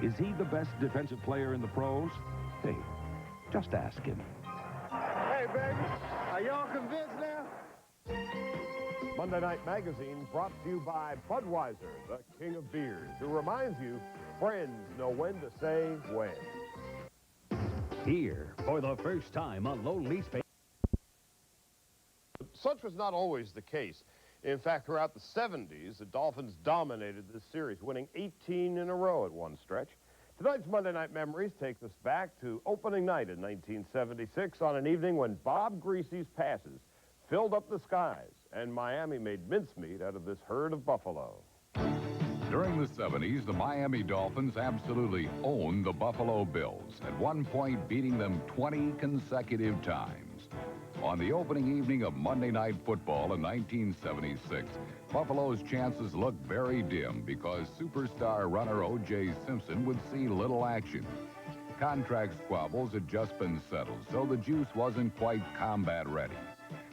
Is he the best defensive player in the pros? Hey, just ask him. Hey, baby, are y'all convinced now? Monday Night Magazine brought to you by Budweiser, the king of beers, who reminds you, friends know when to say when. Here, for the first time, a low lease pay. Such was not always the case. In fact, throughout the 70s, the Dolphins dominated this series, winning 18 in a row at one stretch. Tonight's Monday Night Memories takes us back to opening night in 1976 on an evening when Bob Greasy's passes filled up the skies, and Miami made mincemeat out of this herd of buffalo. During the 70s, the Miami Dolphins absolutely owned the Buffalo Bills, at one point beating them 20 consecutive times. On the opening evening of Monday Night Football in 1976, Buffalo's chances looked very dim because superstar runner O.J. Simpson would see little action. Contract squabbles had just been settled, so the juice wasn't quite combat ready.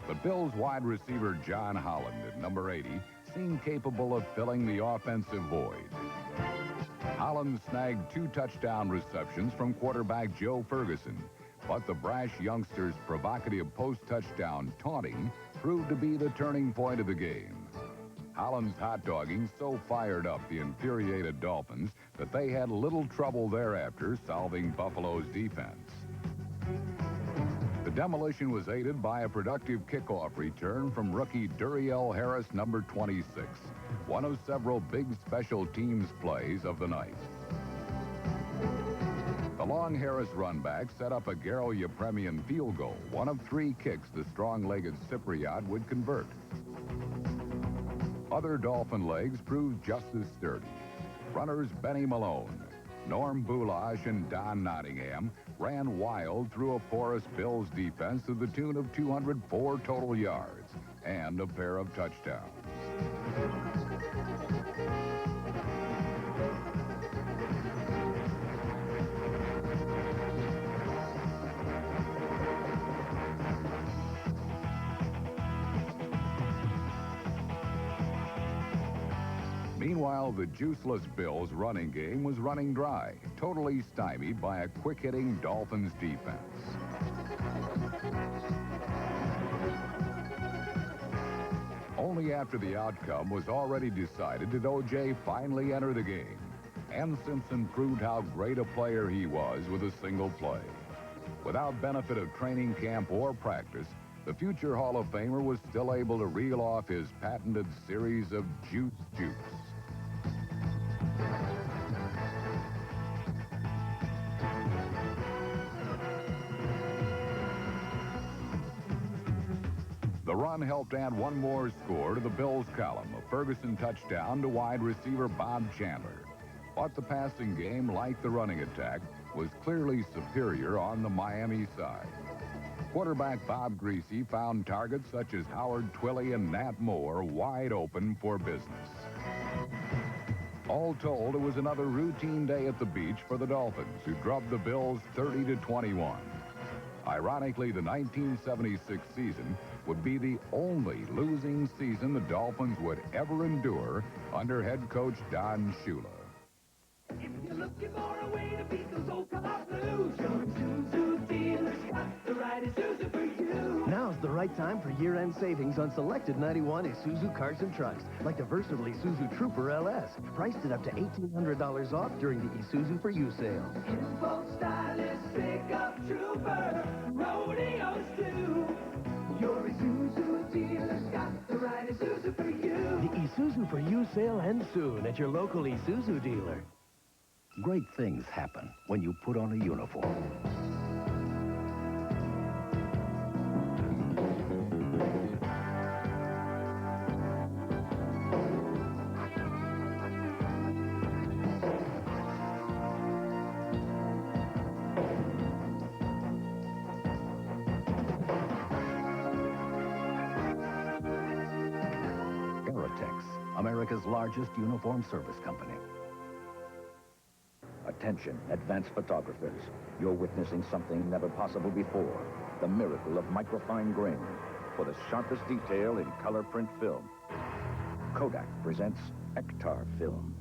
But Bills wide receiver John Holland at number 80 seemed capable of filling the offensive void. Holland snagged 2 touchdown receptions from quarterback Joe Ferguson, but the brash youngster's provocative post-touchdown taunting proved to be the turning point of the game. Holland's hot-dogging so fired up the infuriated Dolphins that they had little trouble thereafter solving Buffalo's defense. The demolition was aided by a productive kickoff return from rookie Duriel Harris, number 26, one of several big special teams plays of the night. The long Harris runback set up a Garo Yepremian field goal, one of 3 kicks the strong-legged Cypriot would convert. Other Dolphin legs proved just as sturdy. Runners Benny Malone, Norm Boulash, and Don Nottingham ran wild through a porous Bills defense to the tune of 204 total yards and a pair of touchdowns. Meanwhile, the juiceless Bills' running game was running dry, totally stymied by a quick-hitting Dolphins defense. Only after the outcome was already decided did O.J. finally enter the game, and Simpson proved how great a player he was with a single play. Without benefit of training camp or practice, the future Hall of Famer was still able to reel off his patented series of juice. The run helped add one more score to the Bills column, a Ferguson touchdown to wide receiver Bob Chandler. But the passing game, like the running attack, was clearly superior on the Miami side. Quarterback Bob Greasy found targets such as Howard Twilley and Nat Moore wide open for business. All told, it was another routine day at the beach for the Dolphins, who drubbed the Bills 30-21. Ironically, the 1976 season would be the only losing season the Dolphins would ever endure under head coach Don Shula. If you're looking for a way to beat those old car blues, your Isuzu dealer's got the right Isuzu for you. Now's the right time for year-end savings on selected 91 Isuzu cars and trucks, like the versatile Isuzu Trooper LS, priced at up to $1,800 off during the Isuzu for You sale. Info stylish pickup Trooper, rodeos too. Your Isuzu dealer's got the right Isuzu for you. The Isuzu for You sale ends soon at your local Isuzu dealer. Great things happen when you put on a uniform. America's largest uniform service company. Attention, advanced photographers. You're witnessing something never possible before. The miracle of microfine grain for the sharpest detail in color print film. Kodak presents Ektar Film.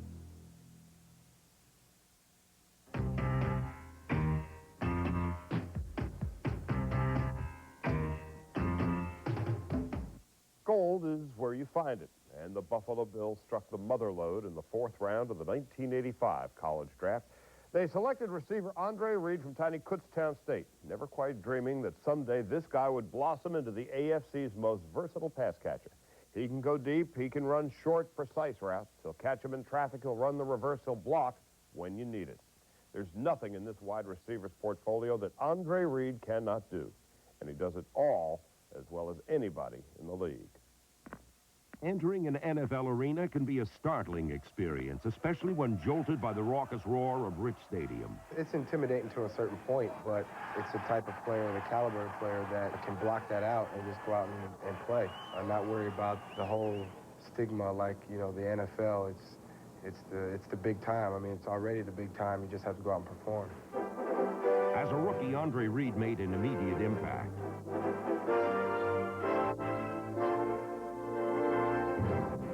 gold is where you find it, and the Buffalo Bills struck the mother lode in the 4th round of the 1985 college draft. They selected receiver Andre Reed from tiny Kutztown State, never quite dreaming that someday this guy would blossom into the AFC's most versatile pass catcher. He can go deep, he can run short, precise routes. He'll catch him in traffic, he'll run the reverse, he'll block when you need it. There's nothing in this wide receiver's portfolio that Andre Reed cannot do, and he does it all as well as anybody in the league. Entering an NFL arena can be a startling experience, especially when jolted by the raucous roar of Rich Stadium. It's intimidating to a certain point, but it's the type of player, the caliber of player that can block that out and just go out and play. I'm not worried about the whole stigma like, you know, the NFL. It's the big time. I mean, it's already the big time. You just have to go out and perform. As a rookie, Andre Reed made an immediate impact.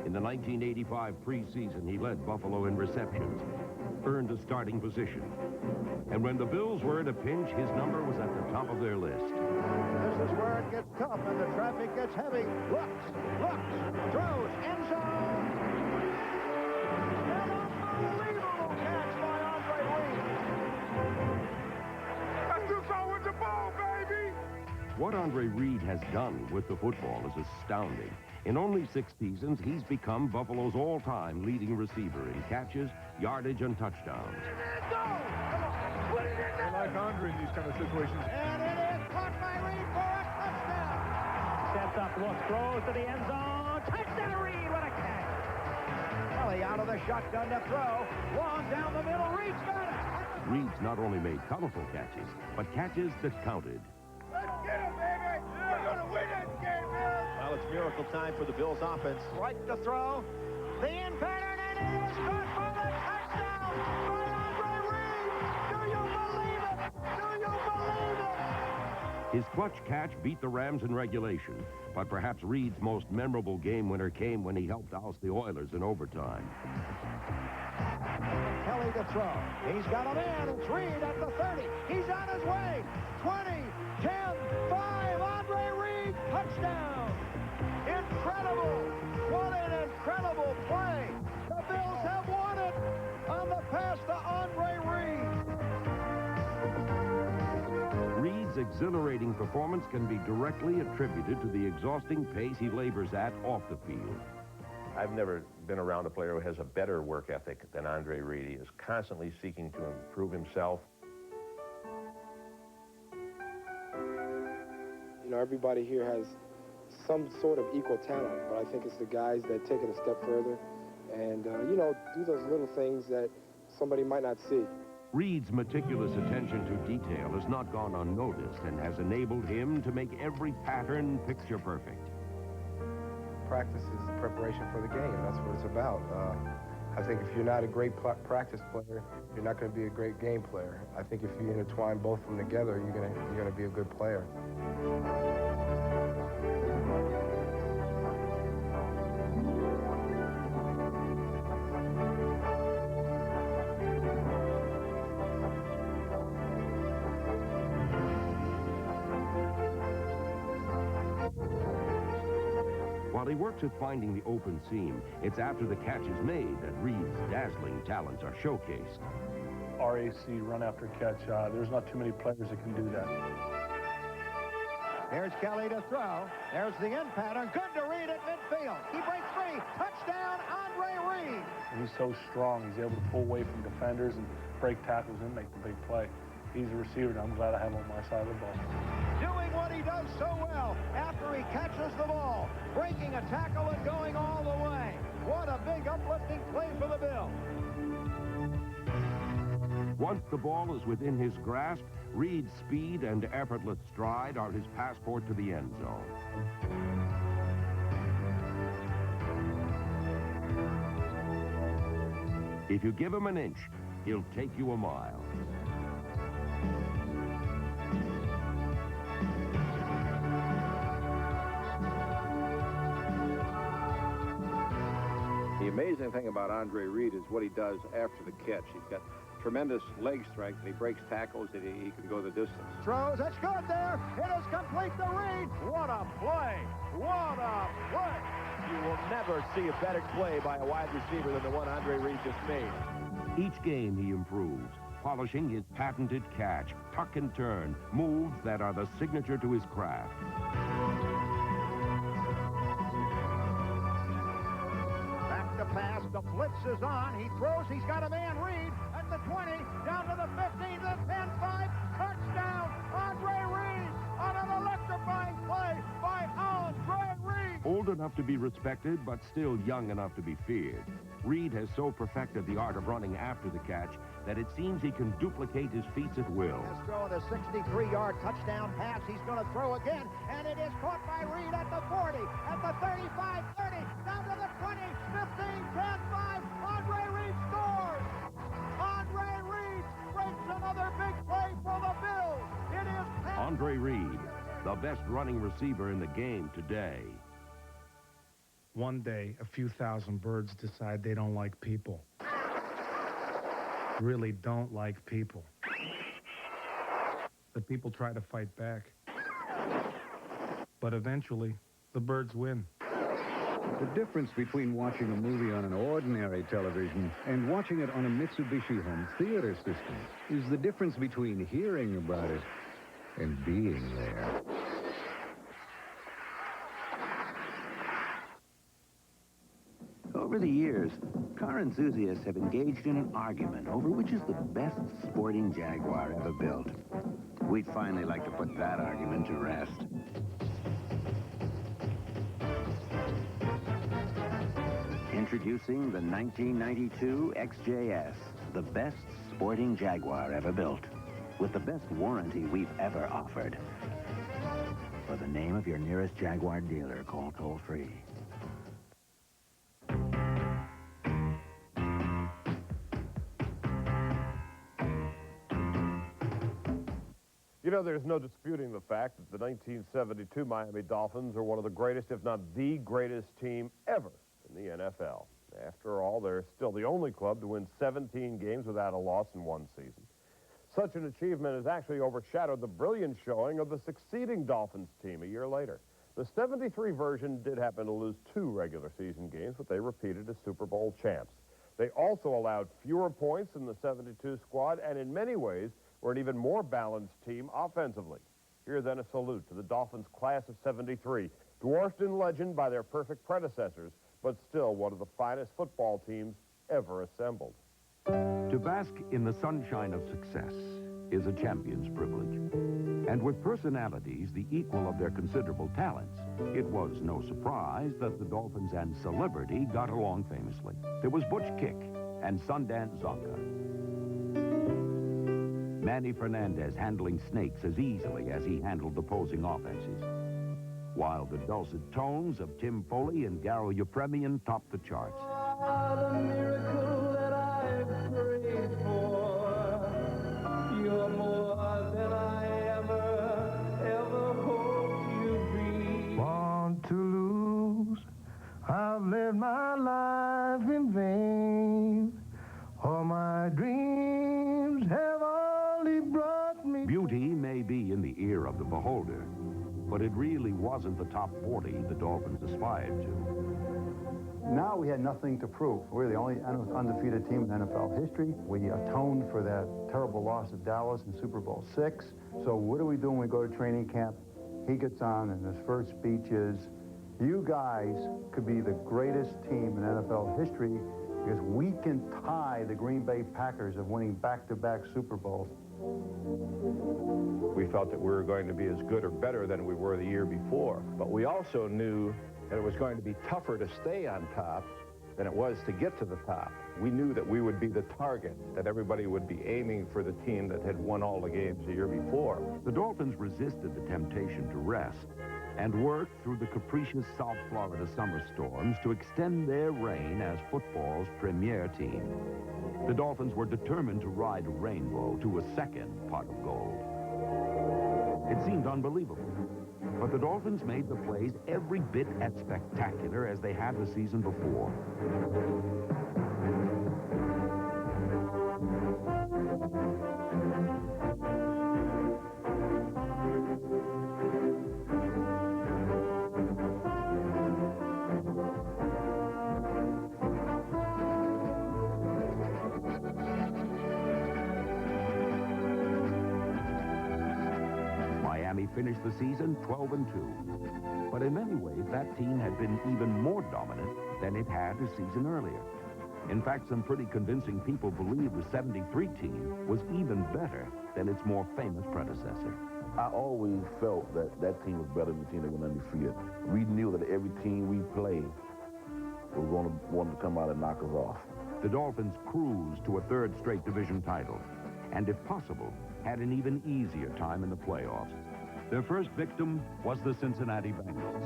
In the 1985 preseason, he led Buffalo in receptions, earned a starting position. And when the Bills were in a pinch, his number was at the top of their list. This is where it gets tough and the traffic gets heavy. Looks, throws, end zone. An unbelievable catch by Andre Reed. Let's do something with the ball, baby. What Andre Reed has done with the football is astounding. In only 6 seasons, he's become Buffalo's all-time leading receiver in catches, yardage, and touchdowns. They like Andre in these kind of situations. And it is caught by Reed for a touchdown. Sets up, looks, throws to the end zone. Touchdown, Reed, what a catch. Kelly out of the shotgun to throw. Long down the middle, Reed's got it. Reed's not only made colorful catches, but catches that counted. Let's get him, baby. We're going to win this game, Bill. Well, it's miracle time for the Bills offense. Right to throw. The in pattern, and it is caught for the touchdown by Andre Reed. Do you believe it? Do you believe it? His clutch catch beat the Rams in regulation, but perhaps Reed's most memorable game winner came when he helped oust the Oilers in overtime. Kelly to throw. He's got a man. It's Reed at the 30. He's on his way. 20, 10, 5. Andre Reed, touchdown. Incredible. What an incredible play. The Bills have won it on the pass to Andre Reed. Reed's exhilarating performance can be directly attributed to the exhausting pace he labors at off the field. I've never been around a player who has a better work ethic than Andre Reed. He is constantly seeking to improve himself. You know, everybody here has some sort of equal talent, but I think it's the guys that take it a step further and, you know, do those little things that somebody might not see. Reed's meticulous attention to detail has not gone unnoticed and has enabled him to make every pattern picture perfect. Practice is the preparation for the game. That's what it's about. I think if you're not a great practice player, you're not going to be a great game player. I think if you intertwine both of them together, you're going to be a good player. While he works at finding the open seam, it's after the catch is made that Reed's dazzling talents are showcased. RAC, run after catch. There's not too many players that can do that. Here's Kelly to throw. There's the end pattern. Good to Reed at midfield. He breaks free. Touchdown, Andre Reed. He's so strong. He's able to pull away from defenders and break tackles and make the big play. He's a receiver, and I'm glad I have him on my side of the ball. Doing what he does so well after he catches the ball. Breaking a tackle and going all the way. What a big uplifting play for the Bills. Once the ball is within his grasp, Reed's speed and effortless stride are his passport to the end zone. If you give him an inch, he'll take you a mile. The amazing thing about Andre Reed is what he does after the catch. He's got tremendous leg strength, and he breaks tackles, and he can go the distance. Throws, it's good there. It is complete to Reed. What a play. What a play. never see a better play by a wide receiver than the one Andre Reed just made. Each game he improves, polishing his patented catch, tuck and turn, moves that are the signature to his craft. Back to pass, the blitz is on, he throws, he's got a man, Reed, at the 20, down to the 15, the 10, 5, touchdown, Andre Reed, on an electrifying play by Andre Reed. Old enough to be respected, but still young enough to be feared, Reed has so perfected the art of running after the catch that it seems he can duplicate his feats at will. He's throwing a 63-yard touchdown pass. He's going to throw again, and it is caught by Reed at the 40, at the 35, 30, down to the 20, 15, 10, 5. Andre Reed scores! Andre Reed breaks another big play for the Bills. It is Andre Reed, the best running receiver in the game today. One day, a few thousand birds decide they don't like people. Really don't like people. The people try to fight back. But eventually, the birds win. The difference between watching a movie on an ordinary television and watching it on a Mitsubishi home theater system is the difference between hearing about it and being there. Over the years, car enthusiasts have engaged in an argument over which is the best sporting Jaguar ever built. We'd finally like to put that argument to rest. Introducing the 1992 XJS, the best sporting Jaguar ever built, with the best warranty we've ever offered. For the name of your nearest Jaguar dealer, call toll-free. You know, there's no disputing the fact that the 1972 Miami Dolphins are one of the greatest, if not the greatest team ever in the NFL. After all, they're still the only club to win 17 games without a loss in one season. Such an achievement has actually overshadowed the brilliant showing of the succeeding Dolphins team a year later. The 73 version did happen to lose 2 regular season games, but they repeated as Super Bowl champs. They also allowed fewer points than the 72 squad, and in many ways were an even more balanced team offensively. Here then a salute to the Dolphins class of 73, dwarfed in legend by their perfect predecessors, but still one of the finest football teams ever assembled. To bask in the sunshine of success is a champion's privilege. And with personalities the equal of their considerable talents, it was no surprise that the Dolphins and celebrity got along famously. There was Butch Kick and Sundance Zonka. Manny Fernandez handling snakes as easily as he handled opposing offenses, while the dulcet tones of Tim Foley and Garo Yepremian topped the charts. What a miracle that I've prayed for. You're more than I ever hoped you'd be. Want to lose? I've lived my life in vain. All my dreams have only brought me. Beauty may be in the ear of the beholder, but it really wasn't the top 40 the Dolphins aspired to. Now we had nothing to prove. We're the only undefeated team in NFL history. We atoned for that terrible loss of Dallas in Super Bowl VI. So what do we do when we go to training camp? He gets on and his first speech is, you guys could be the greatest team in NFL history because we can tie the Green Bay Packers of winning back-to-back Super Bowls. We felt that we were going to be as good or better than we were the year before. But we also knew that it was going to be tougher to stay on top than it was to get to the top. We knew that we would be the target, that everybody would be aiming for the team that had won all the games the year before. The Dolphins resisted the temptation to rest and worked through the capricious South Florida summer storms to extend their reign as football's premier team. The Dolphins were determined to ride a rainbow to a second pot of gold. It seemed unbelievable, but the Dolphins made the plays every bit as spectacular as they had the season before. finished the season 12-2. But in many ways, that team had been even more dominant than it had a season earlier. In fact, some pretty convincing people believe the 73 team was even better than its more famous predecessor. I always felt that that team was better than the team that went undefeated. We knew that every team we played was going to want to come out and knock us off. The Dolphins cruised to a third straight division title, and if possible, had an even easier time in the playoffs. Their first victim was the Cincinnati Bengals.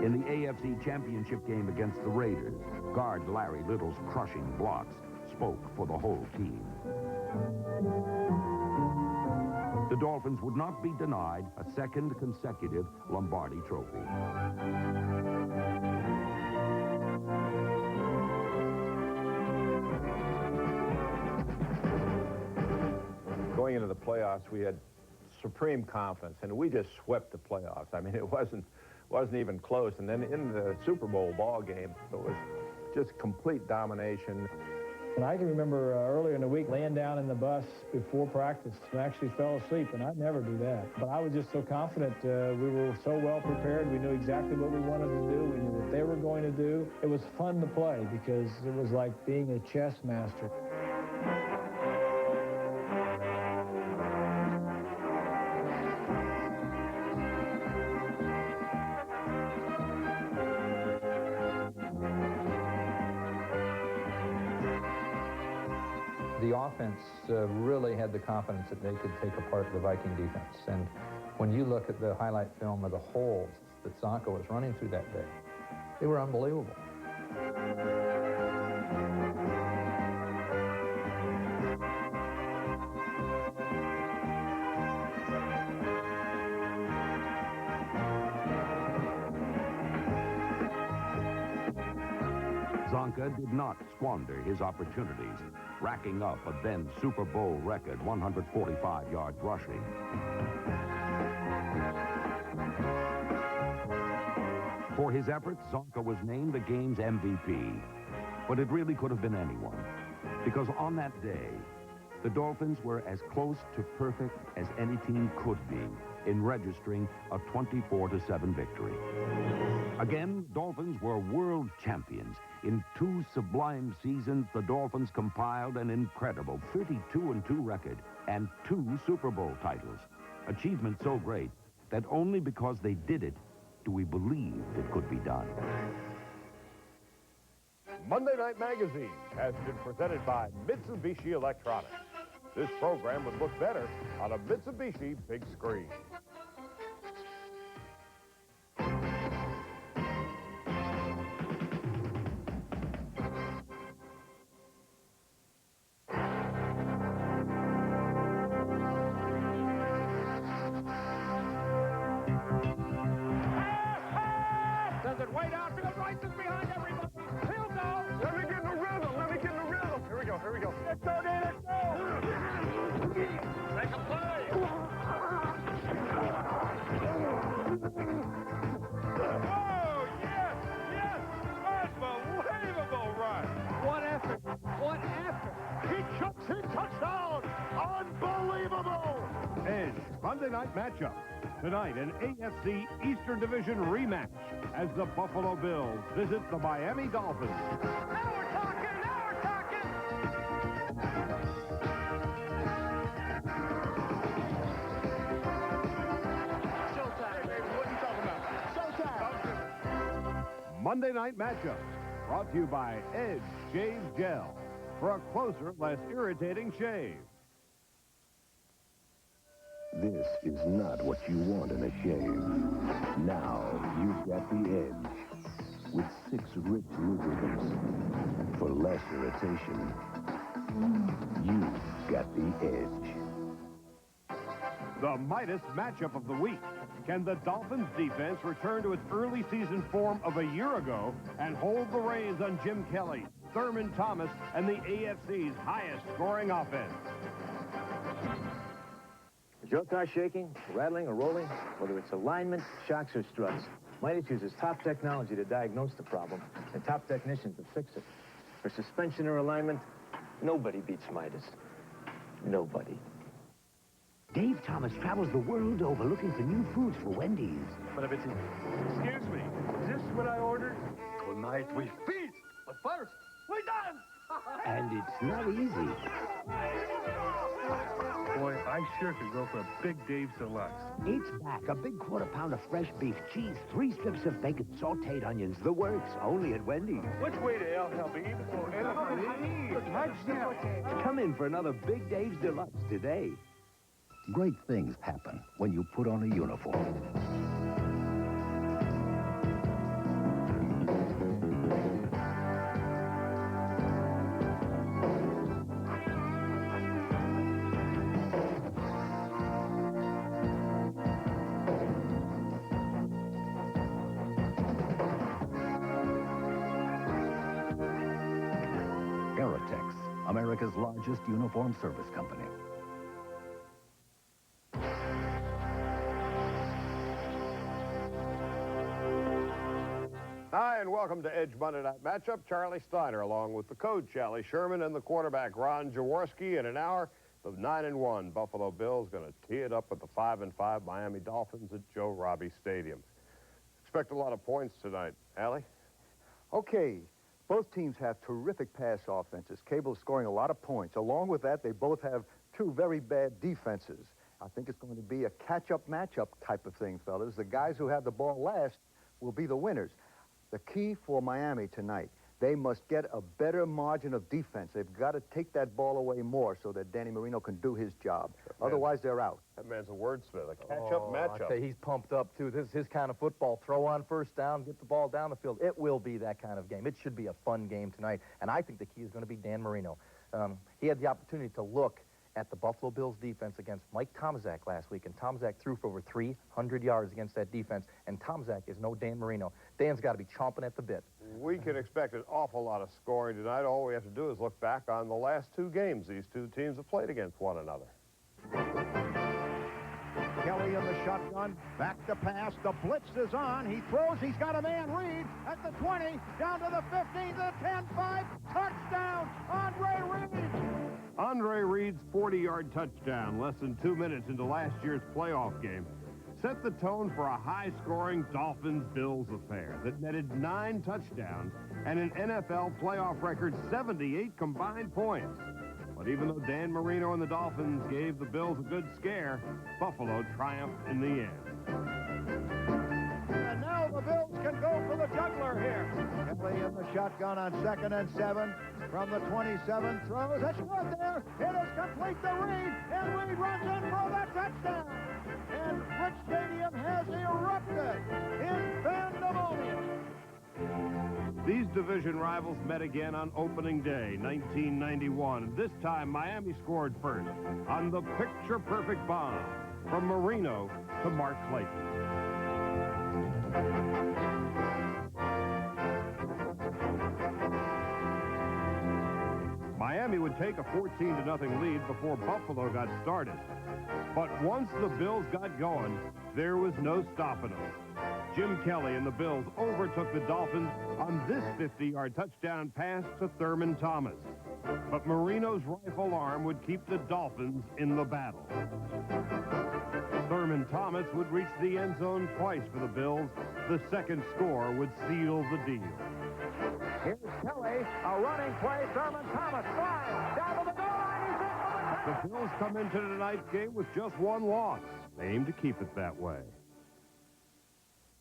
In the AFC Championship game against the Raiders, guard Larry Little's crushing blocks spoke for the whole team. The Dolphins would not be denied a second consecutive Lombardi trophy. Going into the playoffs, we had supreme confidence, and we just swept the playoffs. I mean, it wasn't even close. And then in the Super Bowl ball game, it was just complete domination. And I can remember earlier in the week laying down in the bus before practice and actually fell asleep, and I'd never do that. But I was just so confident. We were so well prepared. We knew exactly what we wanted to do. We knew what they were going to do. It was fun to play because it was like being a chess master. The offense really had the confidence that they could take apart the Viking defense. And when you look at the highlight film of the holes that Zonka was running through that day, they were unbelievable. Zonka did not squander his opportunities, racking up a then Super Bowl record 145 yards rushing. For his efforts, Zonka was named the game's MVP. But it really could have been anyone, because on that day, the Dolphins were as close to perfect as any team could be in registering a 24-7 victory. Again, Dolphins were world champions. In 2 sublime seasons, the Dolphins compiled an incredible 32-2 record and 2 Super Bowl titles. Achievement so great that only because they did it do we believe it could be done. Monday Night Magazine has been presented by Mitsubishi Electronics. This program would look better on a Mitsubishi big screen. Does it way downfield, right just behind everybody. He'll go. Let me get in the rhythm. Let me get in the rhythm. Here we go. Here we go. Let's go, Dan. Let's go. Make a play. Oh, yes. Yes. Unbelievable run. What effort. What effort. He chucks in touchdown. Unbelievable. Edge Monday Night Matchup. Tonight, an AFC Eastern Division rematch as the Buffalo Bills visit the Miami Dolphins. Now we're talking. Now we're talking. Showtime. Hey, baby, what are you talking about? Showtime. Monday Night Matchup, brought to you by Edge Shave Gel for a closer, less irritating shave. This is not what you want in a shave. Now you've got the edge. With 6 rich lubricants for less irritation. You've got the edge. The Midas matchup of the week. Can the Dolphins defense return to its early season form of a year ago and hold the reins on Jim Kelly, Thurman Thomas, and the AFC's highest scoring offense? Is your car shaking, rattling, or rolling? Whether it's alignment, shocks, or struts, Midas uses top technology to diagnose the problem and top technicians to fix it. For suspension or alignment, nobody beats Midas. Nobody. Dave Thomas travels the world over looking for new foods for Wendy's. But if it's... Excuse me, is this what I ordered? Tonight we feast, but first, we dance! And it's not easy. Boy, I sure could go for a Big Dave's Deluxe. It's back. A big quarter-pound of fresh beef, cheese, 3 strips of bacon, sautéed onions. The works, only at Wendy's. Which way to El Habib? Come in for another Big Dave's Deluxe today. Great things happen when you put on a uniform. America's largest uniform service company. Hi, and welcome to Edge Monday Night Matchup. Charlie Steiner along with the coach, Allie Sherman, and the quarterback, Ron Jaworski. In an hour, the 9-1 Buffalo Bills going to tee it up with the 5-5 Miami Dolphins at Joe Robbie Stadium. Expect a lot of points tonight. Allie? Okay. Both teams have terrific pass offenses, capable of scoring a lot of points. Along with that, they both have 2 very bad defenses. I think it's going to be a catch-up matchup type of thing, fellas. The guys who have the ball last will be the winners. The key for Miami tonight, they must get a better margin of defense. They've got to take that ball away more so that Danny Marino can do his job. Otherwise, they're out. That man's a wordsmith, a catch-up matchup. I tell you, he's pumped up, too. This is his kind of football. Throw on first down, get the ball down the field. It will be that kind of game. It should be a fun game tonight. And I think the key is going to be Dan Marino. He had the opportunity to look at the Buffalo Bills defense against Mike Tomczak last week, and Tomczak threw for over 300 yards against that defense, and Tomczak is no Dan Marino. Dan's got to be chomping at the bit. We can expect an awful lot of scoring tonight. All we have to do is look back on the last 2 games these 2 teams have played against one another. Kelly in the shotgun, back to pass, the blitz is on, he throws, he's got a man, Reed, at the 20, down to the 15, the 10, 5, touchdown, Andre Reed! Andre Reed's 40-yard touchdown, less than 2 minutes into last year's playoff game, set the tone for a high-scoring Dolphins-Bills affair that netted 9 touchdowns and an NFL playoff record 78 combined points. But even though Dan Marino and the Dolphins gave the Bills a good scare, Buffalo triumphed in the end. And now the Bills can go for the juggler here. Kelly in the shotgun on 2nd and 7. From the 27, throws. It's good there. It is complete to Reed. And Reed runs in for the touchdown. And Rich Stadium has erupted in pandemonium. These division rivals met again on opening day, 1991. This time, Miami scored first on the picture-perfect bomb from Marino to Mark Clayton. Miami would take a 14-0 lead before Buffalo got started. But once the Bills got going, there was no stopping them. Jim Kelly and the Bills overtook the Dolphins on this 50-yard touchdown pass to Thurman Thomas. But Marino's rifle arm would keep the Dolphins in the battle. Thurman Thomas would reach the end zone twice for the Bills. The second score would seal the deal. Here's Kelly, a running play. Thurman Thomas flies down to the goal line. He's in for the touchdown. The Bills come into tonight's game with just 1 loss. They aim to keep it that way.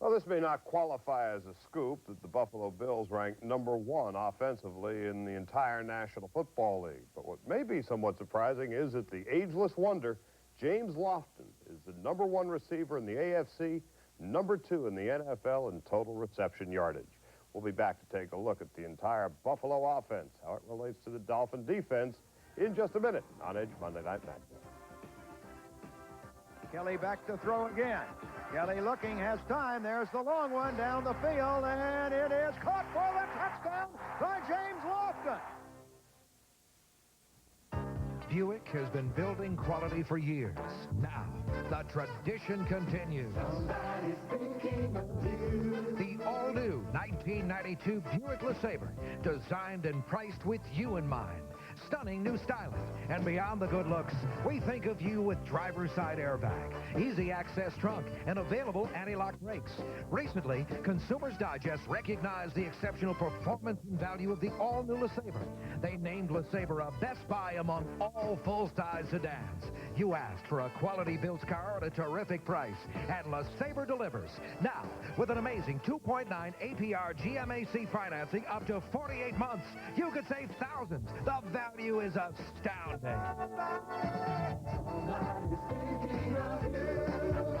Well, this may not qualify as a scoop that the Buffalo Bills rank #1 offensively in the entire National Football League. But what may be somewhat surprising is that the ageless wonder, James Lofton, is the #1 receiver in the AFC, #2 in the NFL in total reception yardage. We'll be back to take a look at the entire Buffalo offense, how it relates to the Dolphin defense, in just a minute on Edge Monday Night Matchup. Kelly back to throw again. Kelly looking, has time. There's the long one down the field, and it is caught for the touchdown by James Lofton. Buick has been building quality for years. Now, the tradition continues. The all-new 1992 Buick LeSabre, designed and priced with you in mind. stunning new styling. And beyond the good looks, we think of you with driver's side airbag, easy access trunk, and available anti-lock brakes. Recently, Consumers Digest recognized the exceptional performance and value of the all-new LeSabre. They named LeSabre a best buy among all full-size sedans. You asked for a quality-built car at a terrific price, and LeSabre delivers. Now, with an amazing 2.9 APR GMAC financing up to 48 months, you could save thousands. The value is astounding.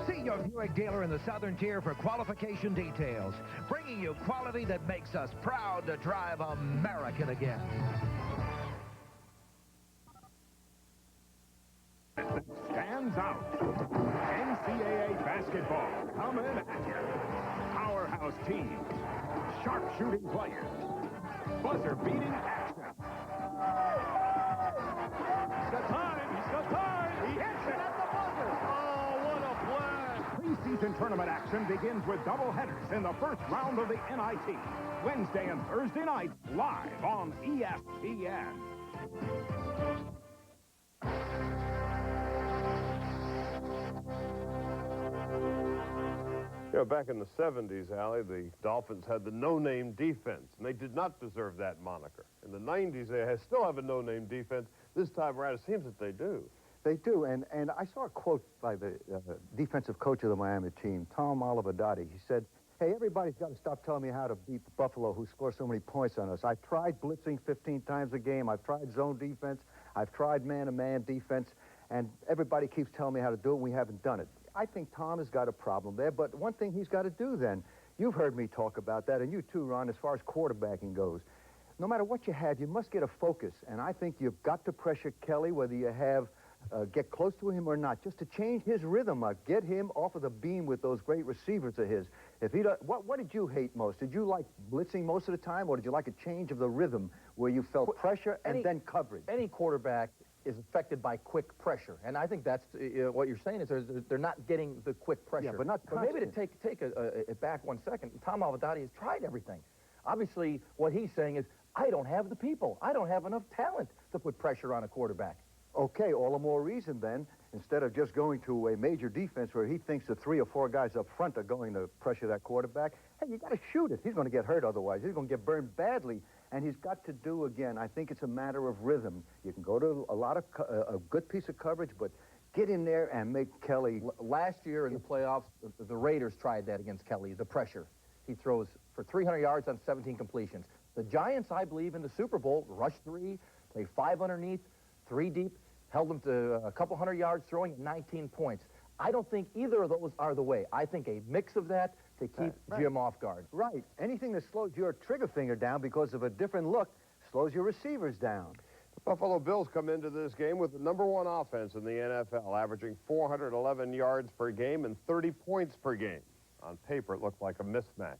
See your Buick dealer in the Southern Tier for qualification details, bringing you quality that makes us proud to drive American again. Stands out. NCAA basketball coming at you. Powerhouse teams, sharp-shooting players, buzzer-beating action. He's got time. He's got time. He hits it at the buzzer. Oh, what a play. Preseason tournament action begins with doubleheaders in the first round of the NIT. Wednesday and Thursday night, live on ESPN. You know, back in the 70s, Allie, the Dolphins had the no-name defense, and they did not deserve that moniker. In the 90s, they still have a no-name defense. This time around, it seems that they do. They do, and I saw a quote by the defensive coach of the Miami team, Tom Olivadotti. He said, hey, everybody's got to stop telling me how to beat Buffalo, who scores so many points on us. I've tried blitzing 15 times a game. I've tried zone defense. I've tried man-to-man defense, and everybody keeps telling me how to do it, and we haven't done it. I think Tom has got a problem there, but one thing he's got to do then, you've heard me talk about that, and you too, Ron, as far as quarterbacking goes. No matter what you have, you must get a focus, and I think you've got to pressure Kelly, whether you have get close to him or not, just to change his rhythm, get him off of the beam with those great receivers of his. If he what did you hate most? Did you like blitzing most of the time, or did you like a change of the rhythm where you felt pressure and then coverage? Any quarterback is affected by quick pressure, and I think that's what you're saying is they're not getting the quick pressure. Yeah, but not maybe to take it back 1 second. Tom Olivadotti has tried everything. Obviously, what he's saying is, I don't have the people. I don't have enough talent to put pressure on a quarterback. Okay, all the more reason then, instead of just going to a major defense where he thinks the 3 or 4 guys up front are going to pressure that quarterback, hey, you got to shoot it. He's going to get hurt otherwise. He's going to get burned badly. And he's got to do, again, I think it's a matter of rhythm. You can go to a lot of a good piece of coverage, but get in there and make Kelly. Last year in the playoffs, the Raiders tried that against Kelly, the pressure. He throws for 300 yards on 17 completions. The Giants, I believe, in the Super Bowl, rushed 3, played 5 underneath, 3 deep, held them to a couple hundred yards, throwing 19 points. I don't think either of those are the way. I think a mix of that to keep Jim off guard. Right. Anything that slows your trigger finger down because of a different look slows your receivers down. The Buffalo Bills come into this game with the #1 offense in the NFL, averaging 411 yards per game and 30 points per game. On paper, it looked like a mismatch.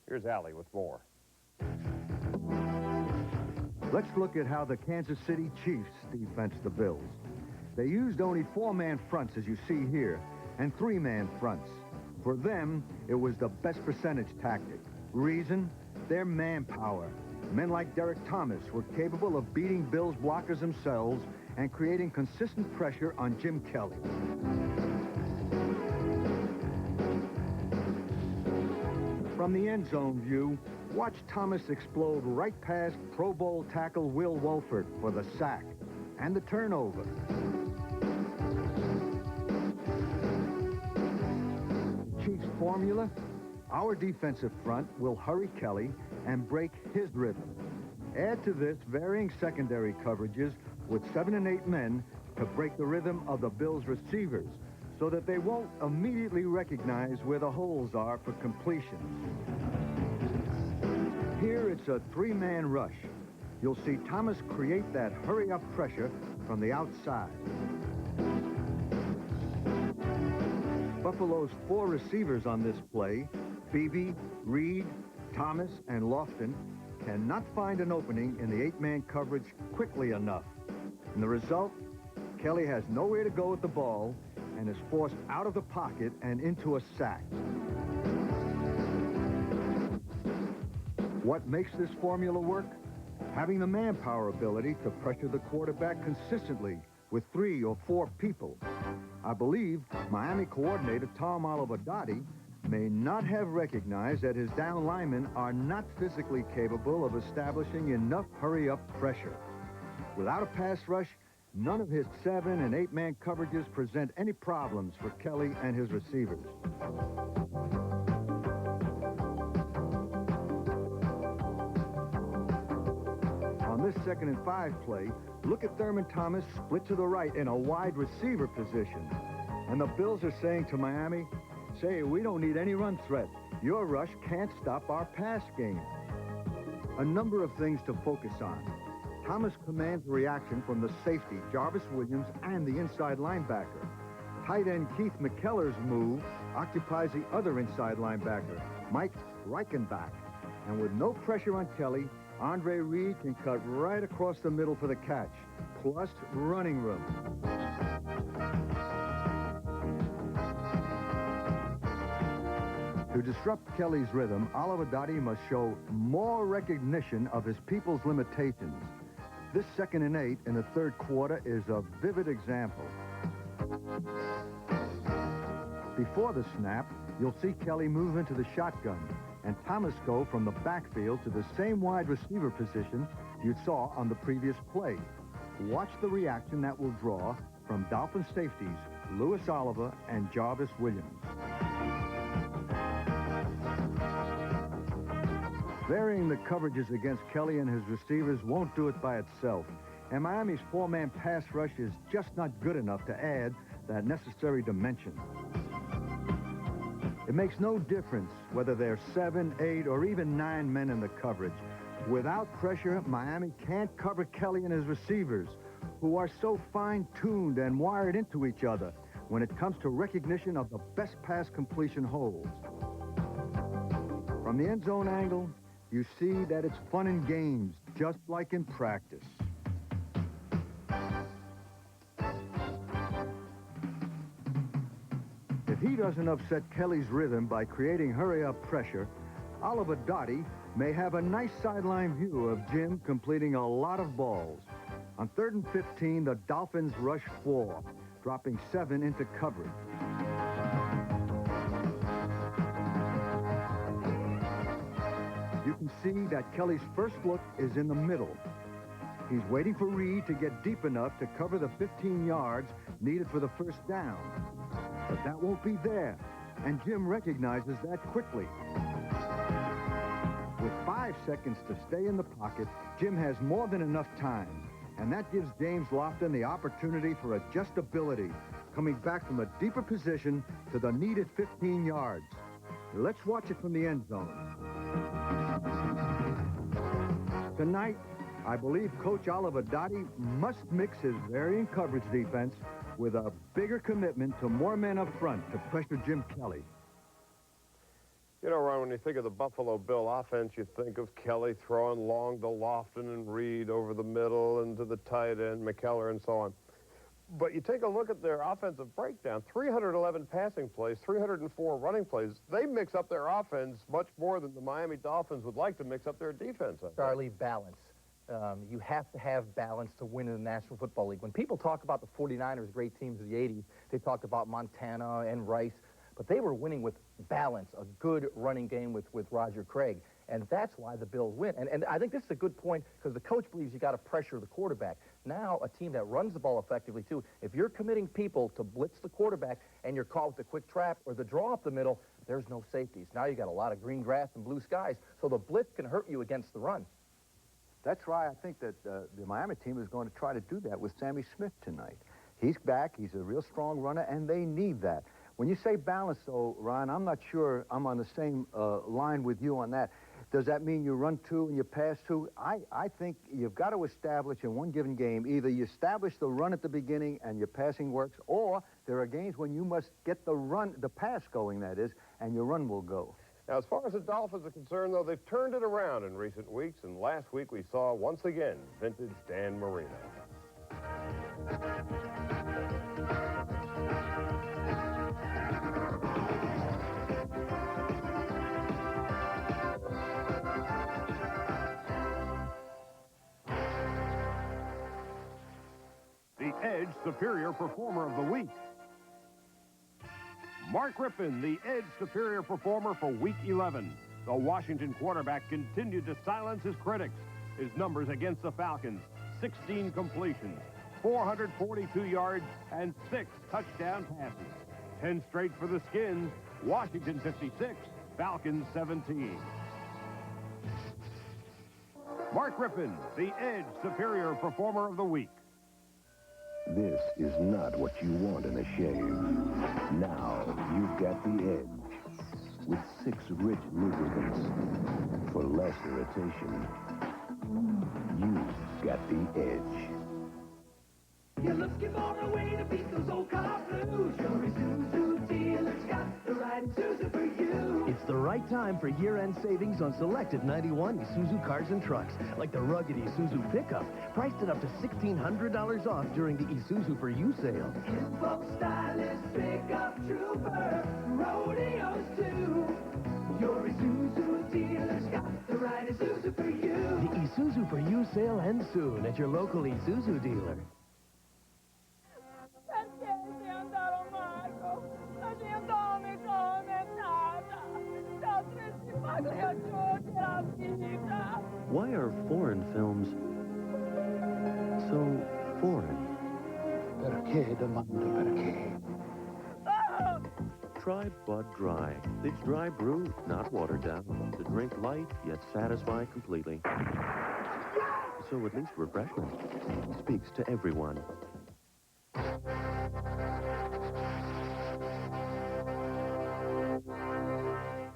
Here's Allie with more. Let's look at how the Kansas City Chiefs defensed the Bills. They used only 4-man fronts, as you see here, and 3-man fronts. For them, it was the best percentage tactic. Reason? Their manpower. Men like Derek Thomas were capable of beating Bills blockers themselves and creating consistent pressure on Jim Kelly. From the end zone view, watch Thomas explode right past Pro Bowl tackle Will Wolford for the sack and the turnover. The Chiefs' formula? Our defensive front will hurry Kelly and break his rhythm. Add to this varying secondary coverages with 7 and 8 men to break the rhythm of the Bills' receivers so that they won't immediately recognize where the holes are for completion. Here it's a 3-man rush. You'll see Thomas create that hurry-up pressure from the outside. Buffalo's 4 receivers on this play, Beebe, Reed, Thomas, and Lofton, cannot find an opening in the 8-man coverage quickly enough. And the result, Kelly has nowhere to go with the ball and is forced out of the pocket and into a sack. What makes this formula work? Having the manpower ability to pressure the quarterback consistently with 3 or 4 people. I believe Miami coordinator Tom Olivadotti may not have recognized that his down linemen are not physically capable of establishing enough hurry-up pressure. Without a pass rush, none of his 7- and 8-man coverages present any problems for Kelly and his receivers. On this 2nd and 5 play, look at Thurman Thomas split to the right in a wide receiver position. And the Bills are saying to Miami, say, we don't need any run threat. Your rush can't stop our pass game. A number of things to focus on. Thomas commands reaction from the safety, Jarvis Williams, and the inside linebacker. Tight end Keith McKellar's move occupies the other inside linebacker, Mike Reichenbach. And with no pressure on Kelly, Andre Reed can cut right across the middle for the catch, plus running room. To disrupt Kelly's rhythm, Olivadotti must show more recognition of his people's limitations. This 2nd and 8 in the 3rd quarter is a vivid example. Before the snap, you'll see Kelly move into the shotgun and Thomas go from the backfield to the same wide receiver position you saw on the previous play. Watch the reaction that will draw from Dolphin safeties Louis Oliver and Jarvis Williams. Varying the coverages against Kelly and his receivers won't do it by itself, and Miami's 4-man pass rush is just not good enough to add that necessary dimension. It makes no difference whether there are 7, 8, or even 9 men in the coverage. Without pressure, Miami can't cover Kelly and his receivers, who are so fine-tuned and wired into each other when it comes to recognition of the best pass completion holes. From the end zone angle, you see that it's fun and games, just like in practice. If he doesn't upset Kelly's rhythm by creating hurry-up pressure, Olivadotti may have a nice sideline view of Jim completing a lot of balls. On 3rd and 15, the Dolphins rush 4, dropping 7 into coverage. You can see that Kelly's first look is in the middle. He's waiting for Reed to get deep enough to cover the 15 yards needed for the first down. But that won't be there, and Jim recognizes that quickly. With 5 seconds to stay in the pocket, Jim has more than enough time, and that gives James Lofton the opportunity for adjustability, coming back from a deeper position to the needed 15 yards. Let's watch it from the end zone. Tonight, I believe Coach Olivadotti must mix his varying coverage defense with a bigger commitment to more men up front to pressure Jim Kelly. You know, Ron, when you think of the Buffalo Bill offense, you think of Kelly throwing long to Lofton and Reed over the middle and to the tight end, McKellar, and so on. But you take a look at their offensive breakdown, 311 passing plays, 304 running plays. They mix up their offense much more than the Miami Dolphins would like to mix up their defense. Charlie, balance. You have to have balance to win in the National Football League. When people talk about the 49ers, great teams of the 80s, they talked about Montana and Rice, but they were winning with balance, a good running game with Roger Craig. And that's why the Bills win. And I think this is a good point because the coach believes you got to pressure the quarterback. Now, a team that runs the ball effectively, too, if you're committing people to blitz the quarterback and you're caught with the quick trap or the draw up the middle, there's no safeties. Now you got a lot of green grass and blue skies, so the blitz can hurt you against the run. That's why I think that the Miami team is going to try to do that with Sammy Smith tonight. He's back. He's a real strong runner, and they need that. When you say balance, though, Ron, I'm not sure I'm on the same line with you on that. Does that mean you run 2 and you pass 2? I think you've got to establish in one given game, either you establish the run at the beginning and your passing works, or there are games when you must get the pass going, that is, and your run will go. Now, as far as the Dolphins are concerned, though, they've turned it around in recent weeks, and last week we saw, once again, vintage Dan Marino. Edge Superior Performer of the Week. Mark Rippon, the Edge Superior Performer for Week 11. The Washington quarterback continued to silence his critics. His numbers against the Falcons: 16 completions, 442 yards, and 6 touchdown passes. 10 straight for the Skins. Washington 56, Falcons 17. Mark Rippon, the Edge Superior Performer of the Week. This is not what you want in a shave. Now you've got the edge with 6 rich lubricants for less irritation. You've got the edge. You're looking for a way to beat those old car blues. Your Isuzu dealer's got the right Isuzu for you. It's the right time for year-end savings on selected 91 Isuzu cars and trucks, like the rugged Isuzu pickup, priced at up to $1,600 off during the Isuzu for You sale. Info stylish pickup trooper, rodeos too. Your Isuzu dealer's got the right Isuzu for you. The Isuzu for You sale ends soon at your local Isuzu dealer. Why are foreign films so foreign? Perché domando perché? Try Bud Dry. It's dry brew, not watered down. To drink light, yet satisfy completely. So at least refreshment speaks to everyone.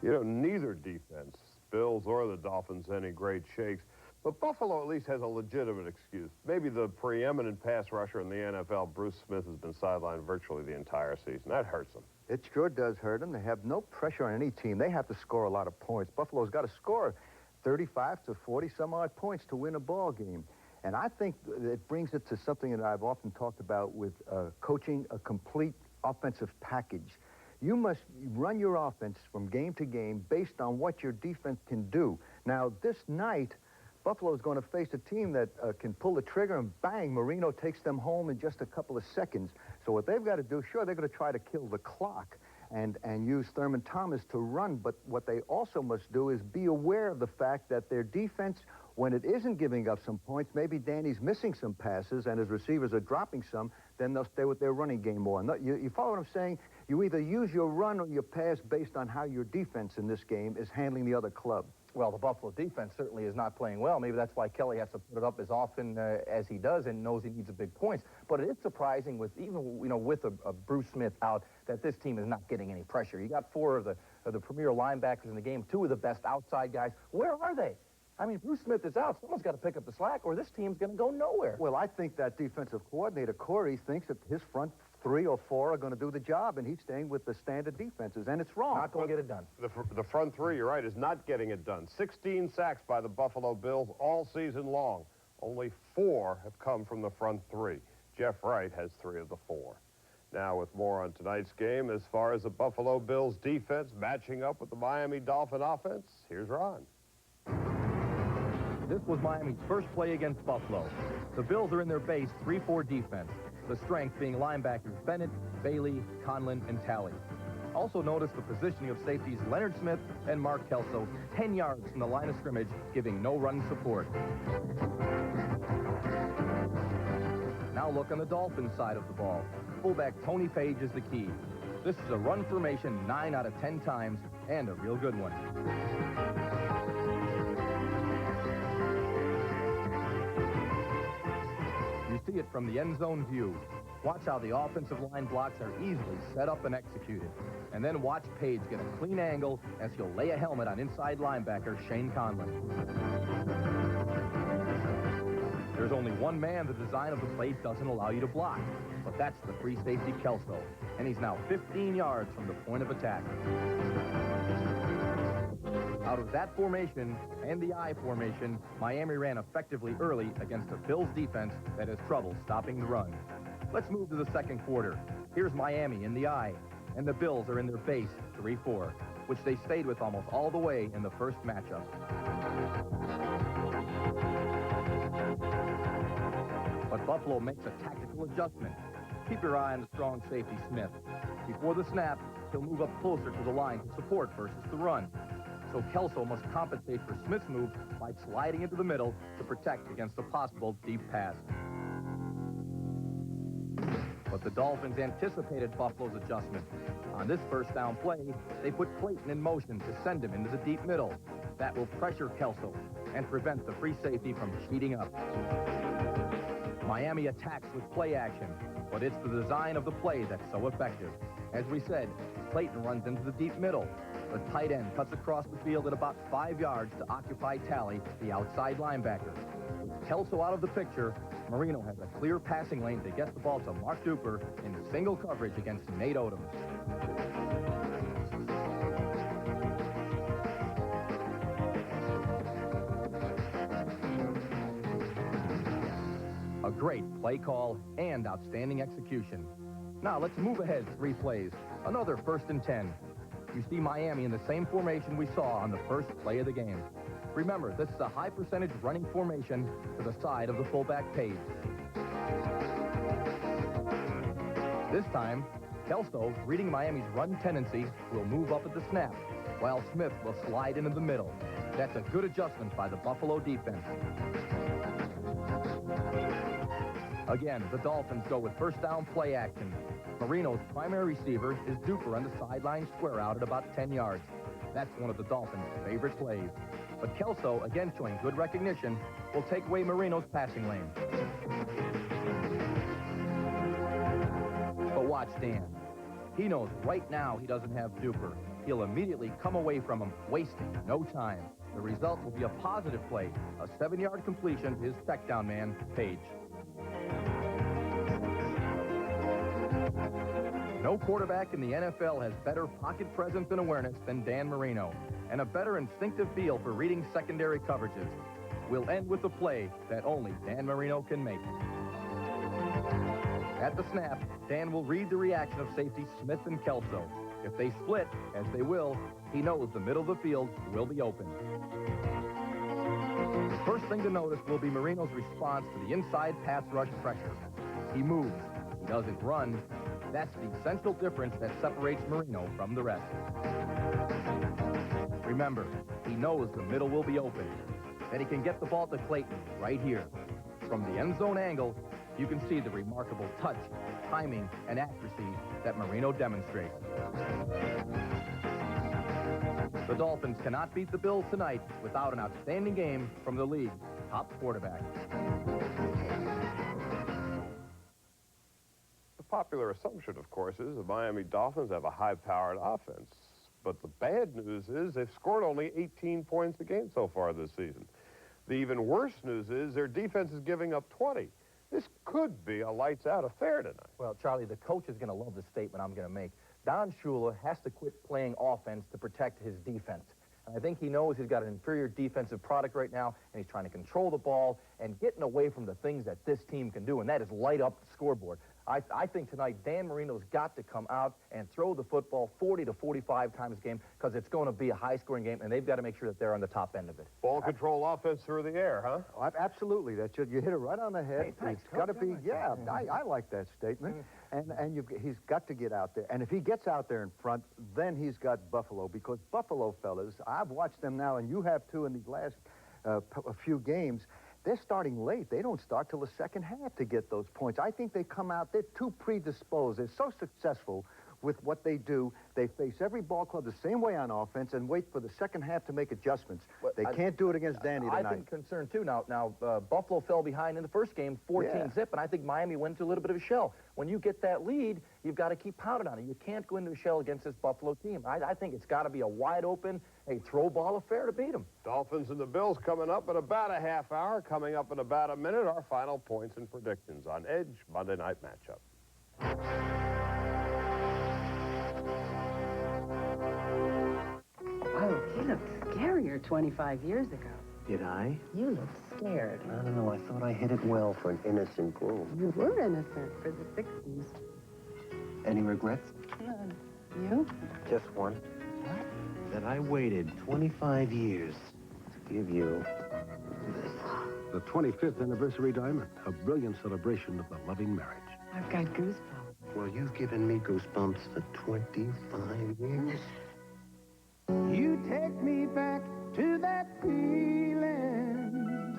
You know, neither defense, Bills or the Dolphins, any great shakes. But Buffalo at least has a legitimate excuse. Maybe the preeminent pass rusher in the NFL, Bruce Smith, has been sidelined virtually the entire season. That hurts them. It sure does hurt them. They have no pressure on any team. They have to score a lot of points. Buffalo's got to score 35 to 40 some odd points to win a ball game. And I think it brings it to something that I've often talked about with coaching a complete offensive package. You must run your offense from game to game based on what your defense can do. Now, this night, Buffalo is going to face a team that can pull the trigger and bang, Marino takes them home in just a couple of seconds. So what they've got to do, sure, they're going to try to kill the clock and use Thurman Thomas to run, but what they also must do is be aware of the fact that their defense, when it isn't giving up some points, maybe Danny's missing some passes and his receivers are dropping some, then they'll stay with their running game more. You follow what I'm saying? You either use your run or your pass based on how your defense in this game is handling the other club. Well, the Buffalo defense certainly is not playing well. Maybe that's why Kelly has to put it up as often as he does and knows he needs a big points. But it is surprising with with a Bruce Smith out that this team is not getting any pressure. You got 4 of the premier linebackers in the game, 2 of the best outside guys. Where are they? I mean, Bruce Smith is out. Someone's got to pick up the slack, or this team's going to go nowhere. Well, I think that defensive coordinator, Corey, thinks that his front 3 or 4 are going to do the job, and he's staying with the standard defenses, and it's wrong. Not going to get it done. The front 3, you're right, is not getting it done. 16 sacks by the Buffalo Bills all season long. Only 4 have come from the front 3. Jeff Wright has 3 of the 4. Now, with more on tonight's game, as far as the Buffalo Bills defense matching up with the Miami Dolphin offense, here's Ron. This was Miami's first play against Buffalo. The Bills are in their base 3-4 defense, the strength being linebackers Bennett, Bailey, Conlon, and Talley. Also notice the positioning of safeties Leonard Smith and Mark Kelso, 10 yards from the line of scrimmage, giving no run support. Now look on the Dolphins side of the ball. Fullback Tony Page is the key. This is a run formation 9 out of 10 times, and a real good one. You see it from the end zone view. Watch how the offensive line blocks are easily set up and executed. And then watch Page get a clean angle as he'll lay a helmet on inside linebacker Shane Conlon. There's only one man the design of the play doesn't allow you to block, but that's the free safety Kelso, and he's now 15 yards from the point of attack. Out of that formation and the I formation, Miami ran effectively early against a Bills defense that has trouble stopping the run. Let's move to the second quarter. Here's Miami in the I, and the Bills are in their base 3-4, which they stayed with almost all the way in the first matchup. But Buffalo makes a tactical adjustment. Keep your eye on the strong safety Smith. Before the snap, he'll move up closer to the line to support versus the run. So Kelso must compensate for Smith's move by sliding into the middle to protect against a possible deep pass. But the Dolphins anticipated Buffalo's adjustment. On this first down play, they put Clayton in motion to send him into the deep middle. That will pressure Kelso and prevent the free safety from cheating up. Miami attacks with play action, but it's the design of the play that's so effective. As we said, Clayton runs into the deep middle. The tight end cuts across the field at about 5 yards to occupy Talley, the outside linebacker. With Kelso out of the picture, Marino has a clear passing lane to get the ball to Mark Duper in single coverage against Nate Odom. A great play call and outstanding execution. Now let's move ahead 3 plays. Another 1st and 10. You see Miami in the same formation we saw on the first play of the game. Remember, this is a high percentage running formation to the side of the fullback page. This time, Kelso, reading Miami's run tendency, will move up at the snap, while Smith will slide into the middle. That's a good adjustment by the Buffalo defense. Again, the Dolphins go with first down play action. Marino's primary receiver is Duper on the sideline square out at about 10 yards. That's one of the Dolphins' favorite plays. But Kelso, again showing good recognition, will take away Marino's passing lane. But watch Dan. He knows right now he doesn't have Duper. He'll immediately come away from him, wasting no time. The result will be a positive play, a 7-yard completion to his check down man, Page. No quarterback in the NFL has better pocket presence and awareness than Dan Marino, and a better instinctive feel for reading secondary coverages. We'll end with a play that only Dan Marino can make. At the snap, Dan will read the reaction of safeties Smith and Kelso. If they split, as they will, he knows the middle of the field will be open. The first thing to notice will be Marino's response to the inside pass rush pressure. He moves. He doesn't run. That's the essential difference that separates Marino from the rest. Remember, he knows the middle will be open, that he can get the ball to Clayton right here. From the end zone angle, you can see the remarkable touch, timing, and accuracy that Marino demonstrates. The Dolphins cannot beat the Bills tonight without an outstanding game from the league's top quarterback. The popular assumption, of course, is the Miami Dolphins have a high-powered offense. But the bad news is they've scored only 18 points a game so far this season. The even worse news is their defense is giving up 20. This could be a lights-out affair tonight. Well, Charlie, the coach is going to love the statement I'm going to make. Don Shula has to quit playing offense to protect his defense. And I think he knows he's got an inferior defensive product right now, and he's trying to control the ball and getting away from the things that this team can do, and that is light up the scoreboard. I think tonight Dan Marino's got to come out and throw the football 40 to 45 times a game because it's going to be a high-scoring game, and they've got to make sure that they're on the top end of it. Ball control offense through the air, huh? Oh, absolutely. You hit it right on the head. Hey, thanks, It's got to be, yeah, I like that statement. And he's got to get out there. And if he gets out there in front, then he's got Buffalo. Because Buffalo, fellas, I've watched them now, and you have too in these last a few games. They're starting late. They don't start till the second half to get those points. I think they come out, they're too predisposed. They're so successful with what they do. They face every ball club the same way on offense and wait for the second half to make adjustments. They can't do it against Danny tonight. I've been concerned, too. Now Buffalo fell behind in the first game, 14-zip, and I think Miami went into a little bit of a shell. When you get that lead, you've got to keep pounding on it. You can't go into a shell against this Buffalo team. I think it's got to be a wide-open, throw ball affair to beat them. Dolphins and the Bills coming up in about a half hour. Coming up in about a minute, our final points and predictions on Edge Monday Night Matchup. Oh, he looked scarier 25 years ago. Did I? You looked scared. I don't know. I thought I hit it well for an innocent girl. You were innocent for the 60s. Any regrets? None. You? Just one. What? That I waited 25 years to give you this. the 25th anniversary diamond, a brilliant celebration of the loving marriage. I've got goosebumps. Well, you've given me goosebumps for 25 years. You take me back to that feeling.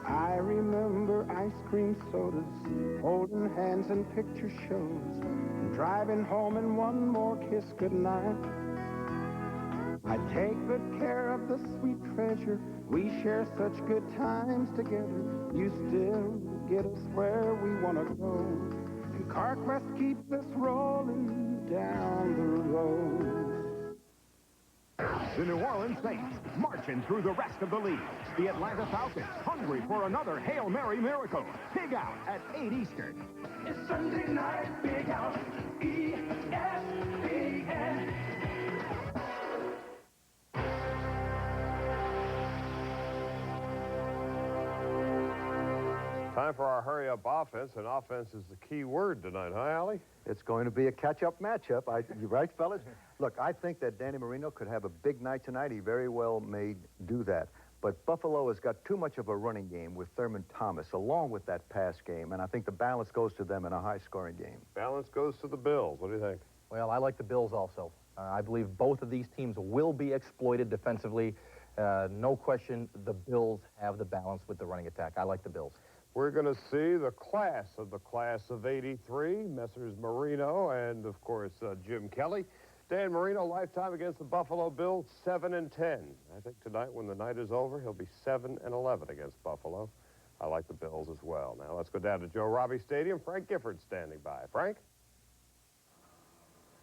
I remember ice cream sodas, holding hands in picture shows, driving home and one more kiss goodnight. I take good care of the sweet treasure. We share such good times together. You still get us where we want to go. And CarQuest keeps us rolling down the road. The New Orleans Saints marching through the rest of the league. The Atlanta Falcons hungry for another Hail Mary miracle. Pig out at 8 Eastern. It's Sunday night, Big Out, ESPN. Time for our hurry-up offense, and offense is the key word tonight, huh, Allie? It's going to be a catch-up matchup. You right, fellas? Look, I think that Danny Marino could have a big night tonight. He very well may do that. But Buffalo has got too much of a running game with Thurman Thomas, along with that pass game, and I think the balance goes to them in a high-scoring game. Balance goes to the Bills. What do you think? Well, I like the Bills also. I believe both of these teams will be exploited defensively. No question, the Bills have the balance with the running attack. I like the Bills. We're going to see the class of 83, Messrs. Marino and, of course, Jim Kelly. Dan Marino, lifetime against the Buffalo Bills, 7-10. I think tonight, when the night is over, he'll be 7-11 against Buffalo. I like the Bills as well. Now, let's go down to Joe Robbie Stadium. Frank Gifford standing by. Frank?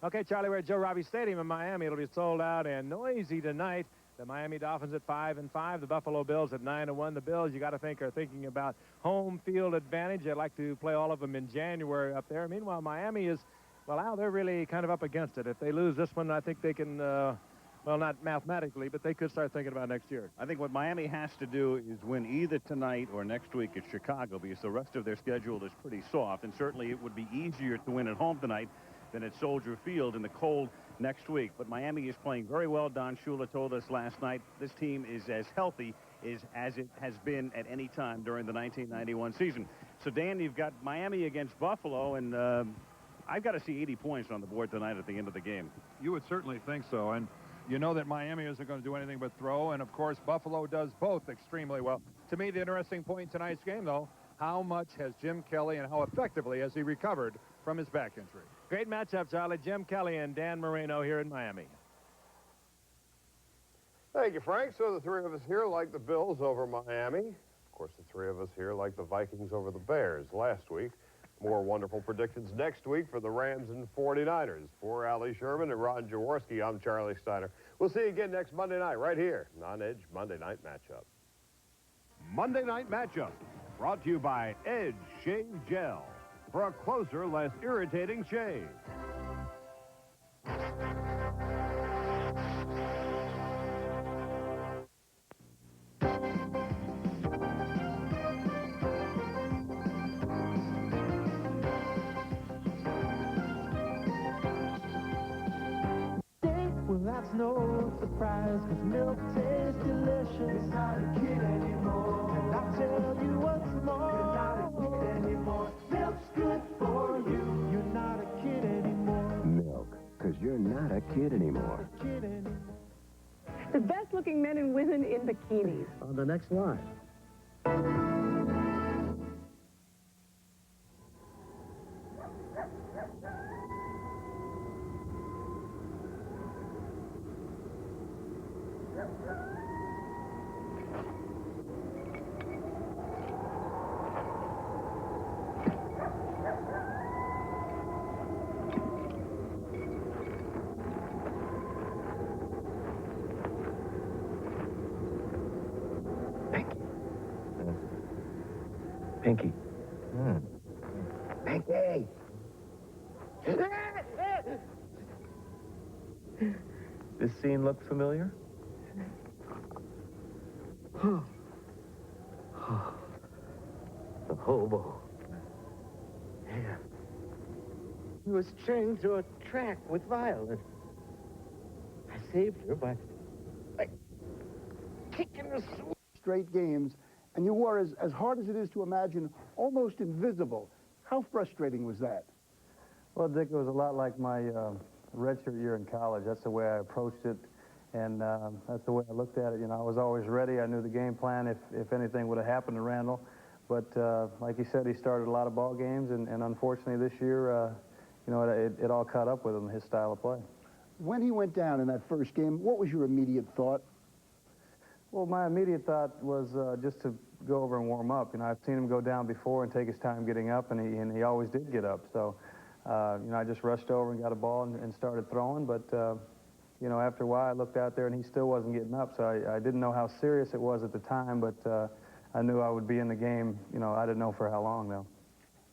Okay, Charlie, we're at Joe Robbie Stadium in Miami. It'll be sold out and noisy tonight. The Miami Dolphins at 5-5, the Buffalo Bills at 9-1. The Bills, you got to think, are thinking about home field advantage. They'd like to play all of them in January up there. Meanwhile, Miami is, well, now they're really kind of up against it. If they lose this one, I think they can, well, not mathematically, but they could start thinking about next year. I think what Miami has to do is win either tonight or next week at Chicago, because the rest of their schedule is pretty soft, and certainly it would be easier to win at home tonight than at Soldier Field in the cold next week. But Miami is playing very well. Don Shula told us last night this team is as healthy as it has been at any time during the 1991 season. So, Dan, you've got Miami against Buffalo, and I've got to see 80 points on the board tonight at the end of the game. You would certainly think so, and you know that Miami isn't going to do anything but throw, and, of course, Buffalo does both extremely well. To me, the interesting point in tonight's game, though, how much has Jim Kelly and how effectively has he recovered from his back injury? Great matchup, Charlie. Jim Kelly and Dan Marino here in Miami. Thank you, Frank. So the three of us here like the Bills over Miami. Of course, the three of us here like the Vikings over the Bears last week. More wonderful predictions next week for the Rams and 49ers. For Ali Sherman and Ron Jaworski, I'm Charlie Steiner. We'll see you again next Monday night right here on Edge Monday Night Matchup. Monday Night Matchup, brought to you by Edge Shave Gel, for a closer, less irritating shave. Well, that's no surprise, 'cause milk tastes delicious. You're not a kid anymore. And I tell you what's more, you're not a kid anymore. Milk's good for you. You're not a kid anymore. Milk, because you're not a kid anymore. Kid anymore. The best-looking men and women in bikinis. On the next line. Pinky. Pinky! This scene look familiar? The hobo. Yeah. He was chained to a track with Violet. I saved her by kicking her. Straight games, and you were, as hard as it is to imagine, almost invisible. How frustrating was that? Well, Dick, it was a lot like my redshirt year in college. That's the way I approached it, and that's the way I looked at it. You know, I was always ready. I knew the game plan if anything would have happened to Randall. But like you said, he started a lot of ball games, and unfortunately this year, you know, it all caught up with him, his style of play. When he went down in that first game, what was your immediate thought? Well, my immediate thought was just to go over and warm up. You know, I've seen him go down before and take his time getting up, and he always did get up. So, you know, I just rushed over and got a ball and started throwing. But, you know, after a while, I looked out there, and he still wasn't getting up. So I didn't know how serious it was at the time, but I knew I would be in the game. You know, I didn't know for how long, though.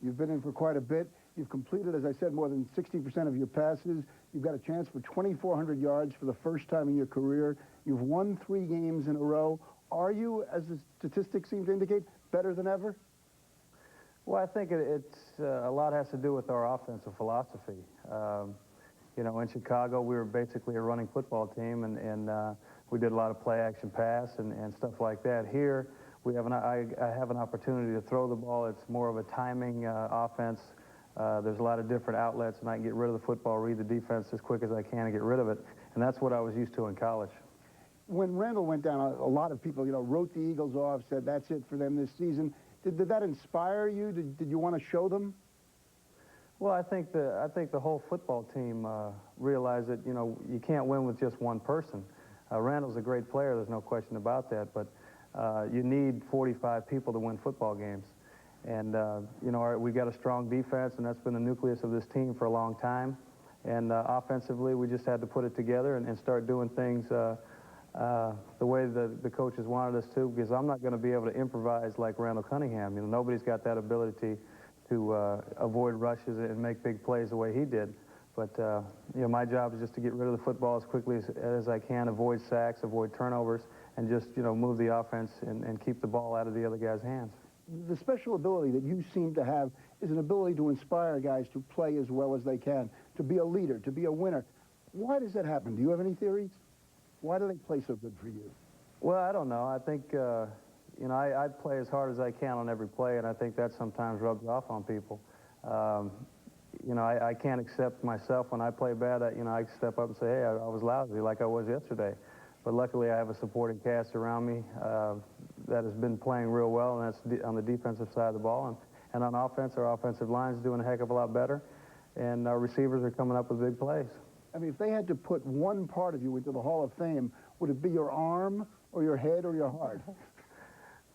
You've been in for quite a bit. You've completed, as I said, more than 60% of your passes. You've got a chance for 2,400 yards for the first time in your career. You've won 3 games in a row. Are you, as the statistics seem to indicate, better than ever? Well, I think it's a lot has to do with our offensive philosophy. You know, in Chicago, we were basically a running football team, and we did a lot of play-action pass and stuff like that. Here, we have I have an opportunity to throw the ball. It's more of a timing offense. There's a lot of different outlets, and I can get rid of the football, read the defense as quick as I can and get rid of it. And that's what I was used to in college. When Randall went down, a lot of people, you know, wrote the Eagles off, said that's it for them this season. Did that inspire you? Did you want to show them? Well, I think the whole football team realized that, you know, you can't win with just one person. Randall's a great player, there's no question about that, but you need 45 people to win football games. And, you know, we got a strong defense, and that's been the nucleus of this team for a long time. And offensively, we just had to put it together and start doing things the way the coaches wanted us to, because I'm not going to be able to improvise like Randall Cunningham. You know, nobody's got that ability to avoid rushes and make big plays the way he did. But, you know, my job is just to get rid of the football as quickly as I can, avoid sacks, avoid turnovers, and just, you know, move the offense and keep the ball out of the other guy's hands. The special ability that you seem to have is an ability to inspire guys to play as well as they can, to be a leader, to be a winner. Why does that happen? Do you have any theories? Why do they play so good for you? Well, I don't know. I think, you know, I play as hard as I can on every play, and I think that sometimes rubs off on people. You know, I can't accept myself when I play bad. You know, I step up and say, hey, I was lousy like I was yesterday. But luckily, I have a supporting cast around me that has been playing real well, and that's on the defensive side of the ball. And on offense, our offensive line is doing a heck of a lot better, and our receivers are coming up with big plays. I mean, if they had to put one part of you into the Hall of Fame, would it be your arm or your head or your heart?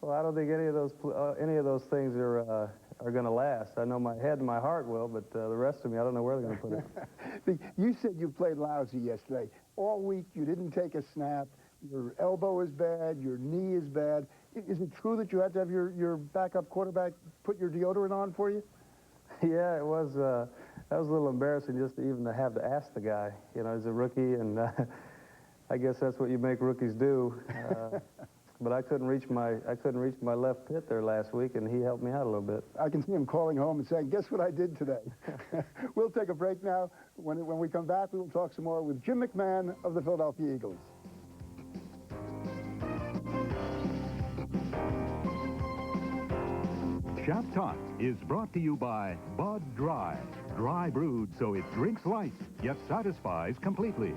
Well, I don't think any of those things are going to last. I know my head and my heart will, but the rest of me, I don't know where they're going to put it. You said you played lousy yesterday. All week, you didn't take a snap. Your elbow is bad. Your knee is bad. Is it true that you had to have your backup quarterback put your deodorant on for you? Yeah, it was. That was a little embarrassing just to even have to ask the guy. You know, he's a rookie, and I guess that's what you make rookies do. But I couldn't reach my left pit there last week, and he helped me out a little bit. I can see him calling home and saying, guess what I did today? We'll take a break now. When we come back, we will talk some more with Jim McMahon of the Philadelphia Eagles. Shop Talk is brought to you by Bud Dry. Dry brewed so it drinks light, yet satisfies completely.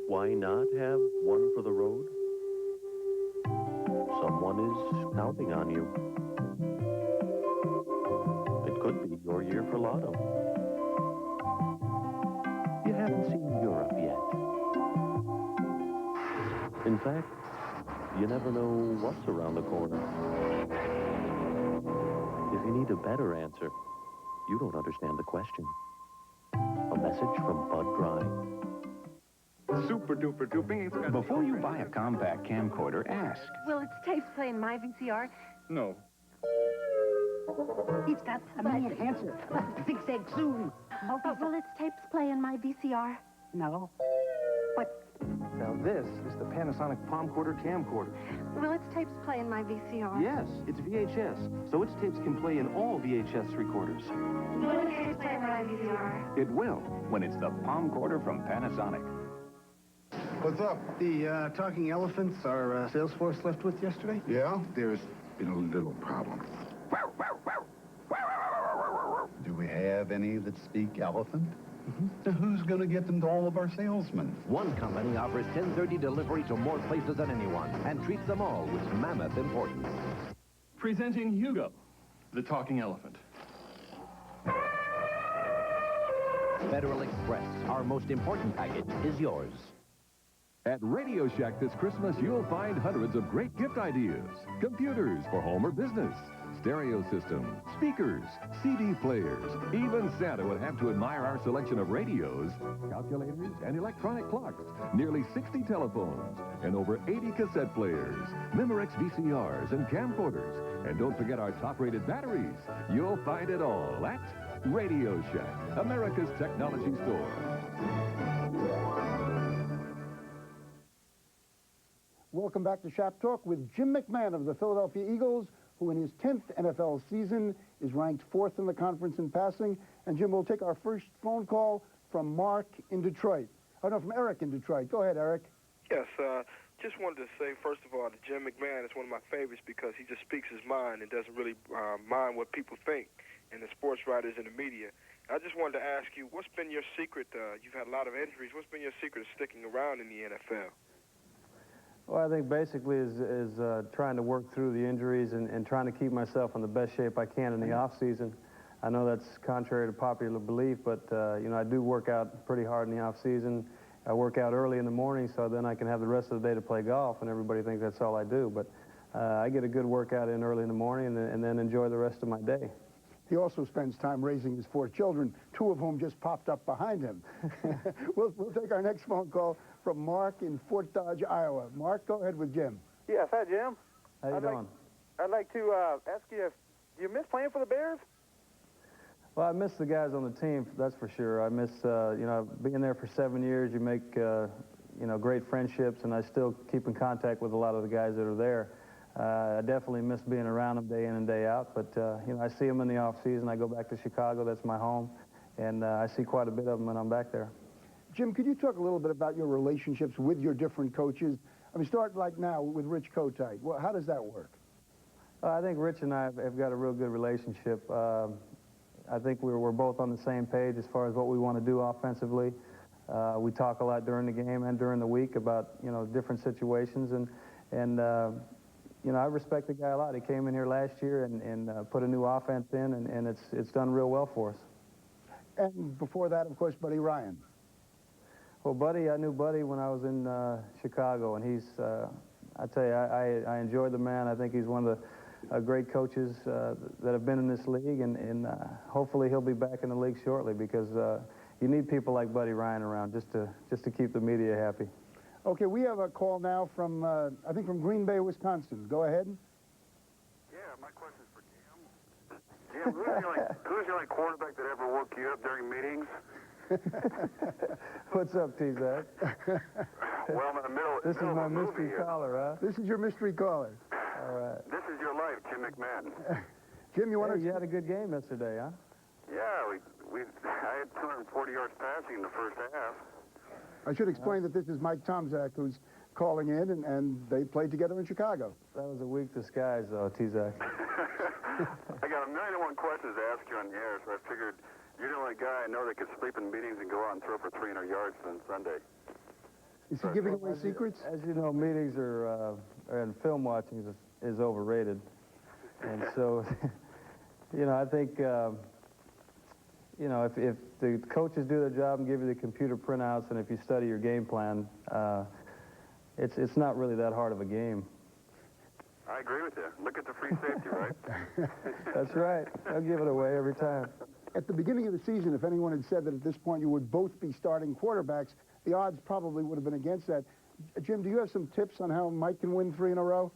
Why not have one for the road? Someone is counting on you. It could be your year for Lotto. You haven't seen Europe yet. In fact, you never know what's around the corner. If you need a better answer, you don't understand the question. A message from Bud Dry. Super duper duper. Before you buy a compact camcorder, ask. Will its tapes play in my VCR? No. It's got a man answer. Zigzag zoom. Will its tapes play in my VCR? No. What? Now this is the Panasonic Palmcorder camcorder. Will its tapes play in my VCR? Yes, it's VHS, so its tapes can play in all VHS recorders. Will its tapes play in my VCR? It will, when it's the Palmcorder from Panasonic. What's up? The talking elephants our sales force left with yesterday? Yeah, there's been a little problem. Do we have any that speak elephant? So who's going to get them to all of our salesmen? One company offers 1030 delivery to more places than anyone and treats them all with mammoth importance. Presenting Hugo, the talking elephant. Federal Express, our most important package, is yours. At Radio Shack this Christmas, you'll find hundreds of great gift ideas. Computers for home or business, stereo systems, speakers, CD players. Even Santa would have to admire our selection of radios, calculators, and electronic clocks. Nearly 60 telephones and over 80 cassette players, Memorex VCRs, and camcorders. And don't forget our top-rated batteries. You'll find it all at Radio Shack, America's technology store. Welcome back to Shop Talk with Jim McMahon of the Philadelphia Eagles, who in his 10th NFL season is ranked 4th in the conference in passing. And Jim, we'll take our first phone call from Mark in Detroit. Oh, no, from Eric in Detroit. Go ahead, Eric. Yes, just wanted to say, first of all, that Jim McMahon is one of my favorites because he just speaks his mind and doesn't really mind what people think, and the sports writers and the media. I just wanted to ask you, what's been your secret? You've had a lot of injuries. What's been your secret of sticking around in the NFL? Well, I think basically is trying to work through the injuries and trying to keep myself in the best shape I can in the off season. I know that's contrary to popular belief, but you know, I do work out pretty hard in the off season. I work out early in the morning, so then I can have the rest of the day to play golf, and everybody thinks that's all I do. But I get a good workout in early in the morning and then enjoy the rest of my day. He also spends time raising his 4 children, 2 of whom just popped up behind him. We'll take our next phone call from Mark in Fort Dodge, Iowa. Mark, go ahead with Jim. Yes, hi, Jim. How you doing? I'd like to ask you, do you miss playing for the Bears? Well, I miss the guys on the team, that's for sure. I miss, you know, being there for 7 years. You make, you know, great friendships, and I still keep in contact with a lot of the guys that are there. I definitely miss being around them day in and day out, but, you know, I see them in the off season. I go back to Chicago, that's my home, and I see quite a bit of them when I'm back there. Jim, could you talk a little bit about your relationships with your different coaches? I mean, start like now with Rich Kotite. Well, how does that work? I think Rich and I have got a real good relationship. I think we're both on the same page as far as what we want to do offensively. We talk a lot during the game and during the week about, you know, different situations, and you know, I respect the guy a lot. He came in here last year and put a new offense in, and it's done real well for us. And before that, of course, Buddy Ryan. Well, Buddy, I knew Buddy when I was in Chicago, and he's, I tell you, I enjoy the man. I think he's one of the great coaches that have been in this league, and hopefully he'll be back in the league shortly, because you need people like Buddy Ryan around just to keep the media happy. Okay, we have a call now from, I think from Green Bay, Wisconsin. Go ahead. Yeah, my question's for Jim. Jim, who's the only quarterback that ever woke you up during meetings? What's up, T-Zach? Well, I'm in the middle. This is my mystery caller, huh? This is your mystery caller. All right. This is your life, Jim McMahon. Jim, you want to... You had a good game yesterday, huh? Yeah, I had 240 yards passing in the first half. I should explain that this is Mike Tomczak, who's calling in, and they played together in Chicago. That was a weak disguise, though, T-Zach. I got a million and one questions to ask you on the air, so I figured you're the only guy I know that could sleep in meetings and go out and throw for 300 yards on Sunday. Is he giving away secrets? As you know, meetings and film watching is overrated. And so, you know, I think... you know, if the coaches do their job and give you the computer printouts, and if you study your game plan, it's not really that hard of a game. I agree with you. Look at the free safety, right? That's right. I'll give it away every time. At the beginning of the season, if anyone had said that at this point you would both be starting quarterbacks, the odds probably would have been against that. Jim, do you have some tips on how Mike can win 3 in a row?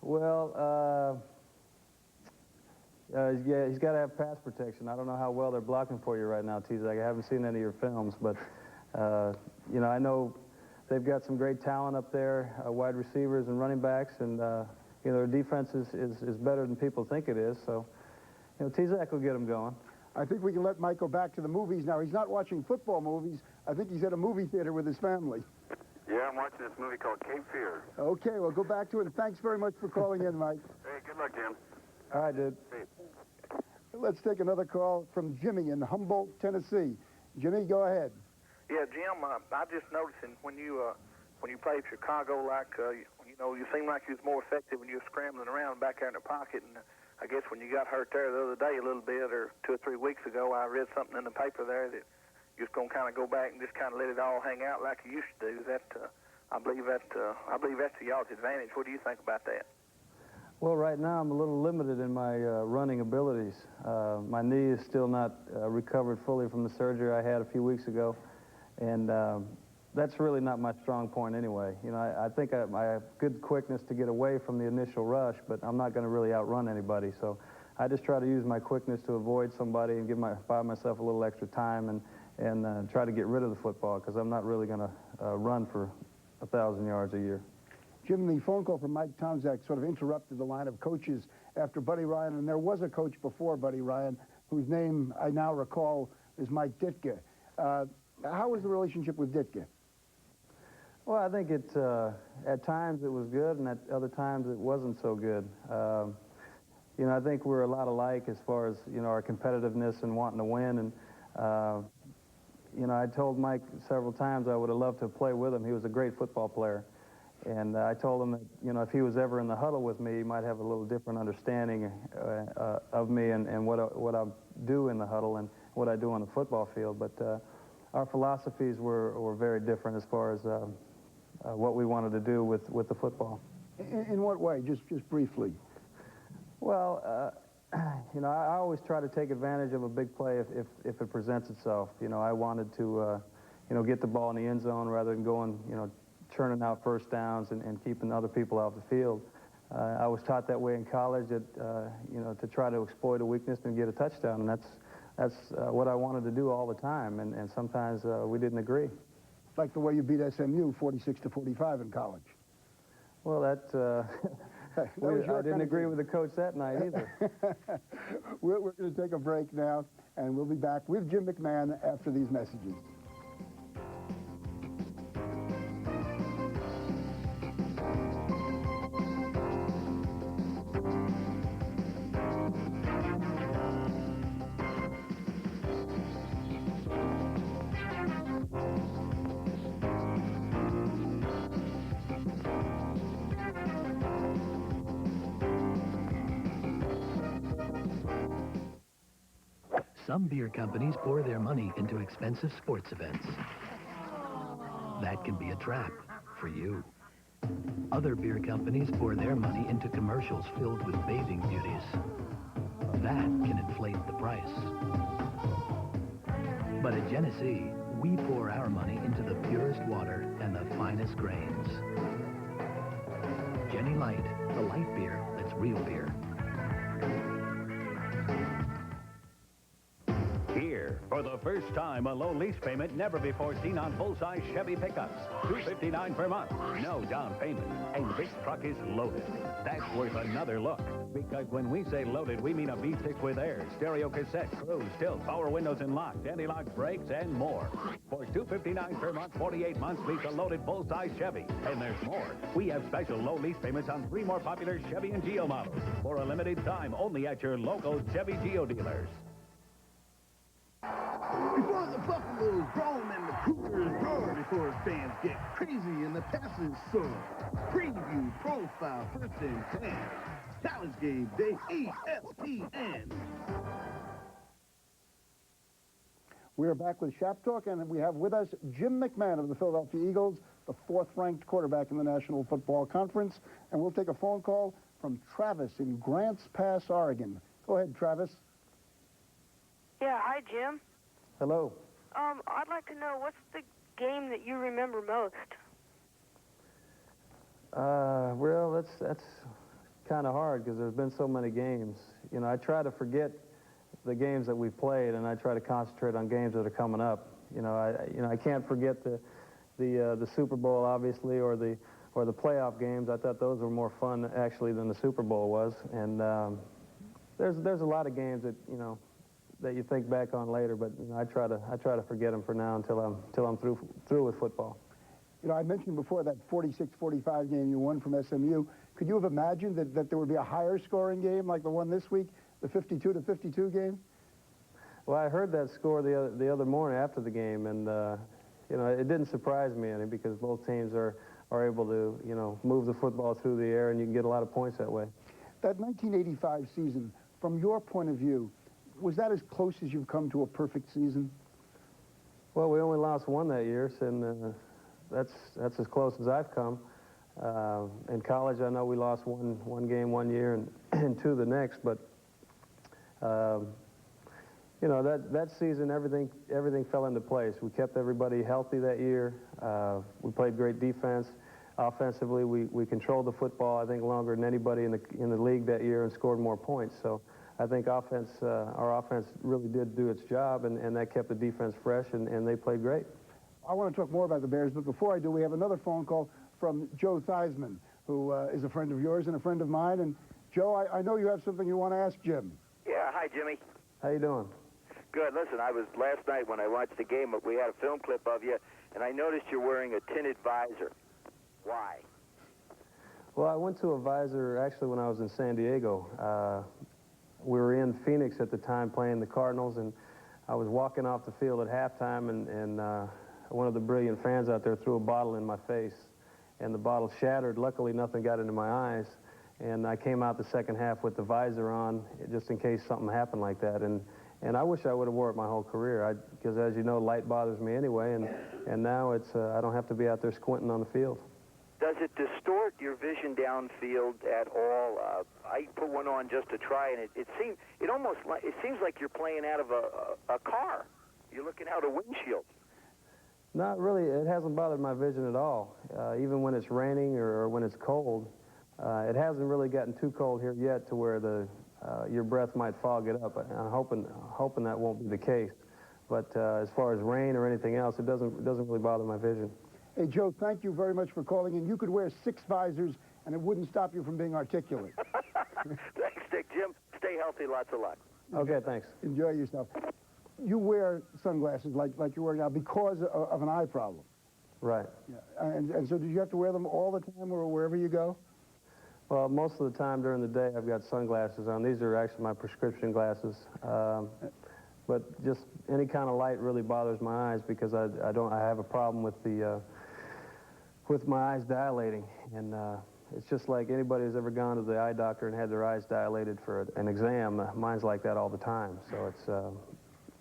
Well, yeah, he's got to have pass protection. I don't know how well they're blocking for you right now, T-Zach. I haven't seen any of your films, but, you know, I know they've got some great talent up there, wide receivers and running backs, and, you know, their defense is better than people think it is. So, you know, T-Zach will get them going. I think we can let Mike go back to the movies. Now, he's not watching football movies, I think he's at a movie theater with his family. Yeah, I'm watching this movie called Cape Fear. Okay, well, go back to it, and thanks very much for calling in, Mike. Hey, good luck, Jim. All right, dude. Let's take another call from Jimmy in Humboldt, Tennessee. Jimmy, go ahead. Yeah, Jim, I just noticing when you played Chicago, like, you seemed like you was more effective when you were scrambling around back there in the pocket. And I guess when you got hurt there the other day a little bit, or 2 or 3 weeks ago, I read something in the paper there that you're just going to kind of go back and just kind of let it all hang out like you used to do. Is that, I believe that's to y'all's advantage. What do you think about that? Well, right now I'm a little limited in my running abilities. My knee is still not recovered fully from the surgery I had a few weeks ago, and that's really not my strong point anyway. I think I have good quickness to get away from the initial rush, but I'm not going to really outrun anybody. So I just try to use my quickness to avoid somebody and buy myself a little extra time and try to get rid of the football, because I'm not really going to run for 1,000 yards a year. Jim, the phone call from Mike Tomczak sort of interrupted the line of coaches after Buddy Ryan, and there was a coach before Buddy Ryan whose name I now recall is Mike Ditka. How was the relationship with Ditka? Well, I think at times it was good, and at other times it wasn't so good. I think we're a lot alike as far as, our competitiveness and wanting to win. And, I told Mike several times I would have loved to play with him. He was a great football player. And I told him that, if he was ever in the huddle with me, he might have a little different understanding of me and what I do in the huddle and what I do on the football field. But our philosophies were very different as far as what we wanted to do with the football. In what way? Just briefly. Well, I always try to take advantage of a big play if it presents itself. I wanted to, get the ball in the end zone rather than going, churning out first downs and keeping other people off the field. I was taught that way in college, that to try to exploit a weakness and get a touchdown, and that's what I wanted to do all the time. And sometimes we didn't agree. Like the way you beat SMU 46-45 in college. Well, I didn't agree with the coach that night either. We're going to take a break now, and we'll be back with Jim McMahon after these messages. Some beer companies pour their money into expensive sports events. That can be a trap for you. Other beer companies pour their money into commercials filled with bathing beauties. That can inflate the price. But at Genesee, we pour our money into the purest water and the finest grains. Jenny Light, the light beer that's real beer. Here, for the first time, a low lease payment never before seen on full-size Chevy pickups. $259 per month, no down payment. And this truck is loaded. That's worth another look. Because when we say loaded, we mean a V6 with air, stereo cassette, cruise, tilt, power windows and locks, anti-lock brakes, and more. For $259 per month, 48 months, lease a loaded full-size Chevy. And there's more. We have special low lease payments on 3 more popular Chevy and Geo models. For a limited time, only at your local Chevy Geo dealers. Before the Buffaloes roam and the Cougars roar, before fans get crazy and the passes soar. Preview, profile, first and 10. College game day, ESPN. We are back with Shap Talk, and we have with us Jim McMahon of the Philadelphia Eagles, the 4th-ranked quarterback in the National Football Conference. And we'll take a phone call from Travis in Grants Pass, Oregon. Go ahead, Travis. Yeah, hi, Jim. Hello. I'd like to know, what's the game that you remember most? Well, that's kind of hard because there's been so many games. I try to forget the games that we played, and I try to concentrate on games that are coming up. I can't forget the Super Bowl, obviously, or the playoff games. I thought those were more fun actually than the Super Bowl was. And there's a lot of games that that you think back on later, but you know, I try to forget them for now until I'm through with football. You know, I mentioned before that 46-45 game you won from SMU. Could you have imagined that there would be a higher scoring game like the one this week, the 52-52 game? Well, I heard that score the other morning after the game, and you know, it didn't surprise me any because both teams are able to, you know, move the football through the air, and you can get a lot of points that way. That 1985 season, from your point of view, was that as close as you've come to a perfect season? Well, we only lost one that year, and that's as close as I've come. In college, I know we lost one game one year and two the next, but you know, that season everything fell into place. We kept everybody healthy that year. We played great defense. Offensively, we controlled the football, I think, longer than anybody in the league that year and scored more points. So I think our offense really did do its job, and that kept the defense fresh, and they played great. I want to talk more about the Bears, but before I do, we have another phone call from Joe Theismann, who is a friend of yours and a friend of mine. And Joe, I know you have something you want to ask Jim. Yeah, hi, Jimmy. How you doing? Good. Listen, I was last night when I watched the game, we had a film clip of you, and I noticed you're wearing a tinted visor. Why? Well, I went to a visor actually when I was in San Diego. We were in Phoenix at the time playing the Cardinals, and I was walking off the field at halftime, and one of the brilliant fans out there threw a bottle in my face, and the bottle shattered. Luckily, nothing got into my eyes, and I came out the second half with the visor on just in case something happened like that. And I wish I would have wore it my whole career, because as you know, light bothers me anyway, and now I don't have to be out there squinting on the field. Does it distort your vision downfield at all? I put one on just to try, and it seems like you're playing out of a car. You're looking out a windshield. Not really. It hasn't bothered my vision at all. Even when it's raining or when it's cold, it hasn't really gotten too cold here yet to where your breath might fog it up. I'm hoping that won't be the case. But as far as rain or anything else, it doesn't really bother my vision. Hey, Joe, thank you very much for calling in. You could wear 6 visors, and it wouldn't stop you from being articulate. Thanks, Dick. Jim, stay healthy. Lots of luck. Okay, thanks. Enjoy yourself. You wear sunglasses like you're wearing now because of an eye problem. Right. Yeah. And so did you have to wear them all the time or wherever you go? Well, most of the time during the day, I've got sunglasses on. These are actually my prescription glasses. But just any kind of light really bothers my eyes because I have a problem with my eyes dilating, and it's just like anybody who's ever gone to the eye doctor and had their eyes dilated for an exam. Mine's like that all the time, so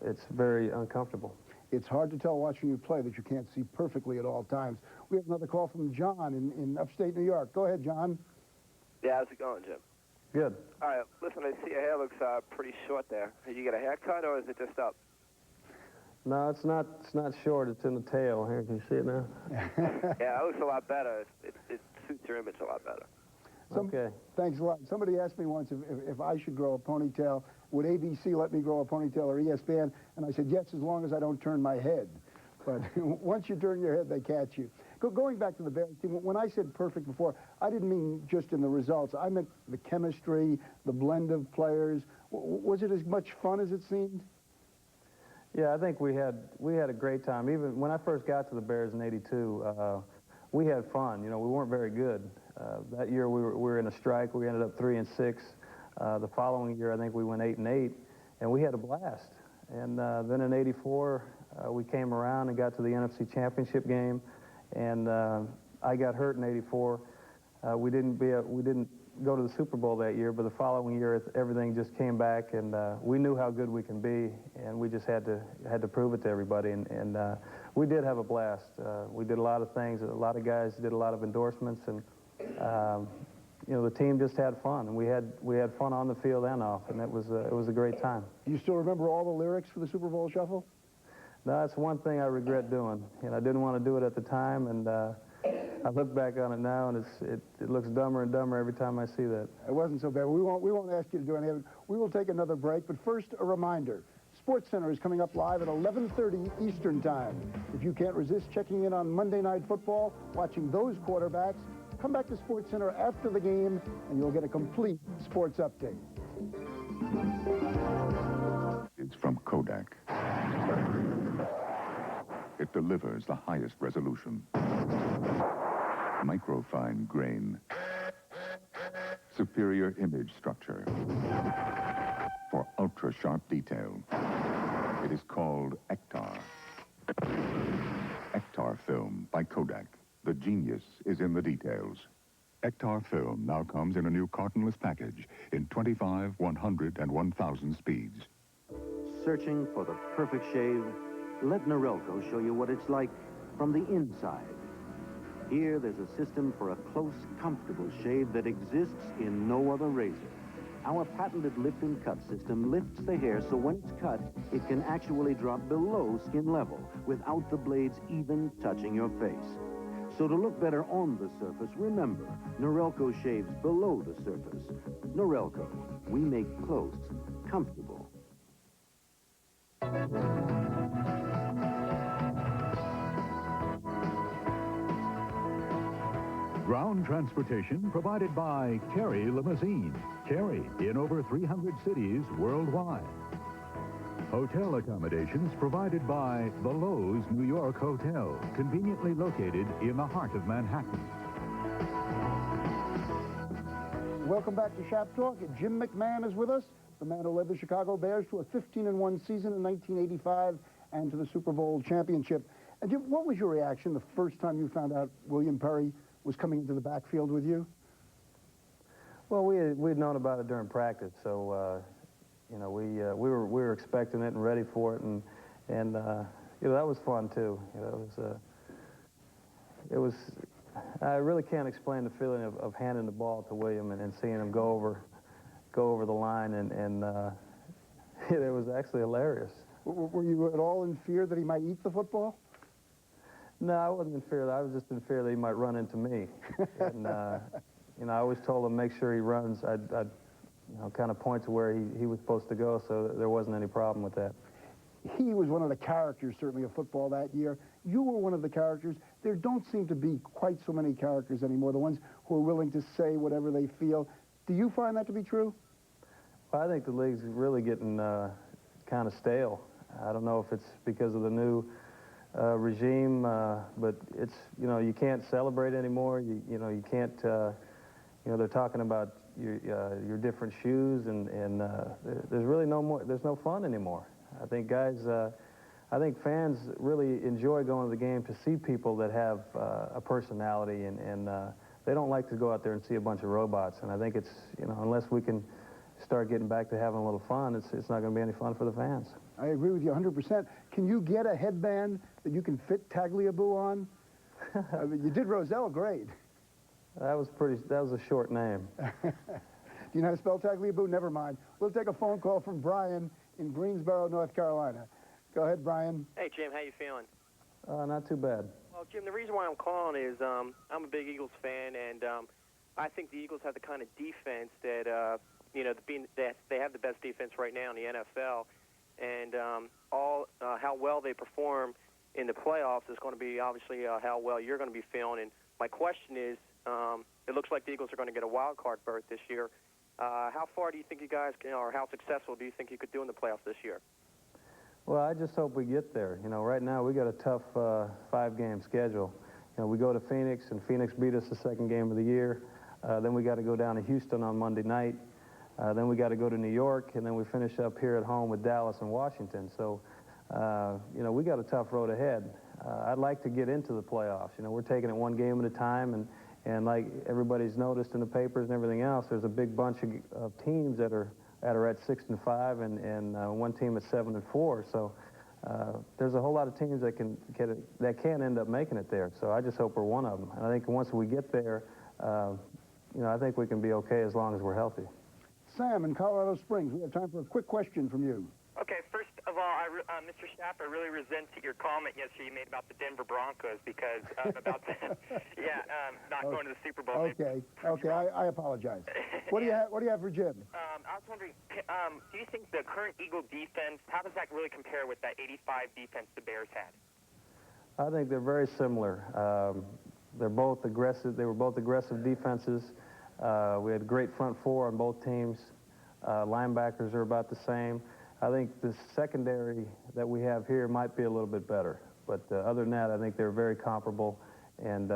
it's very uncomfortable. It's hard to tell watching you play that you can't see perfectly at all times. We have another call from John in upstate New York. Go ahead, John. Yeah, how's it going, Jim? Good. All right, listen, I see your hair looks pretty short there. Did you get a haircut, or is it just up? No, it's not short. It's in the tail. Here, can you see it now? Yeah, it looks a lot better. It suits your image a lot better. Okay. Thanks a lot. Somebody asked me once if I should grow a ponytail. Would ABC let me grow a ponytail or ESPN? And I said, yes, as long as I don't turn my head. But once you turn your head, they catch you. Going back to the Bears team, when I said perfect before, I didn't mean just in the results. I meant the chemistry, the blend of players. Was it as much fun as it seemed? Yeah, I think we had a great time. Even when I first got to the Bears in '82, we had fun. You know, we weren't very good. That year we were in a strike. We ended up 3-6. The following year, I think we went 8-8, and we had a blast. And then in '84, we came around and got to the NFC Championship game. And I got hurt in '84. We didn't go to the Super Bowl that year, but the following year everything just came back, and we knew how good we can be, and we just had to prove it to everybody. And we did have a blast. We did a lot of things. A lot of guys did a lot of endorsements, and you know, the team just had fun. And we had fun on the field and off, and it was a great time. Do you still remember all the lyrics for the Super Bowl Shuffle? No, that's one thing I regret doing. You know, I didn't want to do it at the time, and I look back on it now, and it looks dumber and dumber every time I see that. It wasn't so bad. We won't ask you to do any of it. We will take another break, but first, a reminder. SportsCenter is coming up live at 11:30 Eastern Time. If you can't resist checking in on Monday Night Football, watching those quarterbacks, come back to SportsCenter after the game, and you'll get a complete sports update. It's from Kodak. It delivers the highest resolution, microfine grain, superior image structure, for ultra-sharp detail. It is called Ektar. Ektar film by Kodak. The genius is in the details. Ektar film now comes in a new cartonless package in 25, 100, and 1,000 speeds. Searching for the perfect shave? Let Norelco show you what it's like from the inside. Here, there's a system for a close, comfortable shave that exists in no other razor. Our patented lift and cut system lifts the hair so when it's cut, it can actually drop below skin level without the blades even touching your face. So to look better on the surface, remember, Norelco shaves below the surface. Norelco, we make close comfortable. Ground transportation provided by Kerry Limousine. Kerry in over 300 cities worldwide. Hotel accommodations provided by the Lowe's New York Hotel, conveniently located in the heart of Manhattan. Welcome back to Shop Talk. Jim McMahon is with us, the man who led the Chicago Bears to a 15-1 season in 1985 and to the Super Bowl championship. And Jim, what was your reaction the first time you found out William Perry was coming into the backfield with you? Well, we'd known about it during practice, so you know, we were expecting it and ready for it, and you know, that was fun too. You know, it was I really can't explain the feeling of handing the ball to William and seeing him go over the line, and it was actually hilarious. Were you at all in fear that he might eat the football? No, I wasn't in fear. I was just in fear that he might run into me. And you know, I always told him make sure he runs. I'd you know, kind of point to where he was supposed to go, so there wasn't any problem with that. He was one of the characters, certainly, of football that year. You were one of the characters. There don't seem to be quite so many characters anymore, the ones who are willing to say whatever they feel. Do you find that to be true? Well, I think the league's really getting kind of stale. I don't know if it's because of the new regime, but it's, you know, you can't celebrate anymore. You know, you can't, you know, they're talking about your different shoes, and there's really there's no fun anymore. I think I think fans really enjoy going to the game to see people that have a personality, and they don't like to go out there and see a bunch of robots. And I think it's, you know, unless we can start getting back to having a little fun, it's not going to be any fun for the fans. I agree with you 100%. Can you get a headband that you can fit Tagliabue on? I mean, you did Roselle great. That was a short name. Do you know how to spell Tagliabue? Never mind. We'll take a phone call from Brian in Greensboro, North Carolina. Go ahead, Brian. Hey, Jim, how you feeling? Not too bad. Well, Jim, the reason why I'm calling is I'm a big Eagles fan, and I think the Eagles have the kind of defense that, you know, they have the best defense right now in the NFL, and how well they perform in the playoffs is going to be obviously how well you're going to be feeling. And my question is, it looks like the Eagles are going to get a wild card berth this year. How far do you think you guys can, or how successful do you think you could do in the playoffs this year? Well, I just hope we get there. You know, right now we got a tough 5-game schedule. You know, we go to Phoenix, and Phoenix beat us the second game of the year. Then we got to go down to Houston on Monday night. Then we got to go to New York, and then we finish up here at home with Dallas and Washington. So, you know, we got a tough road ahead. I'd like to get into the playoffs. You know, we're taking it one game at a time, and like everybody's noticed in the papers and everything else, there's a big bunch of teams that are at 6-5, and one team at 7-4. So there's a whole lot of teams that can end up making it there. So I just hope we're one of them. And I think once we get there, you know, I think we can be okay as long as we're healthy. Sam in Colorado Springs, we have time for a quick question from you. Okay, first of all, Mr. Schaff, I really resent your comment yesterday you made about the Denver Broncos because about not going to the Super Bowl. Okay, I apologize. What do you have for Jim? I was wondering, do you think the current Eagle defense, how does that really compare with that 85 defense the Bears had? I think they're very similar. They're both aggressive. They were both aggressive defenses. We had a great front four on both teams. Linebackers are about the same. I think the secondary that we have here might be a little bit better. But other than that, I think they're very comparable. And,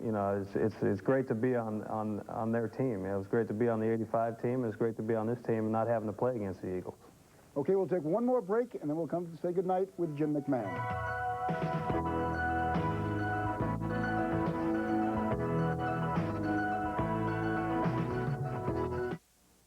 you know, it's great to be on their team. It was great to be on the 85 team. It was great to be on this team and not having to play against the Eagles. Okay, we'll take one more break, and then we'll come to say goodnight with Jim McMahon.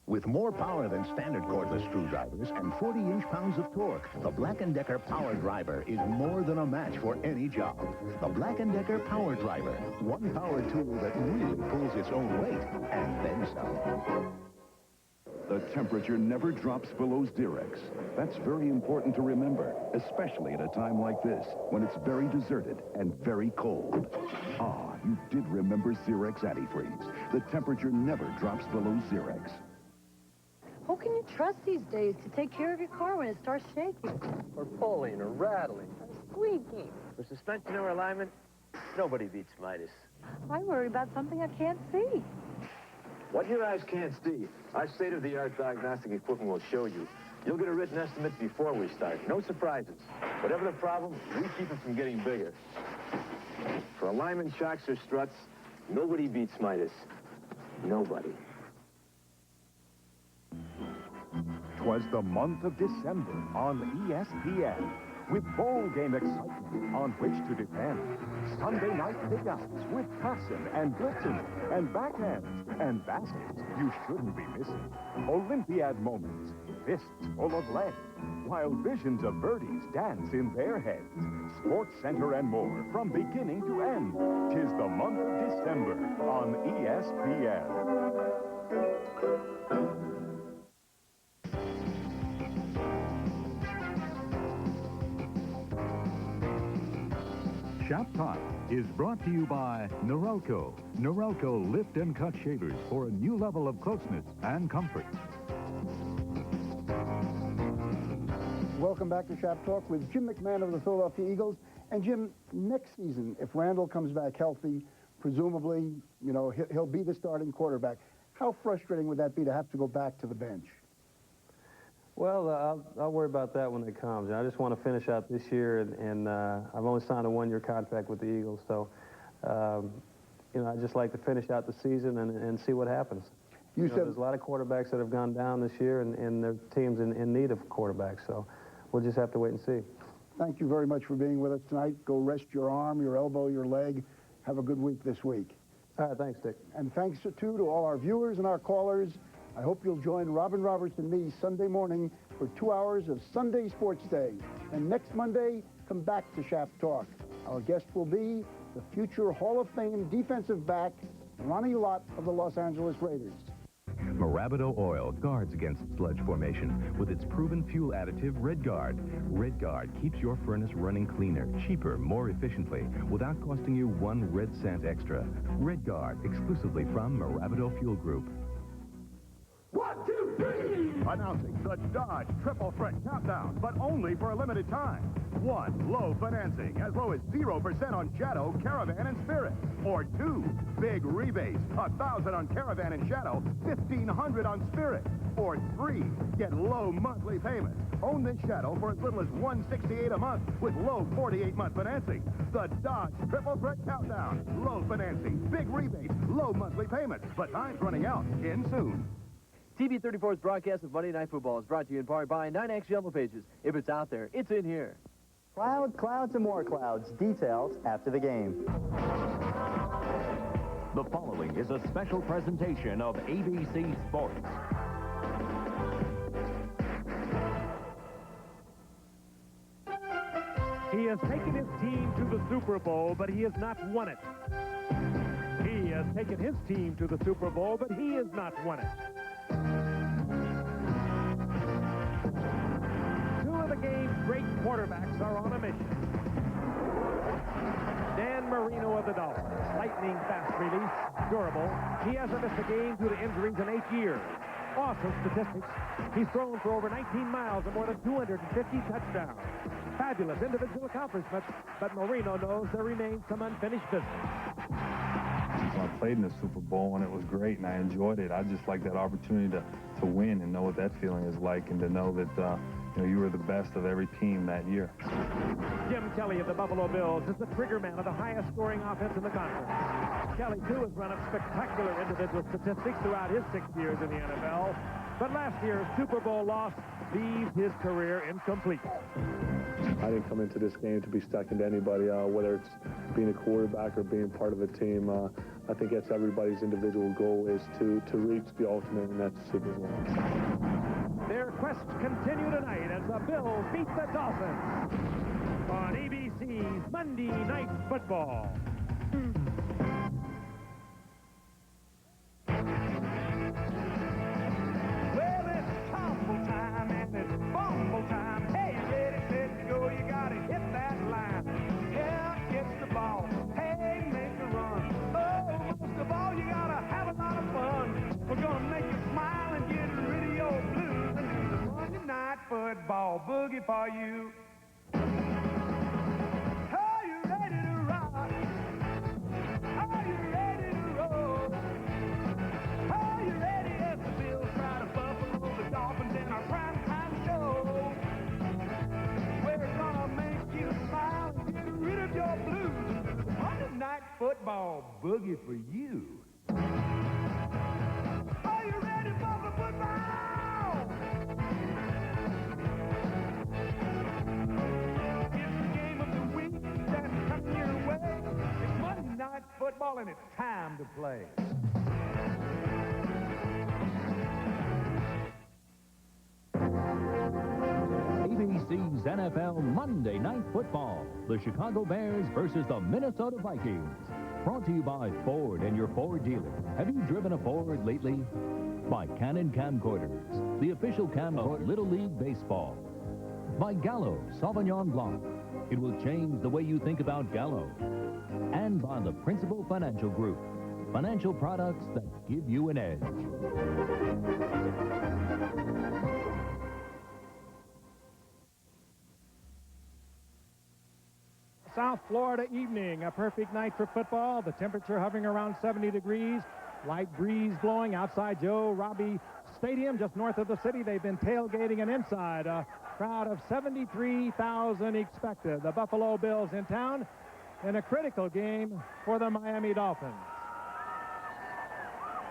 With more power than standard cordless screwdrivers and 40-inch pounds of torque, the Black & Decker Power Driver is more than a match for any job. The Black & Decker Power Driver, one power tool that really pulls its own weight and then some. The temperature never drops below Xerex. That's very important to remember, especially at a time like this, when it's very deserted and very cold. Ah, you did remember Xerex Antifreeze. The temperature never drops below Xerex. Who can you trust these days to take care of your car when it starts shaking? Or pulling, or rattling. Or squeaking. For suspension or alignment, nobody beats Midas. I worry about something I can't see. What your eyes can't see, our state-of-the-art diagnostic equipment will show you. You'll get a written estimate before we start. No surprises. Whatever the problem, we keep it from getting bigger. For alignment, shocks, or struts, nobody beats Midas. Nobody. 'Twas the month of December on ESPN, with bowl game excitement on which to depend. Sunday night pickups with Carson and Blitzen and backhands and baskets you shouldn't be missing. Olympiad moments, fists full of lead, while visions of birdies dance in their heads. Sports Center and more from beginning to end. 'Tis the month of December on ESPN. Shop Talk is brought to you by Norelco. Norelco lift and cut shavers for a new level of closeness and comfort. Welcome back to Shop Talk with Jim McMahon of the Philadelphia Eagles. And Jim, next season, if Randall comes back healthy, presumably, you know, he'll be the starting quarterback. How frustrating would that be to have to go back to the bench? Well, I'll worry about that when it comes. I just want to finish out this year, and I've only signed a one-year contract with the Eagles, so you know, I just like to finish out the season and see what happens. You know, there's a lot of quarterbacks that have gone down this year, and their teams in need of quarterbacks, so we'll just have to wait and see. Thank you very much for being with us tonight. Go rest your arm, your elbow, your leg. Have a good week this week. All right, thanks, Dick. And thanks, too, to all our viewers and our callers. I hope you'll join Robin Roberts and me Sunday morning for 2 hours of Sunday Sports Day. And next Monday, come back to Shop Talk. Our guest will be the future Hall of Fame defensive back, Ronnie Lott of the Los Angeles Raiders. Marabido oil guards against sludge formation with its proven fuel additive Red Guard. Red Guard keeps your furnace running cleaner, cheaper, more efficiently, without costing you 1 red cent extra. Red Guard, exclusively from Marabido Fuel Group. 1, 2, 3! Announcing the Dodge Triple Threat Countdown, but only for a limited time. 1, low financing, as low as 0% on Shadow, Caravan, and Spirit. Or 2, big rebates, $1,000 on Caravan and Shadow, $1,500 on Spirit. Or 3, get low monthly payments. Own this Shadow for as little as $168 a month with low 48-month financing. The Dodge Triple Threat Countdown. Low financing, big rebates, low monthly payments. But time's running out. In soon. TV 34's broadcast of Monday Night Football is brought to you in part by 9X Yellow Pages. If it's out there, it's in here. Clouds, clouds, and more clouds. Details after the game. The following is a special presentation of ABC Sports. He has taken his team to the Super Bowl, but he has not won it. He has taken his team to the Super Bowl, but he has not won it. Two of the game's great quarterbacks are on a mission. Dan Marino of the Dolphins, lightning fast release, durable. He hasn't missed a game due to injuries in 8 years. Awesome statistics. He's thrown for over 19 miles and more than 250 touchdowns. Fabulous individual accomplishments, but Marino knows there remains some unfinished business. I played in the Super Bowl, and it was great, and I enjoyed it. I just like that opportunity to win and know what that feeling is like, and to know that you were the best of every team that year. Jim Kelly of the Buffalo Bills is the trigger man of the highest scoring offense in the conference. Kelly, too, has run up spectacular individual statistics throughout his 6 years in the NFL. But last year's Super Bowl loss leaves his career incomplete. I didn't come into this game to be stuck into anybody, whether it's being a quarterback or being part of a team. I think that's everybody's individual goal is to reach the ultimate, and that's the Super Bowl. Their quest continue tonight as the Bills beat the Dolphins on ABC's Monday Night Football. Well, it's tumble time and it's fumble time. Hey, ready, set, go, you gotta hit that line. Yeah, catch the ball. Hey, make a run. Oh, most of all, you gotta have a lot of fun. We're gonna make you smile and get rid of your blues and do the Monday Night Football boogie for you. Are you ready to rock? Are you ready to roll? Are you ready as the Bills try to buffalo the Dolphins in our primetime show? We're gonna make you smile and get rid of your blues and do the Monday Night Football boogie for you. Are you ready for the football? It's the game of the week that's coming your way. It's Monday Night Football and it's time to play. ABC's NFL Monday Night Football. The Chicago Bears versus the Minnesota Vikings. Brought to you by Ford and your Ford dealer. Have you driven a Ford lately? By Canon Camcorders, the official camcorder of Little League Baseball. By Gallo Sauvignon Blanc. It will change the way you think about Gallo. And by the Principal Financial Group. Financial products that give you an edge. South Florida evening, a perfect night for football. The temperature hovering around 70 degrees. Light breeze blowing outside Joe Robbie Stadium, just north of the city. They've been tailgating, and inside a crowd of 73,000 expected. The Buffalo Bills in town in a critical game for the Miami Dolphins.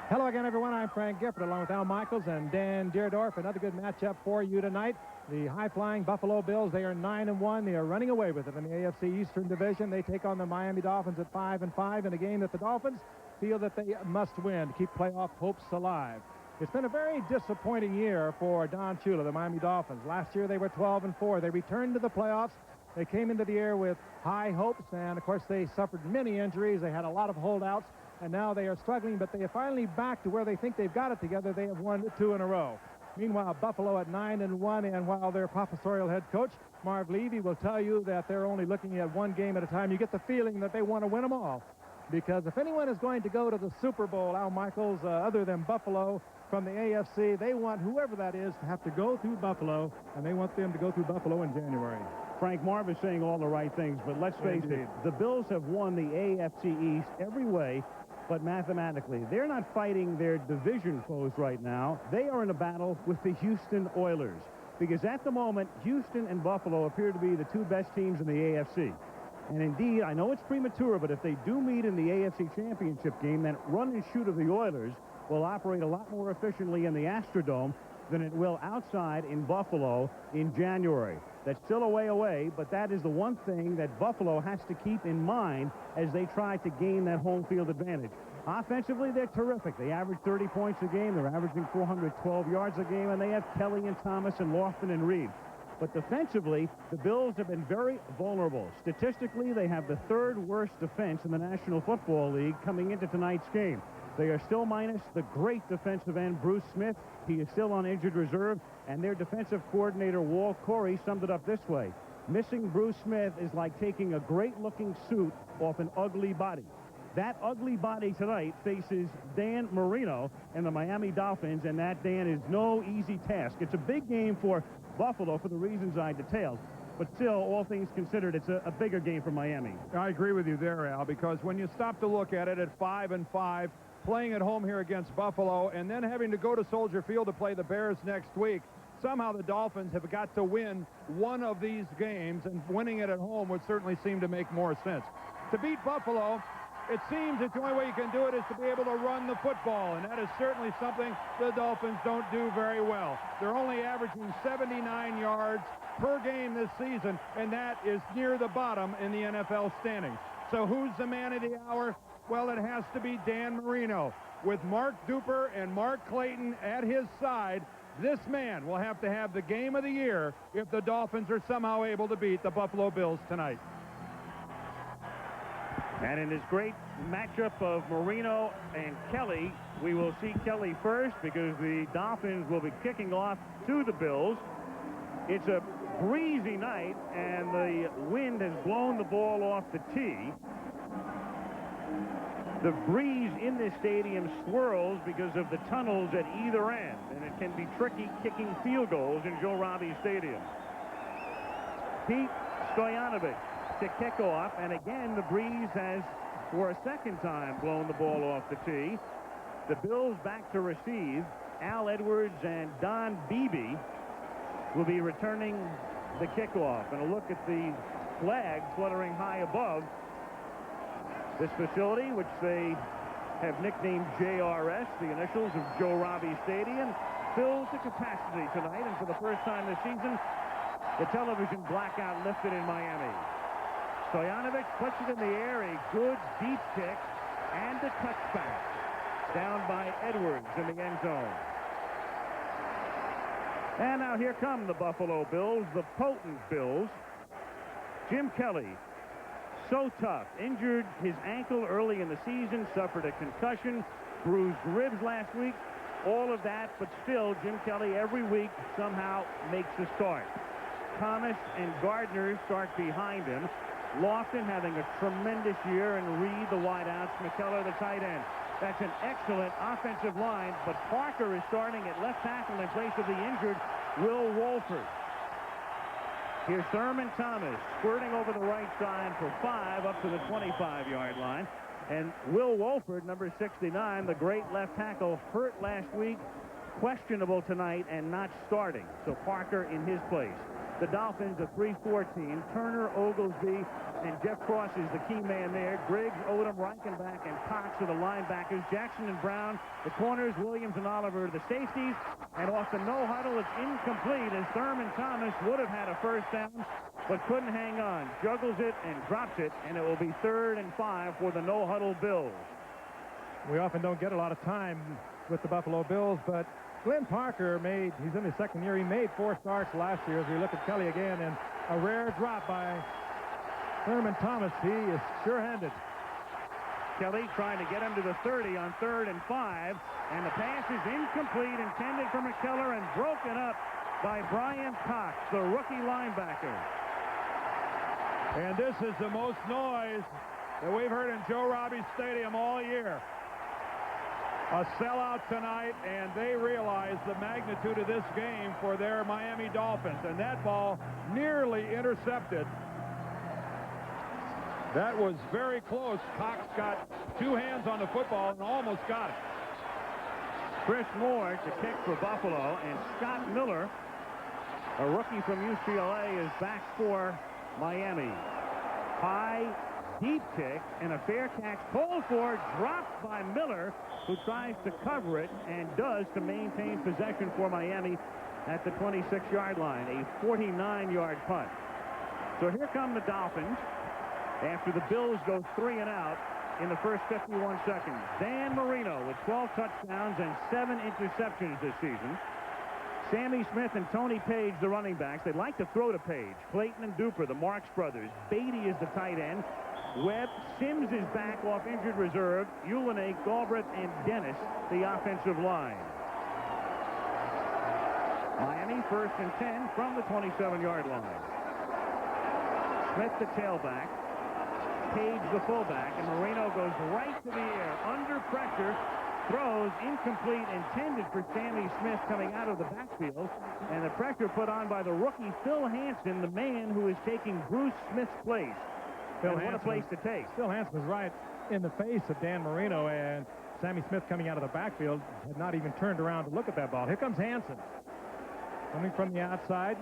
Hello again, everyone. I'm Frank Gifford, along with Al Michaels and Dan Deerdorf. Another good matchup for you tonight. The high-flying Buffalo Bills, they are 9-1. They are running away with it in the AFC Eastern Division. They take on the Miami Dolphins at 5-5 in a game that the Dolphins feel that they must win to keep playoff hopes alive. It's been a very disappointing year for Don Shula, the Miami Dolphins. Last year they were 12-4. They returned to the playoffs. They came into the year with high hopes, and of course they suffered many injuries. They had a lot of holdouts, and now they are struggling, but they are finally back to where they think they've got it together. They have won 2 in a row. Meanwhile, Buffalo at 9-1, and while their professorial head coach, Marv Levy, will tell you that they're only looking at one game at a time, you get the feeling that they want to win them all. Because if anyone is going to go to the Super Bowl, Al Michaels, other than Buffalo from the AFC, they want whoever that is to have to go through Buffalo, and they want them to go through Buffalo in January. Frank, Marv is saying all the right things, but let's face it, the Bills have won the AFC East every way, but mathematically. They're not fighting their division foes right now. They are in a battle with the Houston Oilers, because at the moment, Houston and Buffalo appear to be the 2 best teams in the AFC. And indeed, I know it's premature, but if they do meet in the AFC Championship game, that run and shoot of the Oilers will operate a lot more efficiently in the Astrodome than it will outside in Buffalo in January. That's still a way away, but that is the one thing that Buffalo has to keep in mind as they try to gain that home field advantage. Offensively, they're terrific. They average 30 points a game. They're averaging 412 yards a game, and they have Kelly and Thomas and Lofton and Reed. But defensively, the Bills have been very vulnerable. Statistically, they have the 3rd worst defense in the National Football League coming into tonight's game. They are still minus the great defensive end, Bruce Smith. He is still on injured reserve, and their defensive coordinator, Walt Corey, summed it up this way. Missing Bruce Smith is like taking a great-looking suit off an ugly body. That ugly body tonight faces Dan Marino and the Miami Dolphins, and that, Dan, is no easy task. It's a big game for Buffalo for the reasons I detailed. but still, all things considered, it's a bigger game for Miami. I agree with you there, Al, because when you stop to look at it at 5-5, playing at home here against Buffalo, and then having to go to Soldier Field to play the Bears next week, somehow the Dolphins have got to win one of these games, and winning it at home would certainly seem to make more sense. To beat Buffalo, it seems that the only way you can do it is to be able to run the football, and that is certainly something the Dolphins don't do very well. They're only averaging 79 yards per game this season, and that is near the bottom in the NFL standings. So who's the man of the hour? Well, it has to be Dan Marino. With Mark Duper and Mark Clayton at his side, this man will have to have the game of the year if the Dolphins are somehow able to beat the Buffalo Bills tonight. And in this great matchup of Marino and Kelly, we will see Kelly first because the Dolphins will be kicking off to the Bills. It's a breezy night, and the wind has blown the ball off the tee. The breeze in this stadium swirls because of the tunnels at either end, and it can be tricky kicking field goals in Joe Robbie Stadium. Pete Stoyanovich to kick off, and again the breeze has for a second time blown the ball off the tee. The Bills back to receive. Al Edwards and Don Beebe will be returning the kickoff. And a look at the flag fluttering high above this facility, which they have nicknamed JRS, the initials of Joe Robbie Stadium, fills the capacity tonight, and for the first time this season, the television blackout lifted in Miami. Stoyanovich puts it in the air, a good deep kick, and a touchback. Down by Edwards in the end zone. And now here come the Buffalo Bills, the potent Bills. Jim Kelly, so tough, injured his ankle early in the season, suffered a concussion, bruised ribs last week, all of that, but still, Jim Kelly every week somehow makes a start. Thomas and Gardner start behind him. Lofton having a tremendous year, and Reed, the wideouts, McKellar, the tight end. That's an excellent offensive line, but Parker is starting at left tackle in place of the injured Will Wolford. Here's Thurman Thomas squirting over the right side for 5 up to the 25-yard line. And Will Wolford, number 69, the great left tackle, hurt last week, questionable tonight and not starting. So Parker in his place. The Dolphins, a 3-4 team. Turner, Oglesby, and Jeff Cross is the key man there. Griggs, Odom, Reichenbach, and Cox are the linebackers. Jackson and Brown, the corners. Williams and Oliver, the safeties. And off the no huddle, it's incomplete as Thurman Thomas would have had a first down, but couldn't hang on. Juggles it and drops it, and it will be 3rd and 5 for the no huddle Bills. We often don't get a lot of time with the Buffalo Bills, but Glenn Parker he's in his second year. He made 4 starts last year. As we look at Kelly again, and a rare drop by Thurman Thomas. He is sure-handed. Kelly trying to get him to the 30 on 3rd and 5, and the pass is incomplete, intended for McKellar, and broken up by Brian Cox, the rookie linebacker. And this is the most noise that we've heard in Joe Robbie Stadium all year. A sellout tonight, and they realize the magnitude of this game for their Miami Dolphins. And that ball nearly intercepted. That was very close. Cox got 2 hands on the football and almost got it. Chris Moore to kick for Buffalo, and Scott Miller, a rookie from UCLA, is back for Miami. High, deep kick, and a fair catch called for, dropped by Miller, who tries to cover it and does to maintain possession for Miami at the 26-yard line, a 49-yard punt. So here come the Dolphins after the Bills go 3 and out in the first 51 seconds. Dan Marino with 12 touchdowns and 7 interceptions this season. Sammy Smith and Tony Page, the running backs. They like to throw to Page. Clayton and Duper, the Marks brothers. Beatty is the tight end. Webb, Sims is back off injured reserve. Ulanake, Galbraith, and Dennis, the offensive line. Miami 1st and 10 from the 27-yard line. Smith the tailback. Page the fullback, and Marino goes right to the air under pressure throws incomplete, intended for Sammy Smith coming out of the backfield, and the pressure put on by the rookie Phil Hansen, the man who is taking Bruce Smith's place. And what a place to take. Phil Hansen was right in the face of Dan Marino, and Sammy Smith coming out of the backfield had not even turned around to look at that ball. Here comes Hansen. Coming from the outside.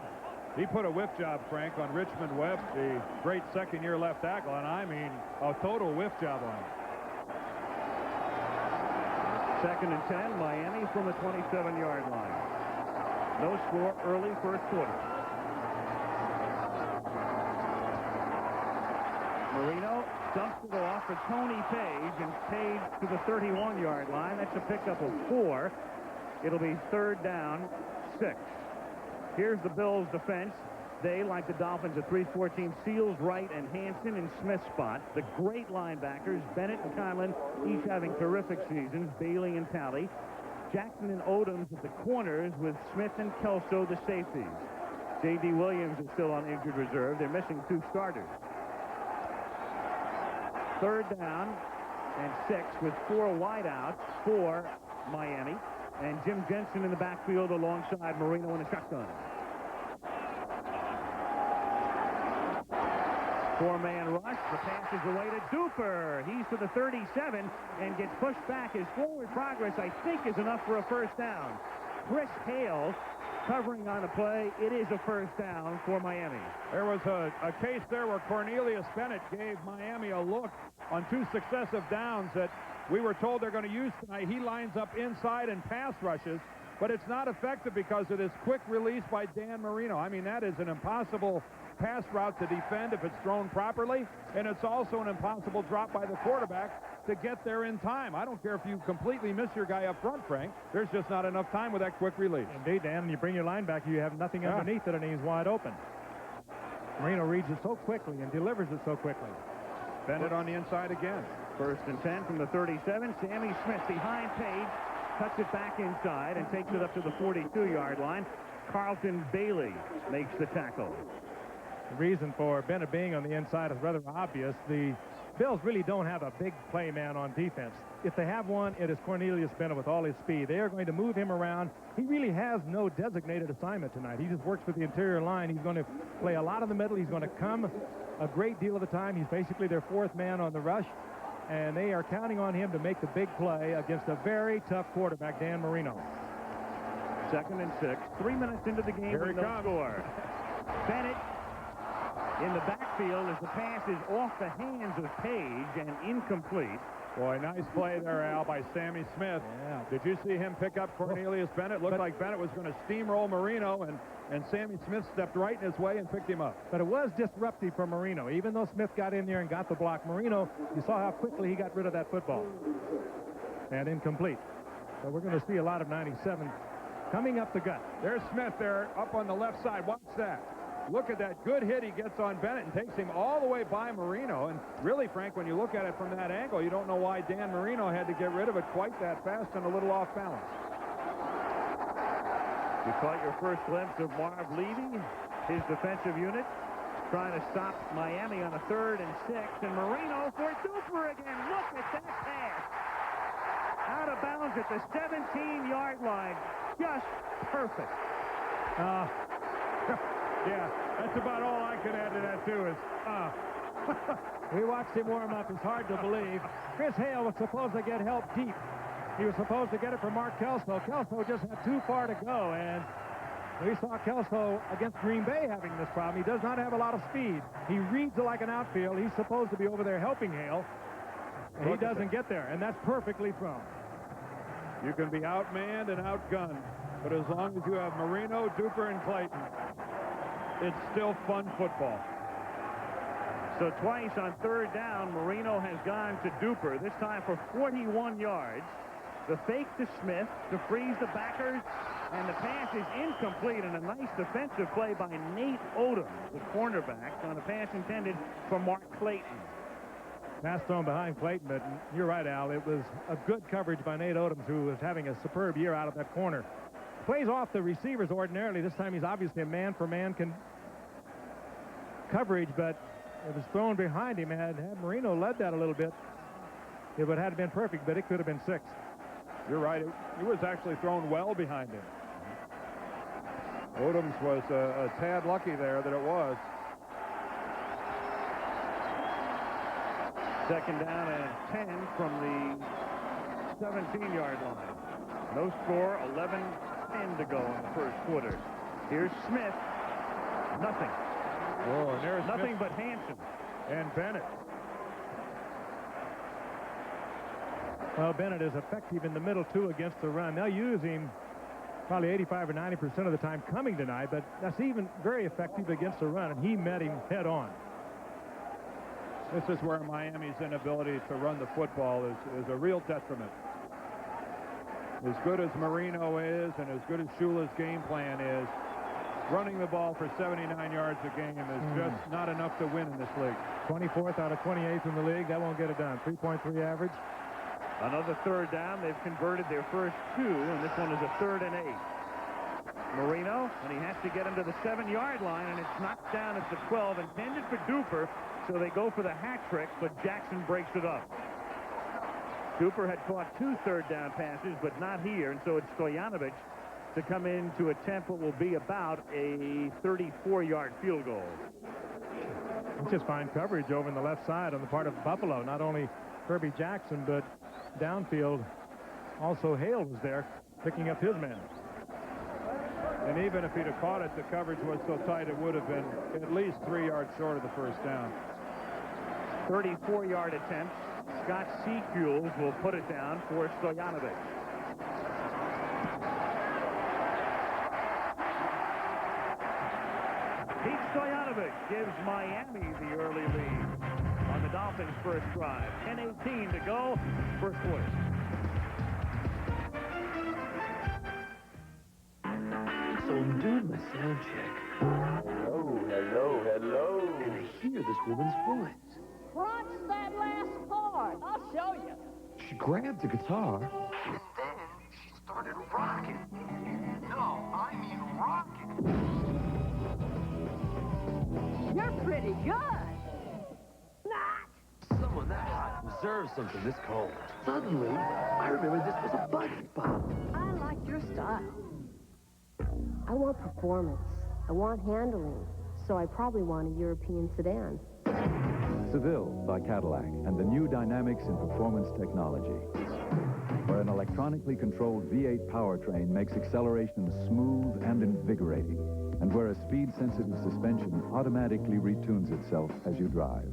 He put a whiff job, Frank, on Richmond Webb, the great second-year left tackle, and I mean a total whiff job on him. 2nd and 10, Miami from the 27-yard line. No score early first quarter. Marino dumps it off for Tony Page, and Page to the 31-yard line. That's a pickup of 4. It'll be 3rd down, 6. Here's the Bills' defense. They, like the Dolphins, a 3-4 team, Seals, Wright, and Hansen in Smith's spot. The great linebackers, Bennett and Conlon, each having terrific seasons, Bailey and Talley. Jackson and Odoms at the corners, with Smith and Kelso the safeties. J.D. Williams is still on injured reserve. They're missing 2 starters. 3rd down and 6 with 4 wideouts for Miami. And Jim Jensen in the backfield alongside Marino in a shotgun. 4-man rush. The pass is away to Duper. He's to the 37 and gets pushed back. His forward progress, I think, is enough for a first down. Chris Hale covering on the play. It is a first down for Miami. There was a case there where Cornelius Bennett gave Miami a look on 2 successive downs that we were told they're going to use tonight. He lines up inside and pass rushes, but it's not effective because of this quick release by Dan Marino. I mean, that is an impossible pass route to defend if it's thrown properly, and it's also an impossible drop by the quarterback to get there in time. I don't care if you completely miss your guy up front, Frank. There's just not enough time with that quick release. Indeed, Dan, when you bring your linebacker, you have nothing underneath it, and he's wide open. Marino reads it so quickly and delivers it so quickly. Bennett on the inside again. 1st and 10 from the 37. Sammy Smith behind Page, cuts it back inside and takes it up to the 42-yard line. Carlton Bailey makes the tackle. The reason for Bennett being on the inside is rather obvious. The Bills really don't have a big play man on defense. If they have one, it is Cornelius Bennett with all his speed. They are going to move him around. He really has no designated assignment tonight. He just works with the interior line. He's going to play a lot in the middle. He's going to come a great deal of the time. He's basically their 4th man on the rush, and they are counting on him to make the big play against a very tough quarterback, Dan Marino. 2nd and 6. 3 minutes into the game with no score. Bennett in the backfield as the pass is off the hands of Page and incomplete. Boy, nice play there, Al, by Sammy Smith. Yeah. Did you see him pick up Cornelius Bennett? Looked like Bennett was going to steamroll Marino, and Sammy Smith stepped right in his way and picked him up. But it was disruptive for Marino. Even though Smith got in there and got the block, Marino, you saw how quickly he got rid of that football. And incomplete. So we're going to see a lot of 97 coming up the gut. There's Smith there up on the left side. Watch that. Look at that good hit he gets on Bennett and takes him all the way by Marino. And really, Frank, when you look at it from that angle, you don't know why Dan Marino had to get rid of it quite that fast and a little off balance. You caught your first glimpse of Marv Levy, his defensive unit, trying to stop Miami on a 3rd and 6. And Marino for Duper again. Look at that pass. Out of bounds at the 17-yard line. Just perfect. Yeah, that's about all I can add to that, too, is, We watched him warm up. It's hard to believe. Chris Hale was supposed to get help deep. He was supposed to get it from Mark Kelso. Kelso just had too far to go, and we saw Kelso against Green Bay having this problem. He does not have a lot of speed. He reads like an outfield. He's supposed to be over there helping Hale, and he doesn't get there, and that's perfectly thrown. You can be outmanned and outgunned, but as long as you have Marino, Duper, and Clayton, it's still fun football. So twice on 3rd down, Marino has gone to Duper, this time for 41 yards. The fake to Smith to freeze the backers, and the pass is incomplete, and a nice defensive play by Nate Odom, the cornerback, on a pass intended for Mark Clayton. Pass thrown behind Clayton, but you're right, Al. It was a good coverage by Nate Odom, who was having a superb year out of that corner. Plays off the receivers ordinarily. This time he's obviously a man-for-man coverage, but it was thrown behind him. Had Marino led that a little bit, it would have been perfect, but it could have been 6. You're right. He was actually thrown well behind him. Odoms was a tad lucky there that it was. Second down and 10 from the 17-yard line. No score, 11-10 to go in the first quarter. Here's Smith. Nothing. Oh, and there's nothing Smith but Hanson. and Bennett. Well, Bennett is effective in the middle, too, against the run. They'll use him probably 85 or 90% of the time coming tonight, but that's even very effective against the run, and he met him head on. This is where Miami's inability to run the football is a real detriment. As good as Marino is and as good as Shula's game plan is, running the ball for 79 yards a game is just not enough to win in this league. 24th out of 28th in the league. That won't get it done. 3.3 average. Another third down. They've converted their first two, and this one is a 3rd and 8. Marino, and he has to get him to the 7-yard line, and it's knocked down at the 12, intended for Duper, so they go for the hat trick, but Jackson breaks it up. Duper had caught 2 third-down passes, but not here, and so it's Stojanovic to come in to attempt what will be about a 34-yard field goal. It's just fine coverage over on the left side on the part of Buffalo. Not only Kirby Jackson, but downfield also Hale was there picking up his men. And even if he'd have caught it, the coverage was so tight it would have been at least 3 yards short of the first down. 34-yard attempt. Scott Seafuels will put it down for Stojanovic. Pete Stojanovic gives Miami the early lead on the Dolphins' first drive. 10:18 to go, first quarter. So I'm doing my sound check. Hello, hello, hello. And I hear this woman's voice. Crunch that last part. I'll show you. She grabbed the guitar. And then she started rocking. No, I mean rocking. You're pretty good. Not. Someone that hot deserves something this cold. Suddenly, I remember this was a buggy pop. I like your style. I want performance. I want handling. So I probably want a European sedan. Seville by Cadillac and the new dynamics in performance technology, where an electronically controlled V8 powertrain makes acceleration smooth and invigorating, and where a speed-sensitive suspension automatically retunes itself as you drive.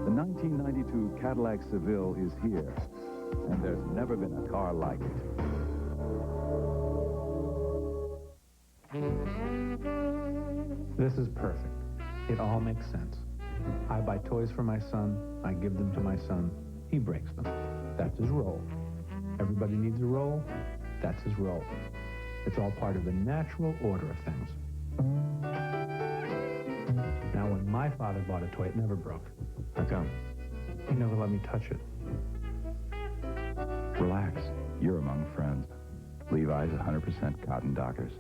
The 1992 Cadillac Seville is here, and there's never been a car like it. This is perfect. It all makes sense. I buy toys for my son, I give them to my son, he breaks them. That's his role. Everybody needs a role, that's his role. It's all part of the natural order of things. Now, when my father bought a toy, it never broke. How come? He never let me touch it. Relax. You're among friends. Levi's 100% cotton Dockers.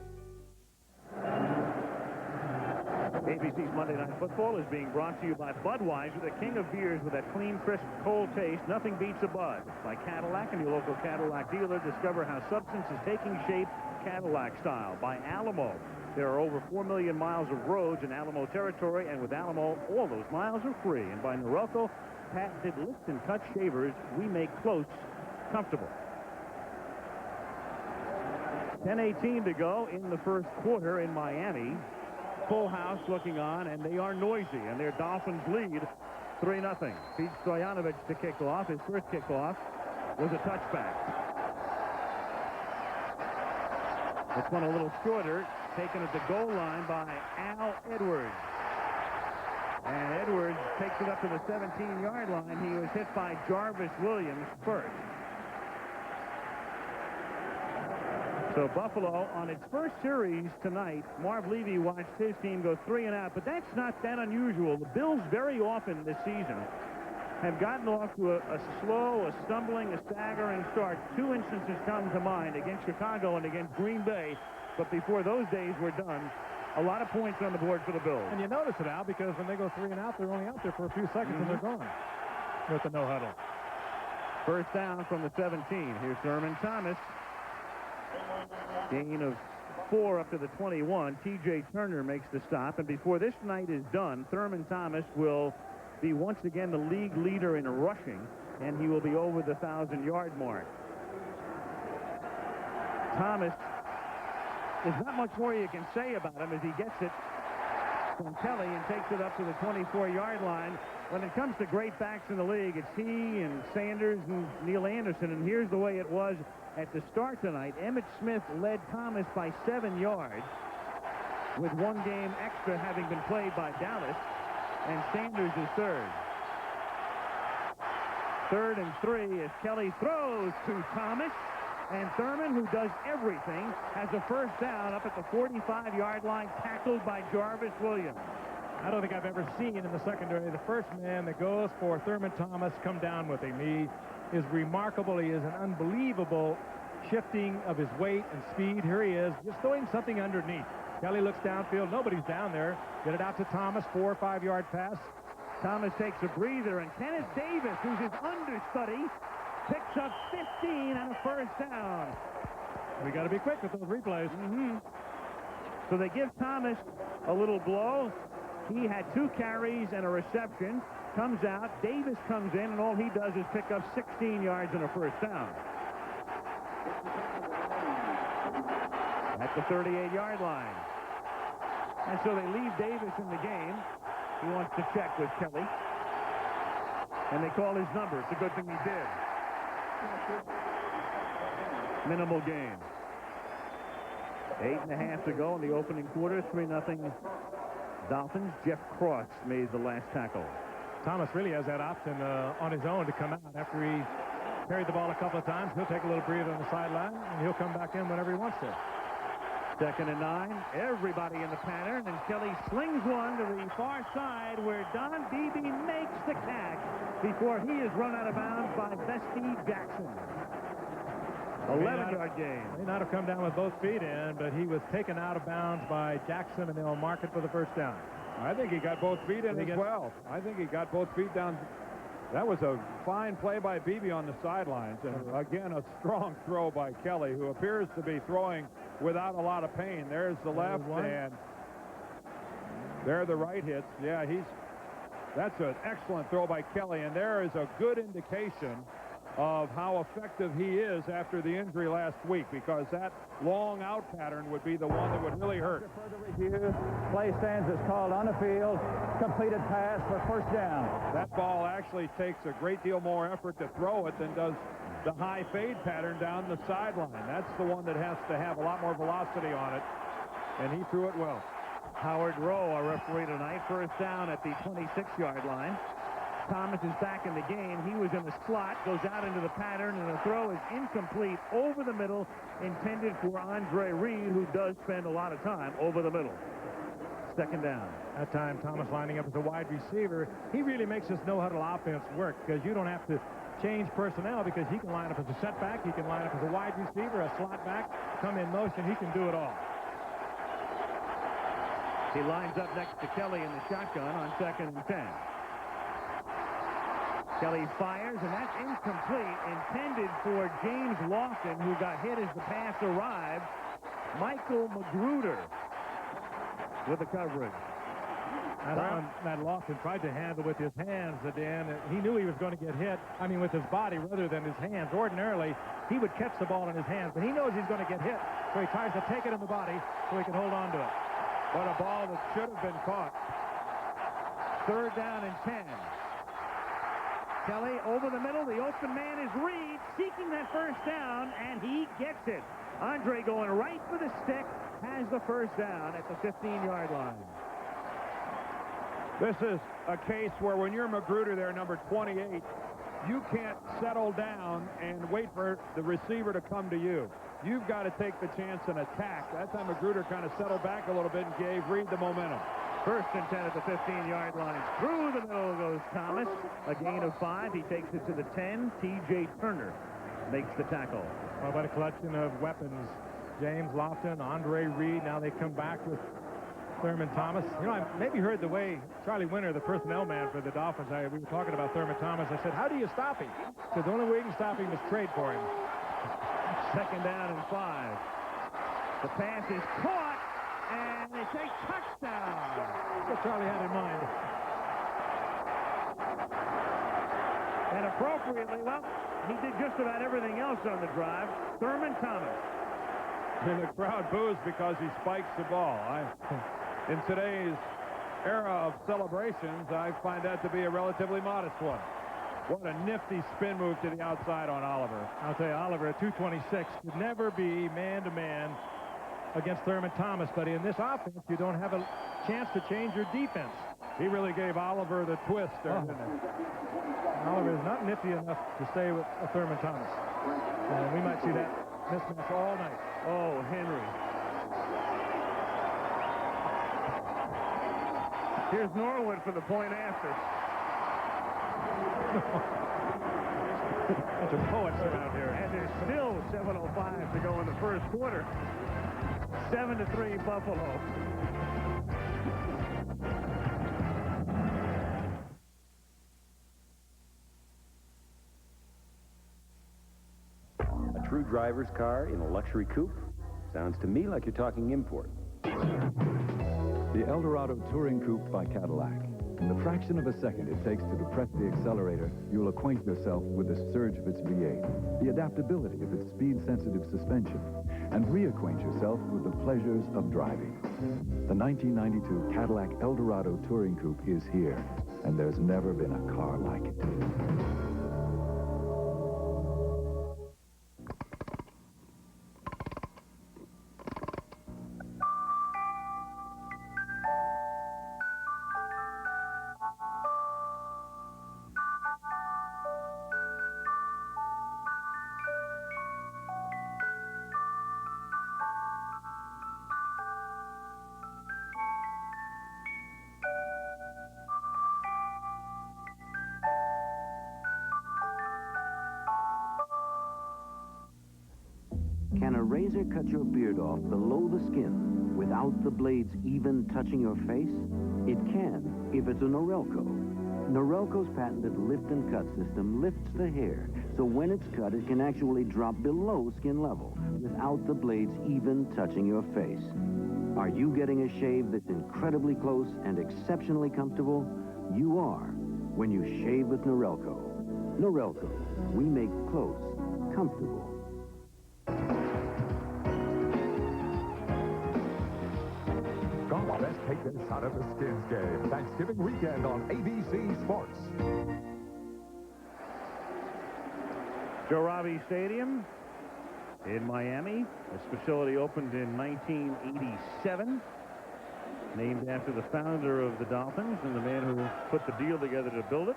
ABC's Monday Night Football is being brought to you by Budweiser, the king of beers with that clean, crisp, cold taste. Nothing beats a Bud. By Cadillac and your local Cadillac dealer. Discover how substance is taking shape Cadillac style. By Alamo. There are over 4 million miles of roads in Alamo territory, and with Alamo, all those miles are free. And by Norelco, patented lift and cut shavers, we make close comfortable. 10:18 to go in the first quarter in Miami. Full house looking on, and they are noisy, and their Dolphins lead 3-0. Pete Stojanovic to kick off. His first kickoff was a touchback. This one a little shorter, taken at the goal line by Al Edwards. And Edwards takes it up to the 17-yard line. He was hit by Jarvis Williams first. So Buffalo, on its first series tonight, Marv Levy watched his team go 3 and out, but that's not that unusual. The Bills very often this season have gotten off to a slow, a stumbling, a staggering start. 2 instances come to mind against Chicago and against Green Bay, but before those days were done, a lot of points on the board for the Bills. And you notice it, Al, because when they go 3 and out, they're only out there for a few seconds and they're gone with the no huddle. First down from the 17. Here's Thurman Thomas. Gain of 4 up to the 21. T.J. Turner makes the stop. And before this night is done, Thurman Thomas will be once again the league leader in rushing, and he will be over the 1,000-yard mark. Thomas, there's not much more you can say about him as he gets it from Kelly and takes it up to the 24-yard line. When it comes to great backs in the league, it's he and Sanders and Neil Anderson, and here's the way it was at the start tonight. Emmitt Smith led Thomas by 7 yards, with 1 game extra having been played by Dallas, and Sanders is third. 3rd and 3 as Kelly throws to Thomas, and Thurman, who does everything, has a first down up at the 45-yard line, tackled by Jarvis Williams. I don't think I've ever seen in the secondary the first man that goes for Thurman Thomas come down with him. He is remarkable. He is an unbelievable shifting of his weight and speed. Here he is, just throwing something underneath. Kelly looks downfield. Nobody's down there. Get it out to Thomas, 4 or 5-yard pass. Thomas takes a breather, and Kenneth Davis, who's his understudy, picks up 15 and a first down. We got to be quick with those replays. So they give Thomas a little blow. He had 2 carries and a reception. Comes out, Davis comes in, and all he does is pick up 16 yards and a first down. At the 38-yard line. And so they leave Davis in the game. He wants to check with Kelly. And they call his number. It's a good thing he did. Minimal gain. 8.5 to go in the opening quarter. 3-0 Dolphins. Jeff Cross made the last tackle. Thomas really has that option on his own to come out after he carried the ball a couple of times. He'll take a little breather on the sideline, and he'll come back in whenever he wants to. 2nd and 9. Everybody in the pattern, and Kelly slings one to the far side where Don Beebe makes the catch before he is run out of bounds by Bestie Jackson. 11-yard gain. May not have come down with both feet in, but he was taken out of bounds by Jackson, and they'll mark it for the first down. I think he got both feet in as well. I think he got both feet down. That was a fine play by Beebe on the sidelines. And again, a strong throw by Kelly, who appears to be throwing without a lot of pain. There's the left, and there are the right hits. Yeah, that's an excellent throw by Kelly, and there is a good indication of how effective he is after the injury last week, because that long out pattern would be the one that would really hurt. Further review, play stands as called on the field, completed pass for first down. That ball actually takes a great deal more effort to throw it than does the high fade pattern down the sideline. That's the one that has to have a lot more velocity on it, and he threw it well. Howard Rowe, our referee tonight, first down at the 26-yard line. Thomas is back in the game. He was in the slot, goes out into the pattern, and the throw is incomplete over the middle, intended for Andre Reed, who does spend a lot of time over the middle. 2nd down. That time, Thomas lining up as a wide receiver. He really makes this no-huddle offense work, because you don't have to change personnel, because he can line up as a setback, he can line up as a wide receiver, a slot back, come in motion, he can do it all. He lines up next to Kelly in the shotgun on 2nd and 10. Kelly fires, and that's incomplete, intended for James Lofton, who got hit as the pass arrived. Michael Magruder with the coverage. That Lofton tried to handle with his hands, Dan. He knew he was going to get hit, with his body rather than his hands. Ordinarily, he would catch the ball in his hands, but he knows he's going to get hit, so he tries to take it in the body so he can hold on to it. But a ball that should have been caught. 3rd down and 10. Kelly over the middle. The open man is Reed, seeking that first down, and he gets it. Andre going right for the stick, has the first down at the 15-yard line. This is a case where when you're Magruder there, number 28, you can't settle down and wait for the receiver to come to you. You've got to take the chance and attack. That's how Magruder kind of settled back a little bit and gave Reed the momentum. 1st and 10 at the 15-yard line. Through the middle goes Thomas. A gain of 5. He takes it to the 10. T.J. Turner makes the tackle. How about a collection of weapons? James Lofton, Andre Reed. Now they come back with Thurman Thomas. You know, I maybe heard the way Charlie Winter, the personnel man for the Dolphins, we were talking about Thurman Thomas. I said, how do you stop him? He said, the only way you can stop him is trade for him. Second down and 5. The pass is caught, and it's a touchdown. That's what Charlie had in mind. And appropriately, well, he did just about everything else on the drive. Thurman Thomas. And the crowd boos because he spikes the ball. In today's era of celebrations, I find that to be a relatively modest one. What a nifty spin move to the outside on Oliver. I'll tell you, Oliver at 226 could never be man-to-man against Thurman Thomas, but in this offense, you don't have a chance to change your defense. He really gave Oliver the twist there, didn't he? Oliver is not nifty enough to stay with Thurman Thomas. And we might see that mismatch all night. Oh, Henry. Here's Norwood for the point after. Bunch of poets around here. And there's still 7:05 to go in the first quarter. 7-3 Buffalo. A true driver's car in a luxury coupe? Sounds to me like you're talking import. The Eldorado Touring Coupe by Cadillac. In the fraction of a second it takes to depress the accelerator, you'll acquaint yourself with the surge of its V8, the adaptability of its speed-sensitive suspension, and reacquaint yourself with the pleasures of driving. The 1992 Cadillac Eldorado Touring Coupe is here, and there's never been a car like it. Can a razor cut your beard off below the skin without the blades even touching your face? It can if it's a Norelco. Norelco's patented lift and cut system lifts the hair, so when it's cut, it can actually drop below skin level without the blades even touching your face. Are you getting a shave that's incredibly close and exceptionally comfortable? You are when you shave with Norelco. Norelco, we make close comfortable. Come on, let's take this out of the Skins game. Thanksgiving weekend on ABC Sports. Joe Robbie Stadium in Miami. This facility opened in 1987. Named after the founder of the Dolphins and the man who put the deal together to build it.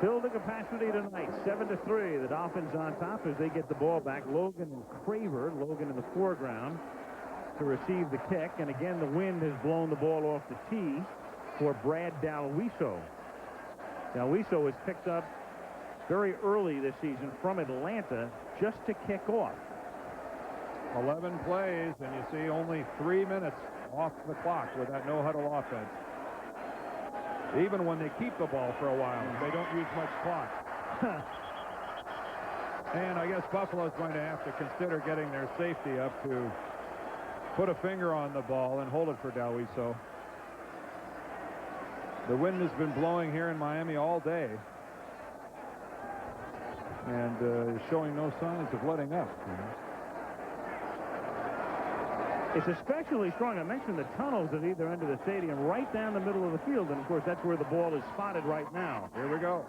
Filled the capacity tonight, 7-3. The Dolphins on top as they get the ball back. Logan and Craver, Logan in the foreground to receive the kick. And again, the wind has blown the ball off the tee for Brad Dalwiso. Dalwiso was picked up very early this season from Atlanta just to kick off. 11 plays, and you see only 3 minutes off the clock with that no-huddle offense. Even when they keep the ball for a while, they don't use much clock. And I guess Buffalo's going to have to consider getting their safety up to put a finger on the ball and hold it for Dalwiso. The wind has been blowing here in Miami all day and is showing no signs of letting up. It's especially strong. I mentioned the tunnels at either end of the stadium, right down the middle of the field, and of course that's where the ball is spotted right now. Here we go.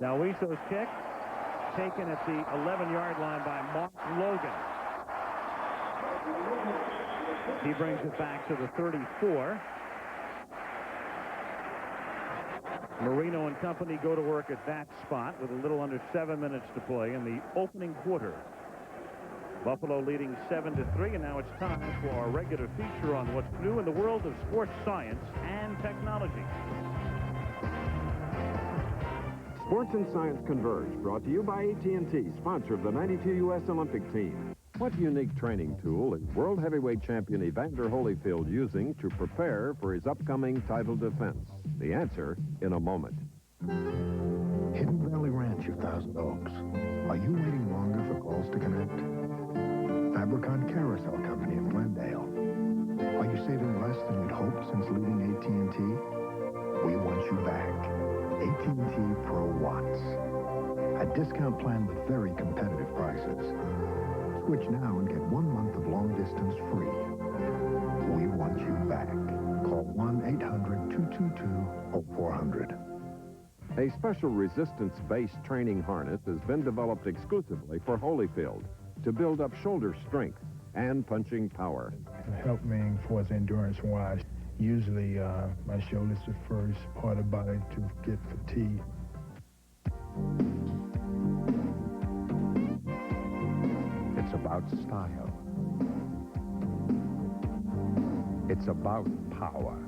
Dalwiso's kick taken at the 11-yard line by Mark Logan. He brings it back to the 34. Marino and company go to work at that spot with a little under 7 minutes to play in the opening quarter. Buffalo leading 7-3, and now it's time for our regular feature on what's new in the world of sports science and technology. Sports and Science Converge, brought to you by AT&T, sponsor of the '92 U.S. Olympic team. What unique training tool is World Heavyweight Champion Evander Holyfield using to prepare for his upcoming title defense? The answer in a moment. Hidden Valley Ranch of Thousand Oaks. Are you waiting longer for calls to connect? Fabricon Carousel Company in Glendale. Are you saving less than you'd hoped since leaving AT&T? We want you back. AT&T Pro Watts. A discount plan with very competitive prices. Switch now and get 1 month of long distance free. We want you back. Call 1-800-222-0400. A special resistance-based training harness has been developed exclusively for Holyfield to build up shoulder strength and punching power. Help me enforce endurance-wise. Usually, my shoulder's the first part of the body to get fatigued. It's about style. It's about power.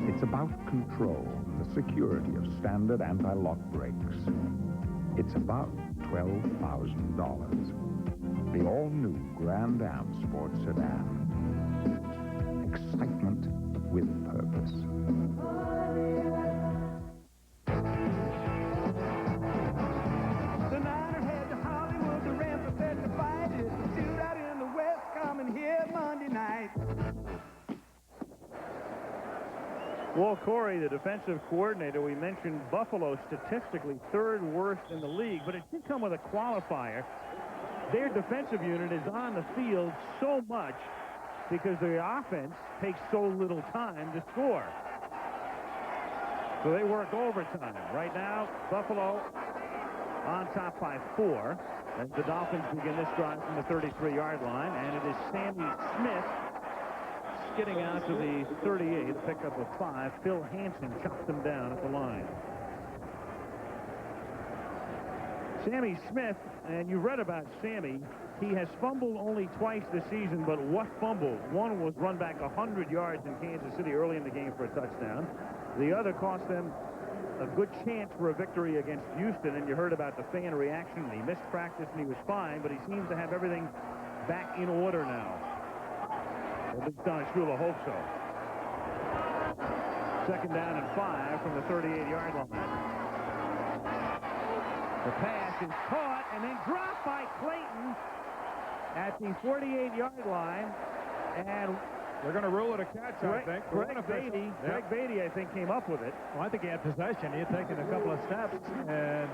It's about control and the security of standard anti-lock brakes. It's about $12,000. The all-new Grand Am Sport Sedan. Excitement with purpose. The Niners head to Hollywood, the Rams are set to fight. It's a shootout in the West coming here Monday night. Walt Corey, the defensive coordinator, we mentioned Buffalo statistically third worst in the league, but it did come with a qualifier. Their defensive unit is on the field so much because the offense takes so little time to score. So they work overtime. Right now, Buffalo on top by 4 as the Dolphins begin this drive from the 33-yard line, and it is Sammy Smith getting out to the 38, pickup of 5. Phil Hansen chopped him down at the line. Sammy Smith, and you read about Sammy, he has fumbled only twice this season, but what fumble? One was run back 100 yards in Kansas City early in the game for a touchdown. The other cost them a good chance for a victory against Houston, and you heard about the fan reaction. He missed practice and he was fine, but he seems to have everything back in order now. At least Don Shula hopes so. 2nd down and 5 from the 38-yard line. The pass is caught and then dropped by Clayton at the 48-yard line. And they're going to rule it a catch, I think. Greg Beatty, I think, came up with it. Well, I think he had possession. He had taken a couple of steps, and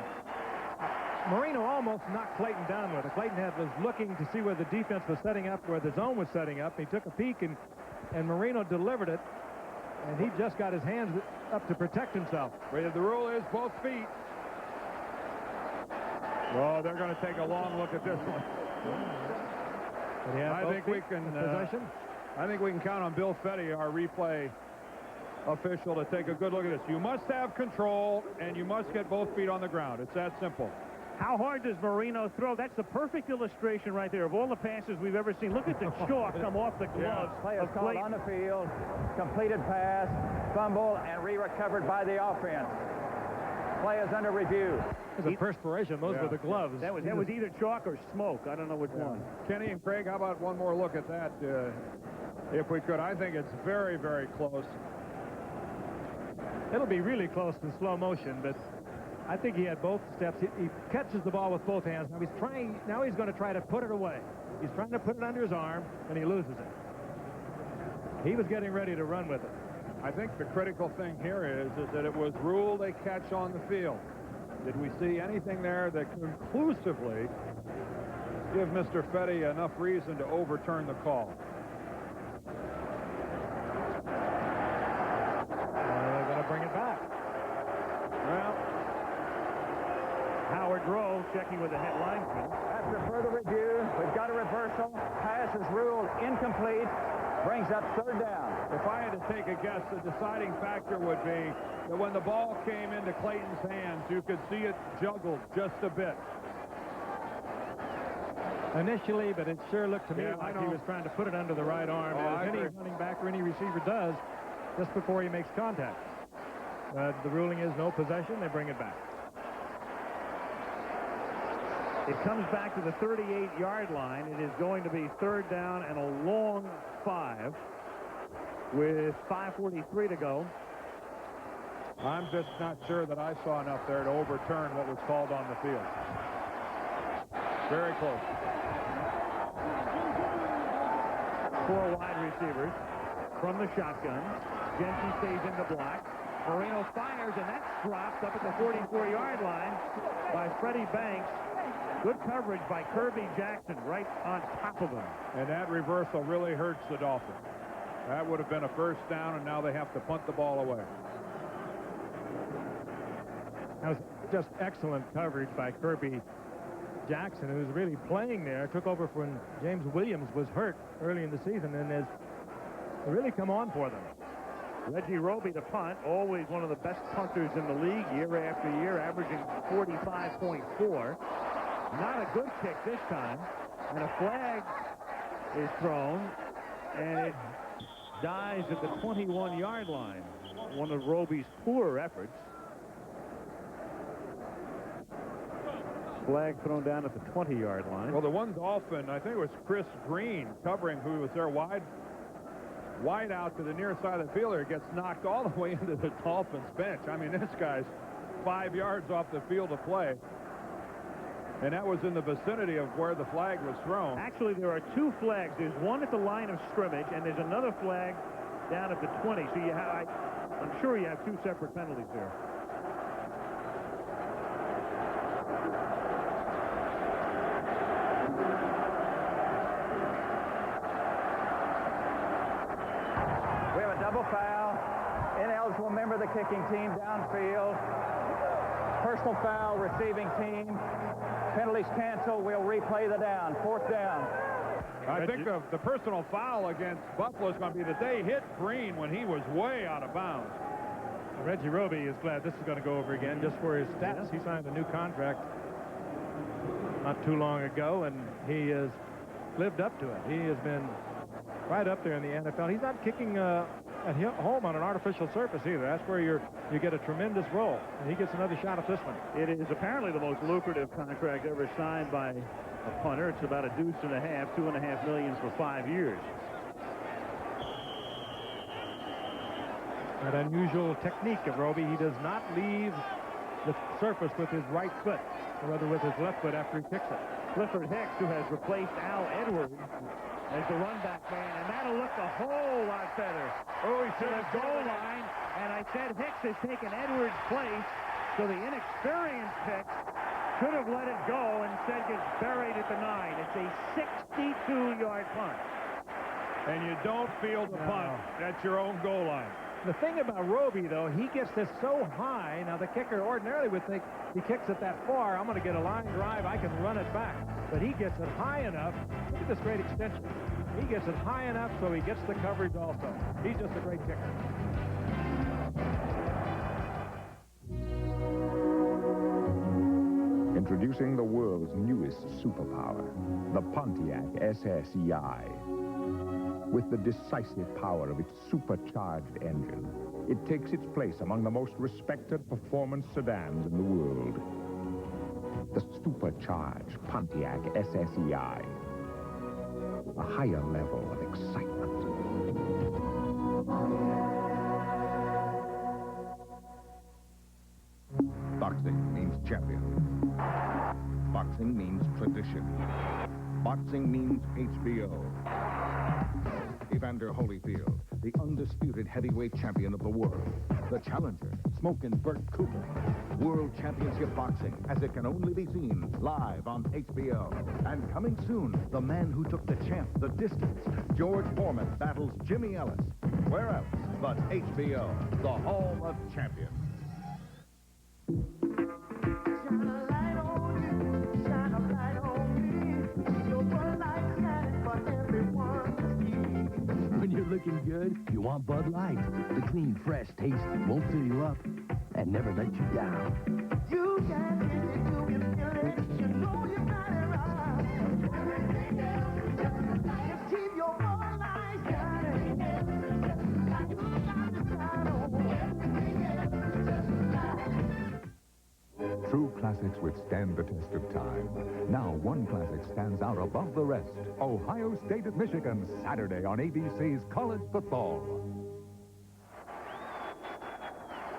Marino almost knocked Clayton down with it. Clayton was looking to see where the defense was setting up, where the zone was setting up. He took a peek, and Marino delivered it, and he just got his hands up to protect himself. The rule is both feet. Oh, they're going to take a long look at this one. I think we can possession. I think we can count on Bill Fetty, our replay official, to take a good look at this. You must have control, and you must get both feet on the ground. It's that simple. How hard does Marino throw? That's the perfect illustration right there of all the passes we've ever seen. Look at the chalk come off the gloves. Play is called on the field, completed pass, fumble, and re-recovered by the offense. Play is under review. There's a perspiration. Those were the gloves. That was either chalk or smoke. I don't know which one. Kenny and Craig, how about one more look at that, if we could? I think it's very, very close. It'll be really close in slow motion, but I think he had both steps. He catches the ball with both hands. Now he's going to try to put it away. He's trying to put it under his arm, and he loses it. He was getting ready to run with it. I think the critical thing here is that it was ruled a catch on the field. Did we see anything there that conclusively give Mr. Fetty enough reason to overturn the call? They're going to bring it back. Well, Howard Grove checking with the head linesman. After further review, we've got a reversal. Pass is ruled incomplete. Brings up 3rd down. If I had to take a guess, the deciding factor would be that when the ball came into Clayton's hands, you could see it juggled just a bit. Initially, but it sure looked to me like he was trying to put it under the right arm, as any running back or any receiver does just before he makes contact. The ruling is no possession. They bring it back. It comes back to the 38-yard line. It is going to be third down and a long 5 with 5:43 to go. I'm just not sure that I saw enough there to overturn what was called on the field. Very close. 4 wide receivers from the shotgun. Jensen stays in the block. Moreno fires, and that's dropped up at the 44-yard line by Freddie Banks. Good coverage by Kirby Jackson right on top of him. And that reversal really hurts the Dolphins. That would have been a first down, and now they have to punt the ball away. That was just excellent coverage by Kirby Jackson, who's really playing there. Took over when James Williams was hurt early in the season and has really come on for them. Reggie Roby to punt, always one of the best punters in the league year after year, averaging 45.4. Not a good kick this time, and a flag is thrown, and it dies at the 21-yard line. One of Roby's poor efforts. Flag thrown down at the 20-yard line. Well, the one Dolphin, I think it was Chris Green covering, who was there wide out to the near side of the field. Gets knocked all the way into the Dolphins bench. I mean, this guy's 5 yards off the field of play. And that was in the vicinity of where the flag was thrown. Actually, there are 2 flags. There's one at the line of scrimmage, and there's another flag down at the 20. So you have, I'm sure you have 2 separate penalties there. We have a double foul. Ineligible member of the kicking team downfield. Personal foul, receiving team. Penalties canceled. We'll replay the down. 4th down. I think the personal foul against Buffalo is going to be that they hit Green when he was way out of bounds. Reggie Roby is glad this is going to go over again just for his stats. He signed a new contract not too long ago, and he has lived up to it. He has been right up there in the NFL. He's not kicking at home on an artificial surface either. That's where you get a tremendous roll, and he gets another shot at this one. It is apparently the most lucrative contract ever signed by a punter. It's about $1.5 million, $2.5 million for 5 years. That unusual technique of Roby. He does not leave the surface with his right foot, or rather with his left foot after he kicks it. Clifford Hicks, who has replaced Al Edwards as the run-back man, and that'll look a whole lot better. Oh, he to the goal line, and I said Hicks has taken Edwards' place, so the inexperienced Hicks could have let it go and instead gets buried at the 9. It's a 62-yard punt. And you don't field the punt at your own goal line. The thing about Roby, though, he gets this so high. Now, the kicker ordinarily would think he kicks it that far, I'm going to get a line drive, I can run it back. But he gets it high enough. Look at this great extension. He gets it high enough so he gets the coverage also. He's just a great kicker. Introducing the world's newest superpower, the Pontiac SSEI. With the decisive power of its supercharged engine, it takes its place among the most respected performance sedans in the world. The supercharged Pontiac SSEI. A higher level of excitement. Boxing means champion. Boxing means tradition. Boxing means HBO. Evander Holyfield, the undisputed heavyweight champion of the world. The challenger, Smokin' Bert Cooper. World Championship Boxing, as it can only be seen live on HBO. And coming soon, the man who took the champ the distance. George Foreman battles Jimmy Ellis. Where else but HBO, the home of champions. When you're looking good, you want Bud Light. The clean, fresh taste won't fill you up and never let you down. You got it, you feel it, you know you got it right. Everything else is just just keep your Bud Light, got it. You got to decide on everything else is just True classics withstand the test of time. Now one classic stands out above the rest. Ohio State at Michigan, Saturday on ABC's College Football.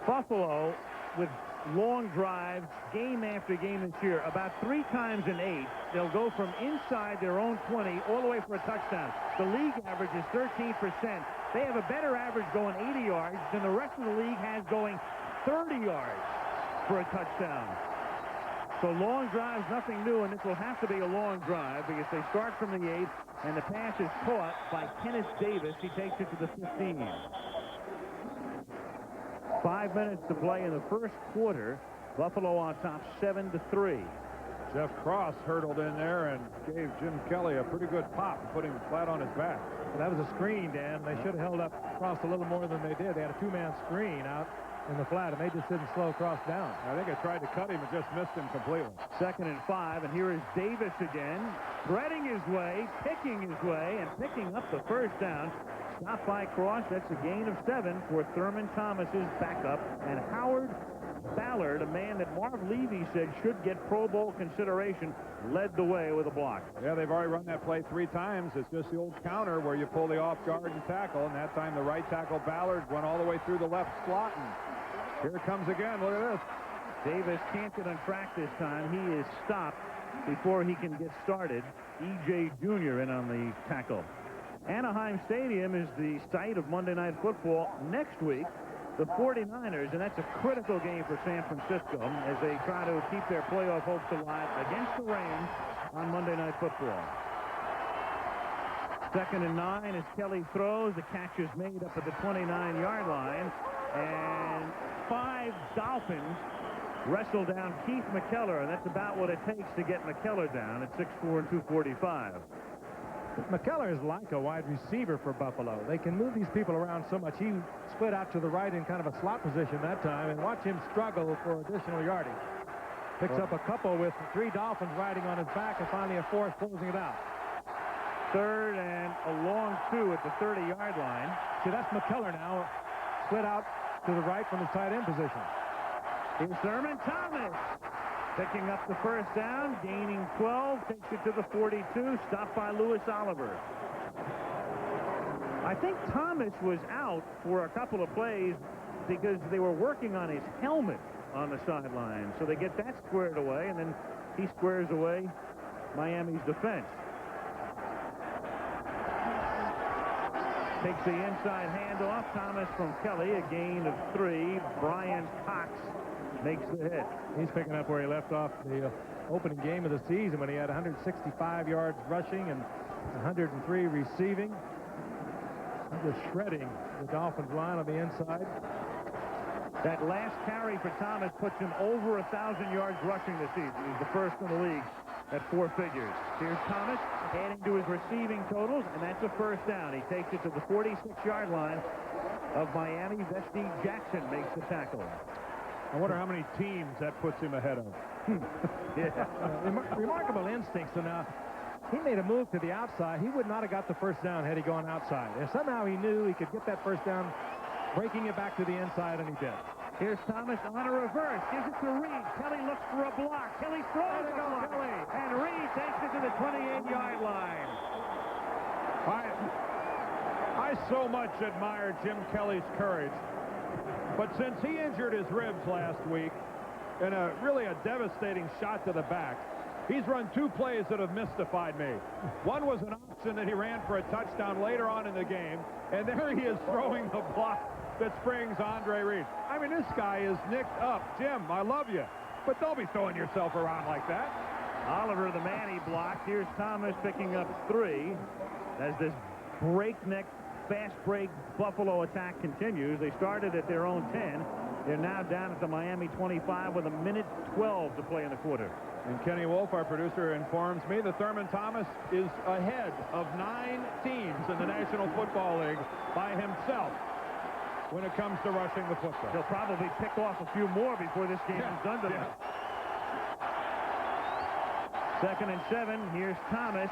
Buffalo with long drives, game after game this year. About 3 times in 8, they'll go from inside their own 20 all the way for a touchdown. The league average is 13%. They have a better average going 80 yards than the rest of the league has going 30 yards for a touchdown. So long drives, nothing new, and this will have to be a long drive because they start from the 8, and the pass is caught by Kenneth Davis. He takes it to the 15. 5 minutes to play in the first quarter. Buffalo on top 7-3. Jeff Cross hurdled in there and gave Jim Kelly a pretty good pop, putting him flat on his back. Well, that was a screen, Dan. They should have held up Cross a little more than they did. They had a 2-man screen out in the flat, and they just didn't slow Cross down. I think I tried to cut him and just missed him completely. 2nd and 5, and here is Davis again, threading his way, picking his way, and picking up the first down. Stopped by Cross. That's a gain of 7 for Thurman Thomas's backup. And Howard Ballard, a man that Marv Levy said should get Pro Bowl consideration, led the way with a block. Yeah, they've already run that play 3 times. It's just the old counter where you pull the off guard and tackle, and that time the right tackle Ballard went all the way through the left slot, and here it comes again. Look at this. Davis can't get on track this time. He is stopped before he can get started. E.J. Jr. in on the tackle. Anaheim Stadium is the site of Monday Night Football next week. The 49ers, and that's a critical game for San Francisco as they try to keep their playoff hopes alive against the Rams on Monday Night Football. 2nd and 9 as Kelly throws. The catch is made up at the 29-yard line. And 5 Dolphins wrestle down Keith McKellar, and that's about what it takes to get McKellar down at 6'4" and 245. McKellar is like a wide receiver for Buffalo. They can move these people around so much. He split out to the right in kind of a slot position that time, and watch him struggle for additional yardage. Picks up a couple with 3 Dolphins riding on his back, and finally a 4th closing it out. 3rd and a long 2 at the 30-yard line. See, that's McKellar now, split out to the right from his tight end position. Here's Thurman Thomas. Picking up the first down, gaining 12, takes it to the 42, stopped by Louis Oliver. I think Thomas was out for a couple of plays because they were working on his helmet on the sideline. So they get that squared away, and then he squares away Miami's defense. Takes the inside handoff. Thomas from Kelly, a gain of 3. Brian Cox makes the hit. He's picking up where he left off the opening game of the season when he had 165 yards rushing and 103 receiving. Just shredding the Dolphins line on the inside. That last carry for Thomas puts him over 1,000 yards rushing this season. He's the first in the league at 4 figures. Here's Thomas adding to his receiving totals, and that's a first down. He takes it to the 46-yard line of Miami. Vesti Jackson makes the tackle. I wonder how many teams that puts him ahead of. Yeah. Remarkable instincts. So now he made a move to the outside. He would not have got the first down had he gone outside. And somehow he knew he could get that first down, breaking it back to the inside, and he did. Here's Thomas on a reverse. Gives it to Reed. Kelly looks for a block. Kelly throws it to Kelly. And Reed takes it to the 28-yard line. I so much admire Jim Kelly's courage. But since he injured his ribs last week in really a devastating shot to the back, he's run 2 plays that have mystified me. One was an option that he ran for a touchdown later on in the game, and there he is throwing the block that springs Andre Reed. I mean, this guy is nicked up. Jim, I love you, but don't be throwing yourself around like that. Oliver, the man he blocked. Here's Thomas picking up 3 as this breakneck, fast break Buffalo attack continues. They started at their own 10. They're now down at the Miami 25 with 1:12 to play in the quarter. And Kenny Wolf, our producer, informs me that Thurman Thomas is ahead of 9 teams in the National Football League by himself when it comes to rushing the football. He'll probably pick off a few more before this game is done tonight. 2nd and 7. Here's Thomas.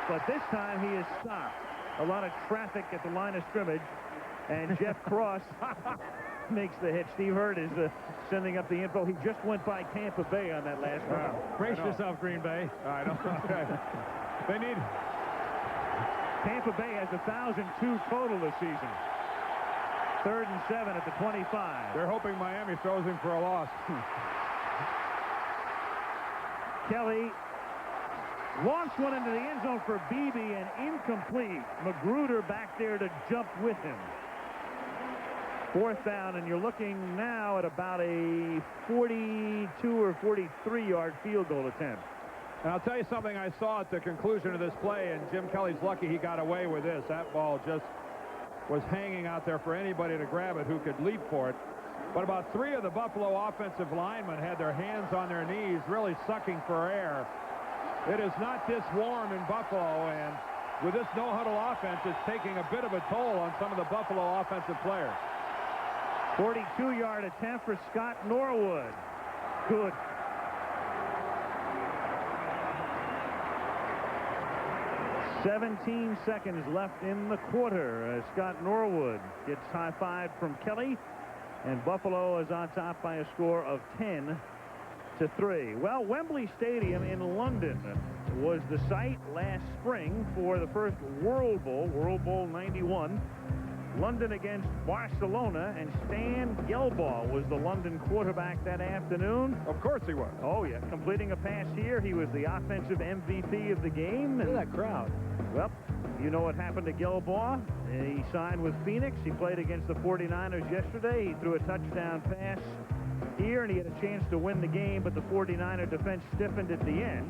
But this time he is stopped. A lot of traffic at the line of scrimmage. And Jeff Cross makes the hit. Steve Hurd is sending up the info. He just went by Tampa Bay on that last round. Brace yourself, Green Bay. I know. They need... Tampa Bay has 1,002 total this season. 3rd and 7 at the 25. They're hoping Miami throws him for a loss. Kelly launched one into the end zone for Beebe and incomplete. Magruder back there to jump with him. 4th down, and you're looking now at about a 42 or 43-yard field goal attempt. And I'll tell you something I saw at the conclusion of this play, and Jim Kelly's lucky he got away with this. That ball just was hanging out there for anybody to grab it who could leap for it. But about 3 of the Buffalo offensive linemen had their hands on their knees, really sucking for air. It is not this warm in Buffalo, and with this no-huddle offense, it's taking a bit of a toll on some of the Buffalo offensive players. 42-yard attempt for Scott Norwood. Good. "17 seconds left in the quarter as Scott Norwood gets high-fived from Kelly, and Buffalo is on top by a score of 10-3. Well, Wembley Stadium in London was the site last spring for the first World Bowl 91. London against Barcelona, and Stan Gelbaugh was the London quarterback that afternoon. Of course he was. Oh, yeah. Completing a pass here. He was the offensive MVP of the game. Look at that crowd. Well, you know what happened to Gelbaugh. He signed with Phoenix. He played against the 49ers yesterday. He threw a touchdown pass here, and he had a chance to win the game, but the 49er defense stiffened at the end.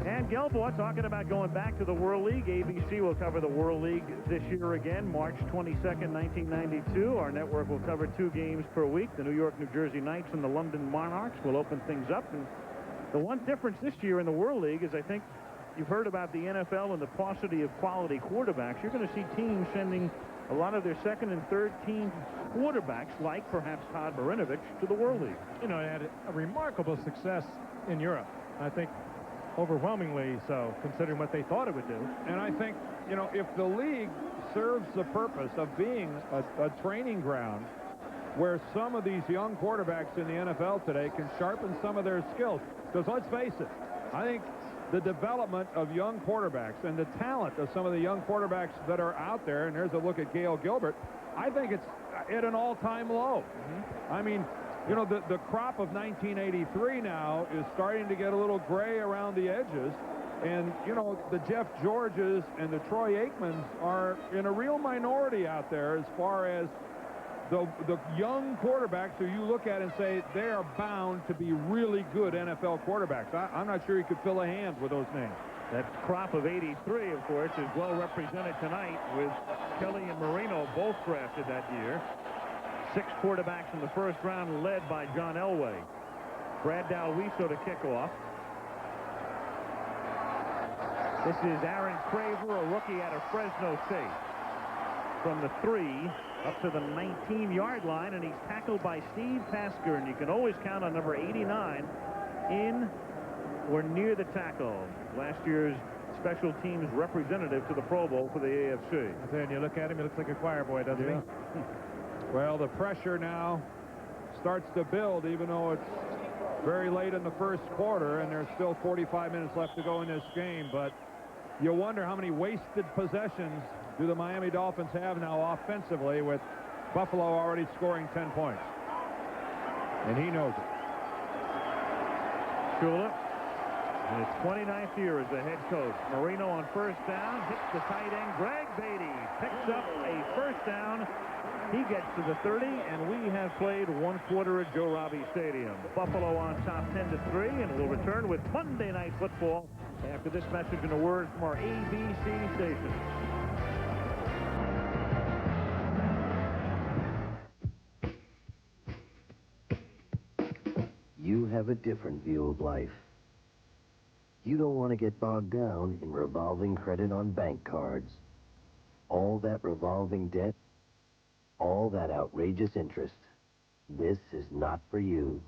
And Gelbaugh talking about going back to the World League. ABC will cover the World League this year again, March 22nd, 1992. Our network will cover 2 games per week. The New York, New Jersey Knights and the London Monarchs will open things up. And the one difference this year in the World League is I think you've heard about the NFL and the paucity of quality quarterbacks. You're going to see teams sending a lot of their 2nd and 3rd team quarterbacks, like perhaps Todd Marinovich, to the World League. You know, it had a remarkable success in Europe. I think overwhelmingly so, considering what they thought it would do. And I think, you know, if the league serves the purpose of being a training ground where some of these young quarterbacks in the NFL today can sharpen some of their skills, because let's face it, I think the development of young quarterbacks and the talent of some of the young quarterbacks that are out there, and there's a look at Gail Gilbert, I think it's at an all-time low. I mean, you know, the crop of 1983 now is starting to get a little gray around the edges. And, you know, the Jeff Georges and the Troy Aikmans are in a real minority out there as far as the young quarterbacks who you look at and say they are bound to be really good NFL quarterbacks. I'm not sure you could fill a hand with those names. That crop of 83, of course, is well represented tonight with Kelly and Marino both drafted that year. 6 quarterbacks in the first round led by John Elway. Brad Dalwiso to kick off. This is Aaron Craver, a rookie out of Fresno State. From the 3 up to the 19-yard line, and he's tackled by Steve Tasker, and you can always count on number 89 in or near the tackle. Last year's special teams representative to the Pro Bowl for the AFC. And you look at him, he looks like a choir boy, doesn't he? Well, the pressure now starts to build, even though it's very late in the first quarter, and there's still 45 minutes left to go in this game. But you wonder how many wasted possessions do the Miami Dolphins have now offensively, with Buffalo already scoring 10 points. And he knows it. Shula, in his 29th year as the head coach. Marino on first down, hits the tight end. Greg Beatty picks up a first down. He gets to the 30, and we have played 1 quarter at Joe Robbie Stadium. Buffalo on top 10-3, and we'll return with Monday Night Football after this message and a word from our ABC station. You have a different view of life. You don't want to get bogged down in revolving credit on bank cards. All that revolving debt, all that outrageous interest. This is not for you.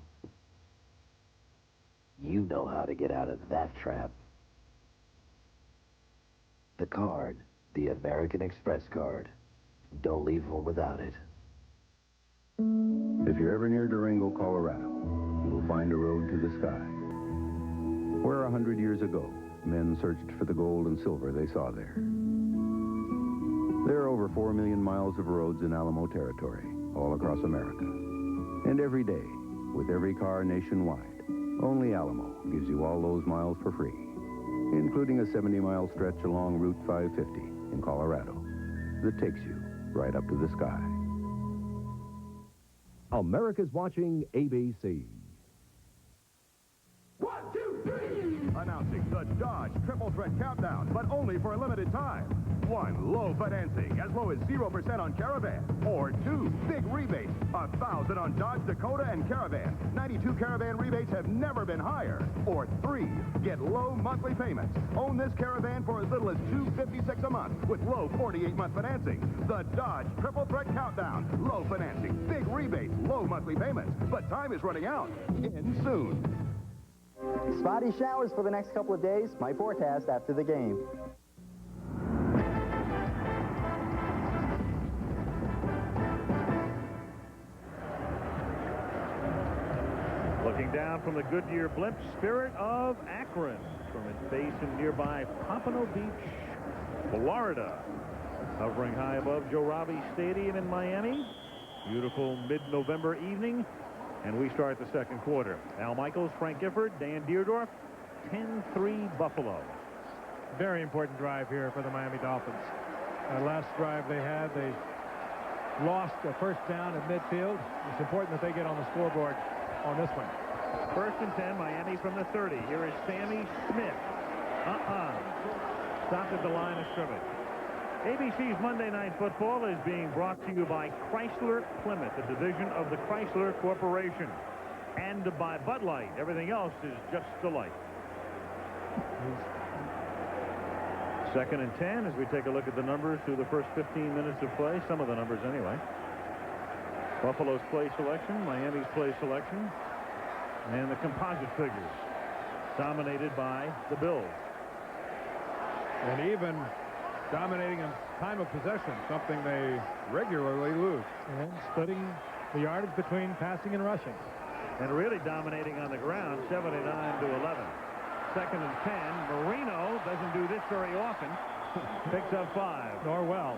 You know how to get out of that trap. The card, the American Express card. Don't leave home without it. If you're ever near Durango, Colorado, you will find a road to the sky. Where 100 years ago, men searched for the gold and silver they saw there. There are over 4 million miles of roads in Alamo territory, all across America. And every day, with every car nationwide, only Alamo gives you all those miles for free, including a 70-mile stretch along Route 550 in Colorado that takes you right up to the sky. America's watching ABC. 1, 2, 3! Announcing the Dodge Triple Threat Countdown, but only for a limited time. 1, low financing, as low as 0% on Caravan. Or 2, big rebates, 1,000 on Dodge Dakota and Caravan. 92 Caravan rebates have never been higher. Or 3, get low monthly payments. Own this Caravan for as little as $256 a month with low 48-month financing. The Dodge Triple Threat Countdown. Low financing, big rebates, low monthly payments. But time is running out. In soon. Spotty showers for the next couple of days. My forecast after the game. Looking down from the Goodyear blimp, Spirit of Akron from its base in nearby Pompano Beach, Florida. Hovering high above Joe Robbie Stadium in Miami. Beautiful mid-November evening. And we start the second quarter. Al Michaels, Frank Gifford, Dan Deerdorf, 10-3 Buffalo. Very important drive here for the Miami Dolphins. Last drive they had, they lost a first down at midfield. It's important that they get on the scoreboard on this one. First and 10, Miami from the 30. Here is Sammy Smith. Stopped at the line of scrimmage. ABC's Monday Night Football is being brought to you by Chrysler Plymouth, a division of the Chrysler Corporation, and by Bud Light. Everything else is just delight. Second and 10 as we take a look at the numbers through the first 15 minutes of play. Some of the numbers anyway. Buffalo's play selection, Miami's play selection, and the composite figures dominated by the Bills. And even dominating in time of possession, something they regularly lose. And splitting the yardage between passing and rushing. And really dominating on the ground, 79-11. Second and 10. Marino doesn't do this very often. Picks up 5. Nor well.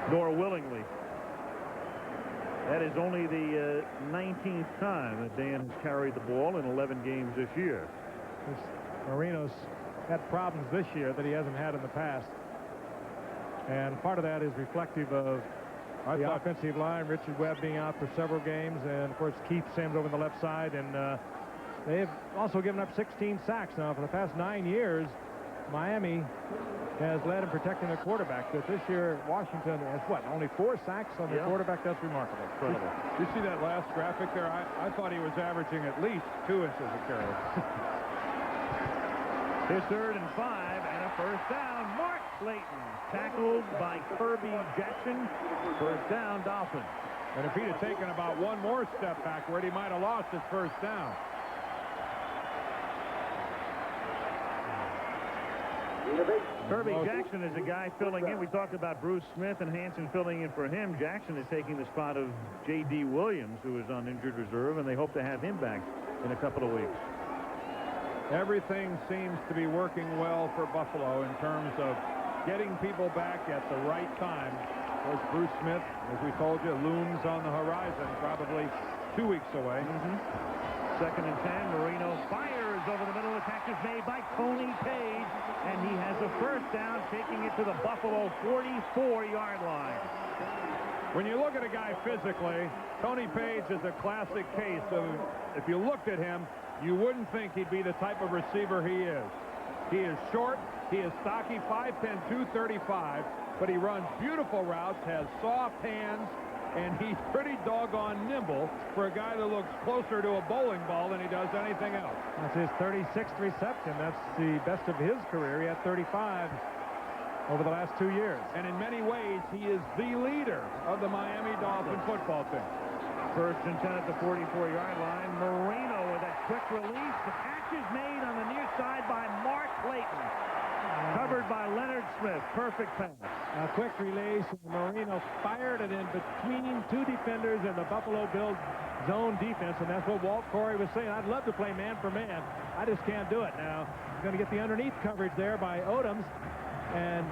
Nor willingly. That is only the 19th time that Dan has carried the ball in 11 games this year. Marino's had problems this year that he hasn't had in the past. And part of that is reflective of the offensive line, Richard Webb being out for several games, and of course Keith Sims over on the left side, and they've also given up 16 sacks. Now for the past 9 years, Miami has led in protecting their quarterback, but this year Washington has only 4 sacks on their quarterback. That's remarkable. Incredible. Did you see that last graphic there? I thought he was averaging at least 2 inches a carry. His third and 5 and a first down. Mark Clayton tackled by Kirby Jackson. First down, Dolphins. And if he'd have taken about one more step backward, he might have lost his first down. Kirby Jackson is a guy filling in. We talked about Bruce Smith and Hanson filling in for him. Jackson is taking the spot of J.D. Williams, who is on injured reserve, and they hope to have him back in a couple of weeks. Everything seems to be working well for Buffalo in terms of getting people back at the right time. Of course, Bruce Smith, as we told you, looms on the horizon, probably 2 weeks away. Second and 10, Marino fires over the middle. The catch is made by Tony Page, and he has a first down, taking it to the Buffalo 44-yard line. When you look at a guy physically, Tony Page is a classic case of, if you looked at him, you wouldn't think he'd be the type of receiver he is. He is short, he is stocky, 5'10", 235, but he runs beautiful routes, has soft hands, and he's pretty doggone nimble for a guy that looks closer to a bowling ball than he does anything else. That's his 36th reception. That's the best of his career. He had 35 over the last 2 years. And in many ways, he is the leader of the Miami Dolphin football team. First and 10 at the 44-yard line. Marino with a quick release. The catch is made on the near side by Mark Clayton. Covered by Leonard Smith. Perfect pass. A quick release. Marino fired it in between two defenders in the Buffalo Bills zone defense, and that's what Walt Corey was saying. I'd love to play man for man. I just can't do it now. He's going to get the underneath coverage there by Odoms, and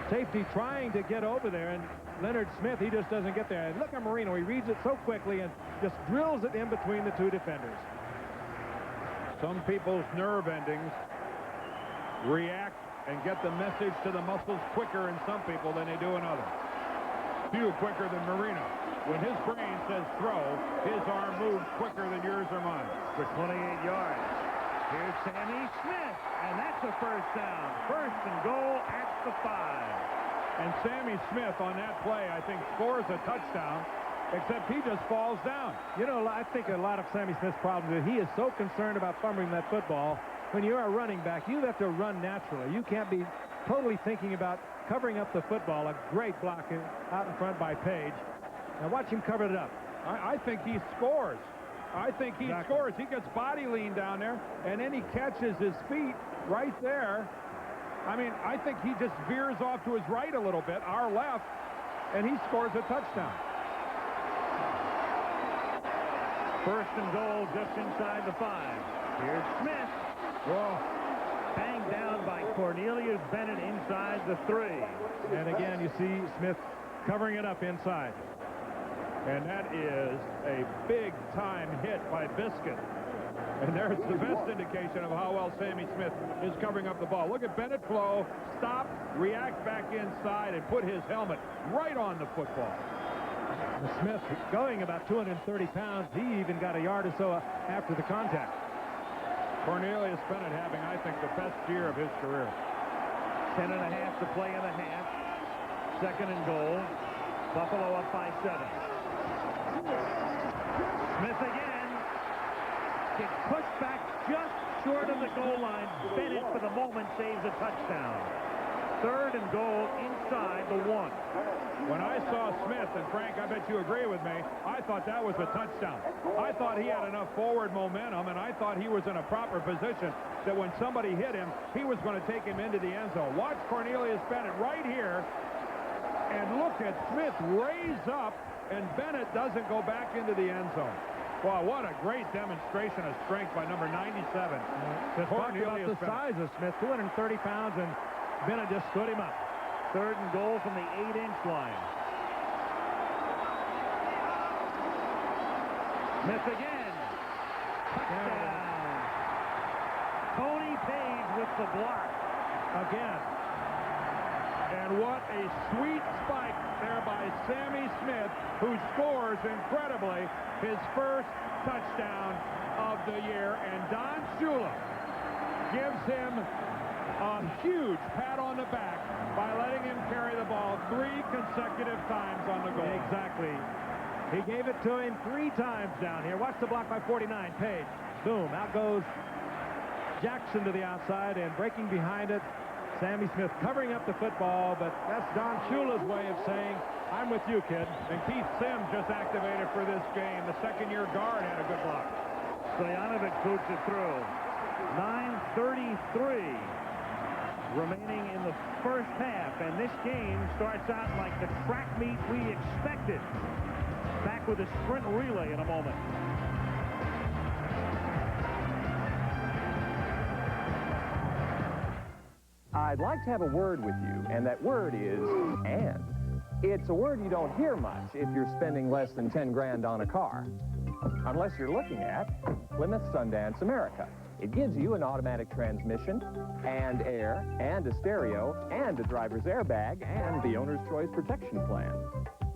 safety trying to get over there, and Leonard Smith, he just doesn't get there. And look at Marino. He reads it so quickly and just drills it in between the two defenders. Some people's nerve endings react and get the message to the muscles quicker in some people than they do in others. Few quicker than Marino. When his brain says throw, his arm moves quicker than yours or mine. For 28 yards. Here's Sammy Smith, and that's a first down. First and goal at the 5. And Sammy Smith on that play, I think, scores a touchdown, except he just falls down. You know, I think a lot of Sammy Smith's problems is he is so concerned about fumbling that football. When you're a running back, you have to run naturally. You can't be totally thinking about covering up the football. A great block out in front by Page. Now watch him cover it up. I think he scores. I think he scores. He gets body lean down there, and then he catches his feet right there. I mean, I think he just veers off to his right a little bit, our left, and he scores a touchdown. First and goal just inside the 5. Here's Smith. Whoa. Banged down by Cornelius Bennett inside the 3. And again, you see Smith covering it up inside. And that is a big-time hit by Biscuit. And there's the best indication of how well Sammy Smith is covering up the ball. Look at Bennett Flo, stop, react back inside, and put his helmet right on the football. Smith going about 230 pounds. He even got a yard or so after the contact. Cornelius Bennett having, I think, the best year of his career. 10.5 to play in the half. Second and goal. Buffalo up by 7. Smith again. Gets pushed back just short of the goal line. Bennett, for the moment, saves a touchdown. Third and goal inside the 1. When I saw Smith, and Frank, I bet you agree with me, I thought that was a touchdown. I thought he had enough forward momentum, and I thought he was in a proper position that when somebody hit him, he was going to take him into the end zone. Watch Cornelius Bennett right here, and look at Smith raise up, and Bennett doesn't go back into the end zone. Wow, what a great demonstration of strength by number 97. Just talking about the size of Smith, 230 pounds, and Bennett just stood him up. Third and goal from the 8-inch line. Smith again. Touchdown. Tony Page with the block. Again. And what a sweet spike there by Sammy Smith, who scores incredibly his first touchdown of the year. And Don Shula gives him a huge pat on the back by letting him carry the ball 3 consecutive times on the goal. Exactly. He gave it to him 3 times down here. Watch the block by 49. Page. Boom. Out goes Jackson to the outside, and breaking behind it, Sammy Smith covering up the football, but that's Don Shula's way of saying, I'm with you, kid. And Keith Sims just activated for this game. The second-year guard had a good block. Stojanovic boots it through. 9:33 remaining in the first half, and this game starts out like the track meet we expected. Back with a sprint relay in a moment. I'd like to have a word with you, and that word is and. It's a word you don't hear much if you're spending less than 10 grand on a car. Unless you're looking at Plymouth Sundance America. It gives you an automatic transmission, and air, and a stereo, and a driver's airbag, and the owner's choice protection plan.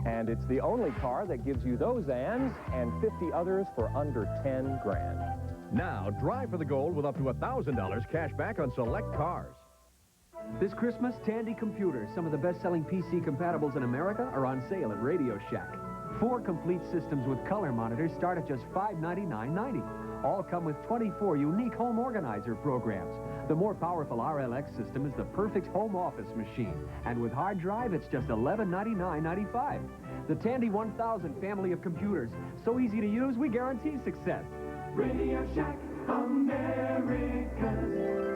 And it's the only car that gives you those ands and 50 others for under 10 grand. Now, drive for the gold with up to $1,000 cash back on select cars. This Christmas, Tandy Computers, some of the best-selling PC compatibles in America, are on sale at Radio Shack. 4 complete systems with color monitors start at just $599.90. All come with 24 unique home organizer programs. The more powerful RLX system is the perfect home office machine. And with hard drive, it's just $1199.95. The Tandy 1000 family of computers. So easy to use, we guarantee success. Radio Shack, America's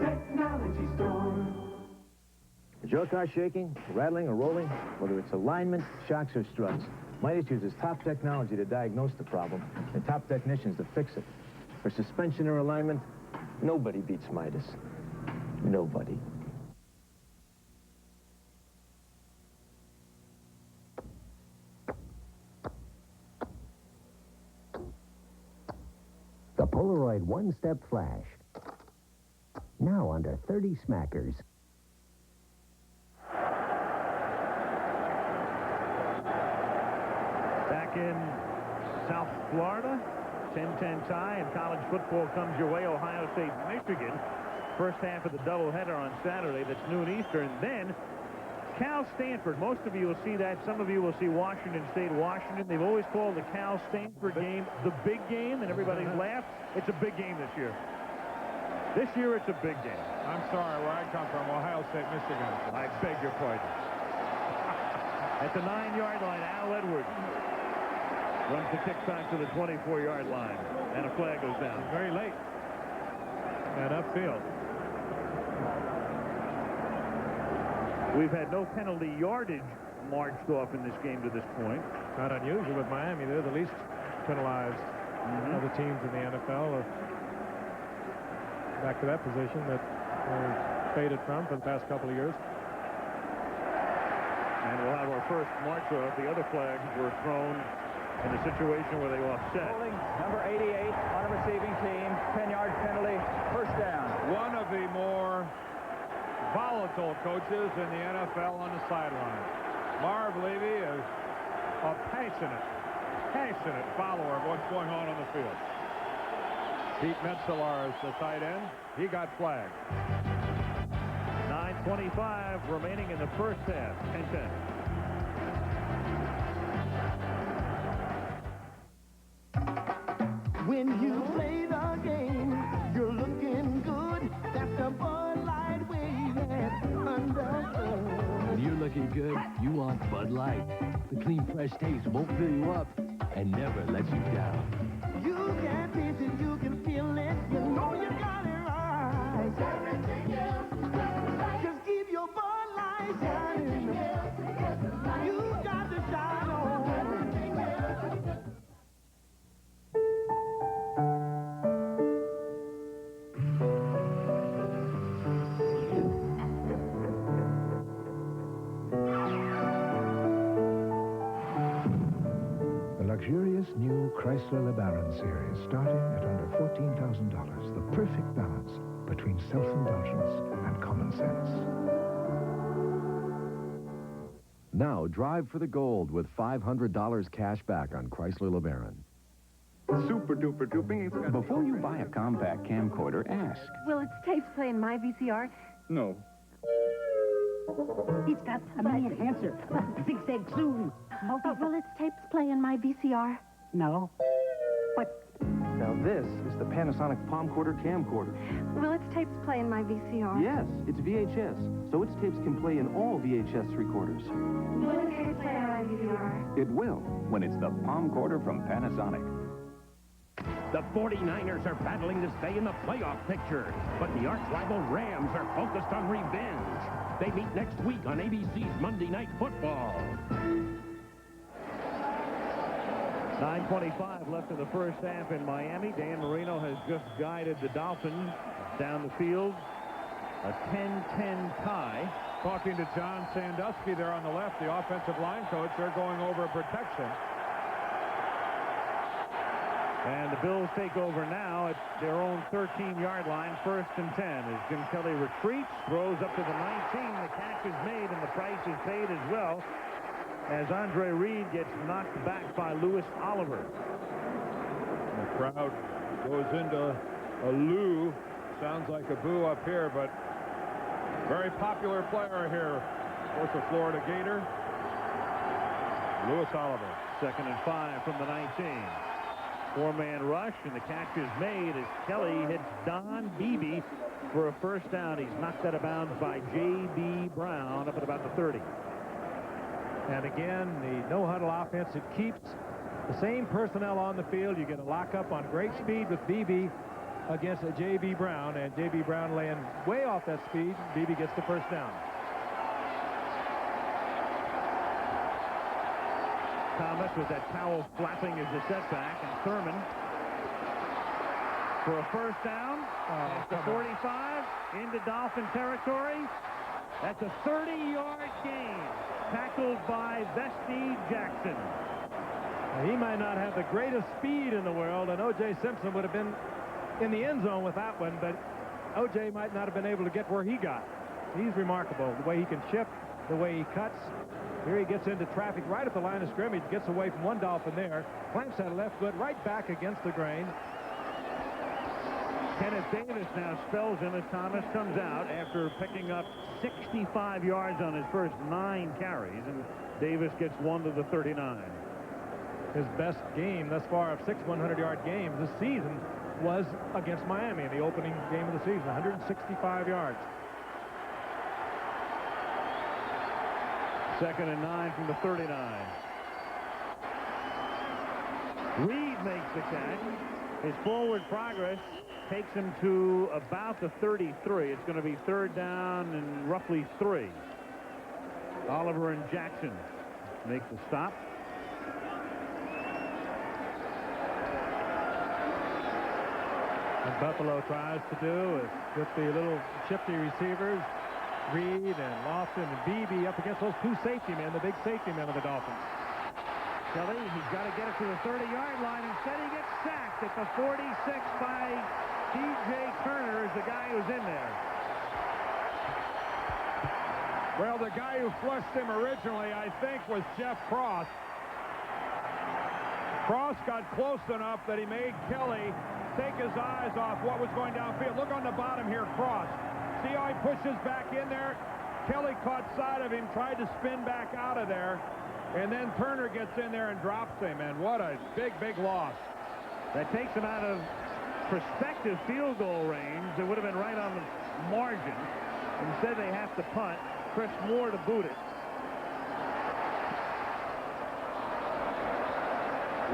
technology store. Is your car shaking, rattling, or rolling? Whether it's alignment, shocks, or struts, Midas uses top technology to diagnose the problem and top technicians to fix it. For suspension or alignment, nobody beats Midas. Nobody. The Polaroid one-step flash. Now under 30 smackers. Back in South Florida, 10-10 tie, and college football comes your way. Ohio State, Michigan. First half of the doubleheader on Saturday. That's noon Eastern. Then Cal Stanford. Most of you will see that. Some of you will see Washington State, Washington. They've always called the Cal Stanford game the big game, and everybody laughs. It's a big game this year. This year, it's a big game. I'm sorry, where I come from, Ohio State, Michigan. I beg your pardon. At the 9-yard line, Al Edwards runs the kick back to the 24-yard line, and a flag goes down. Very late. And upfield. We've had no penalty yardage marched off in this game to this point. Not unusual with Miami. They're the least penalized of the teams in the NFL. Or back to that position that they're faded from for the past couple of years. And we'll have our first march off. The other flags were thrown in a situation where they offset. Holding number 88 on a receiving team. 10-yard penalty. First down. One of the more volatile coaches in the NFL on the sideline. Marv Levy is a passionate follower of what's going on the field. Pete Metzeler is the tight end. He got flagged. 9:25 remaining in the first half. 10-10. When you play the game, you're looking good. That's the Bud Light way that understood. When you're looking good, you want Bud Light. The clean, fresh taste won't fill you up and never lets you down. You can taste it, you can feel it. You know you got it right. Everything else is right. Just keep your Bud Light shining. You got to shine on. Luxurious new Chrysler LeBaron series starting at under $14,000. The perfect balance between self-indulgence and common sense. Now drive for the gold with $500 cash back on Chrysler LeBaron. Super duper duping. Before you buy a compact camcorder, ask. Will its tapes play in my VCR? No. It's got a mini enhancer. Zigzag zoom. Will its tapes play in my VCR? No. What? Now this is the Panasonic Palmcorder camcorder. Will its tapes play in my VCR? Yes, it's VHS, so its tapes can play in all VHS recorders. Will its tapes play on my VCR? It will when it's the Palmcorder from Panasonic. The 49ers are battling to stay in the playoff picture, but the arch-rival Rams are focused on revenge. They meet next week on ABC's Monday Night Football. 9:25 left in the first half in Miami. Dan Marino has just guided the Dolphins down the field. A 10-10 tie. Talking to John Sandusky there on the left, the offensive line coach. They're going over protection. And the Bills take over now at their own 13-yard line, 1st and 10. As Jim Kelly retreats, throws up to the 19. The catch is made, and the price is paid as well, as Andre Reed gets knocked back by Louis Oliver. The crowd goes into a loo. Sounds like a boo up here, but very popular player here. Of course, a Florida Gator. Louis Oliver. 2nd and 5 from the 19. Four-man rush, and the catch is made as Kelly hits Don Beebe for a first down. He's knocked out of bounds by J.B. Brown up at about the 30. And again, the no-huddle offense, it keeps the same personnel on the field. You get a lockup on great speed with Beebe against J.B. Brown, and J.B. Brown laying way off that speed. Beebe gets the first down. Thomas with that towel flapping as a setback, and Thurman for a first down at the 45 into Dolphin territory. That's a 30-yard gain, tackled by Vesti Jackson. He might not have the greatest speed in the world, and O.J. Simpson would have been in the end zone with that one, but O.J. might not have been able to get where he got. He's remarkable, the way he can shift, the way he cuts. Here he gets into traffic right at the line of scrimmage, gets away from one Dolphin there, plants that left foot right back against the grain. Kenneth Davis now spells him as Thomas comes out after picking up 65 yards on his first 9 carries, and Davis gets 1 to the 39. His best game thus far of 6 100-yard games this season was against Miami in the opening game of the season, 165 yards. 2nd and 9 from the 39. Reed makes the catch. His forward progress takes him to about the 33. It's going to be 3rd down and roughly 3. Oliver and Jackson make the stop. What Buffalo tries to do is with the little shifty receivers, Reed and Lofton and Beebe up against those 2 safety men, the big safety men of the Dolphins. Kelly, he's got to get it to the 30-yard line. Instead, he gets sacked at the 46 by T.J. Turner is the guy who's in there. Well, the guy who flushed him originally, I think, was Jeff Cross. Cross got close enough that he made Kelly take his eyes off what was going downfield. Look on the bottom here, Cross. See how he pushes back in there? Kelly caught sight of him, tried to spin back out of there, and then Turner gets in there and drops him, and what a big, big loss. That takes him out of prospective field goal range. It would have been right on the margin. Instead, they have to punt. Chris Moore to boot it.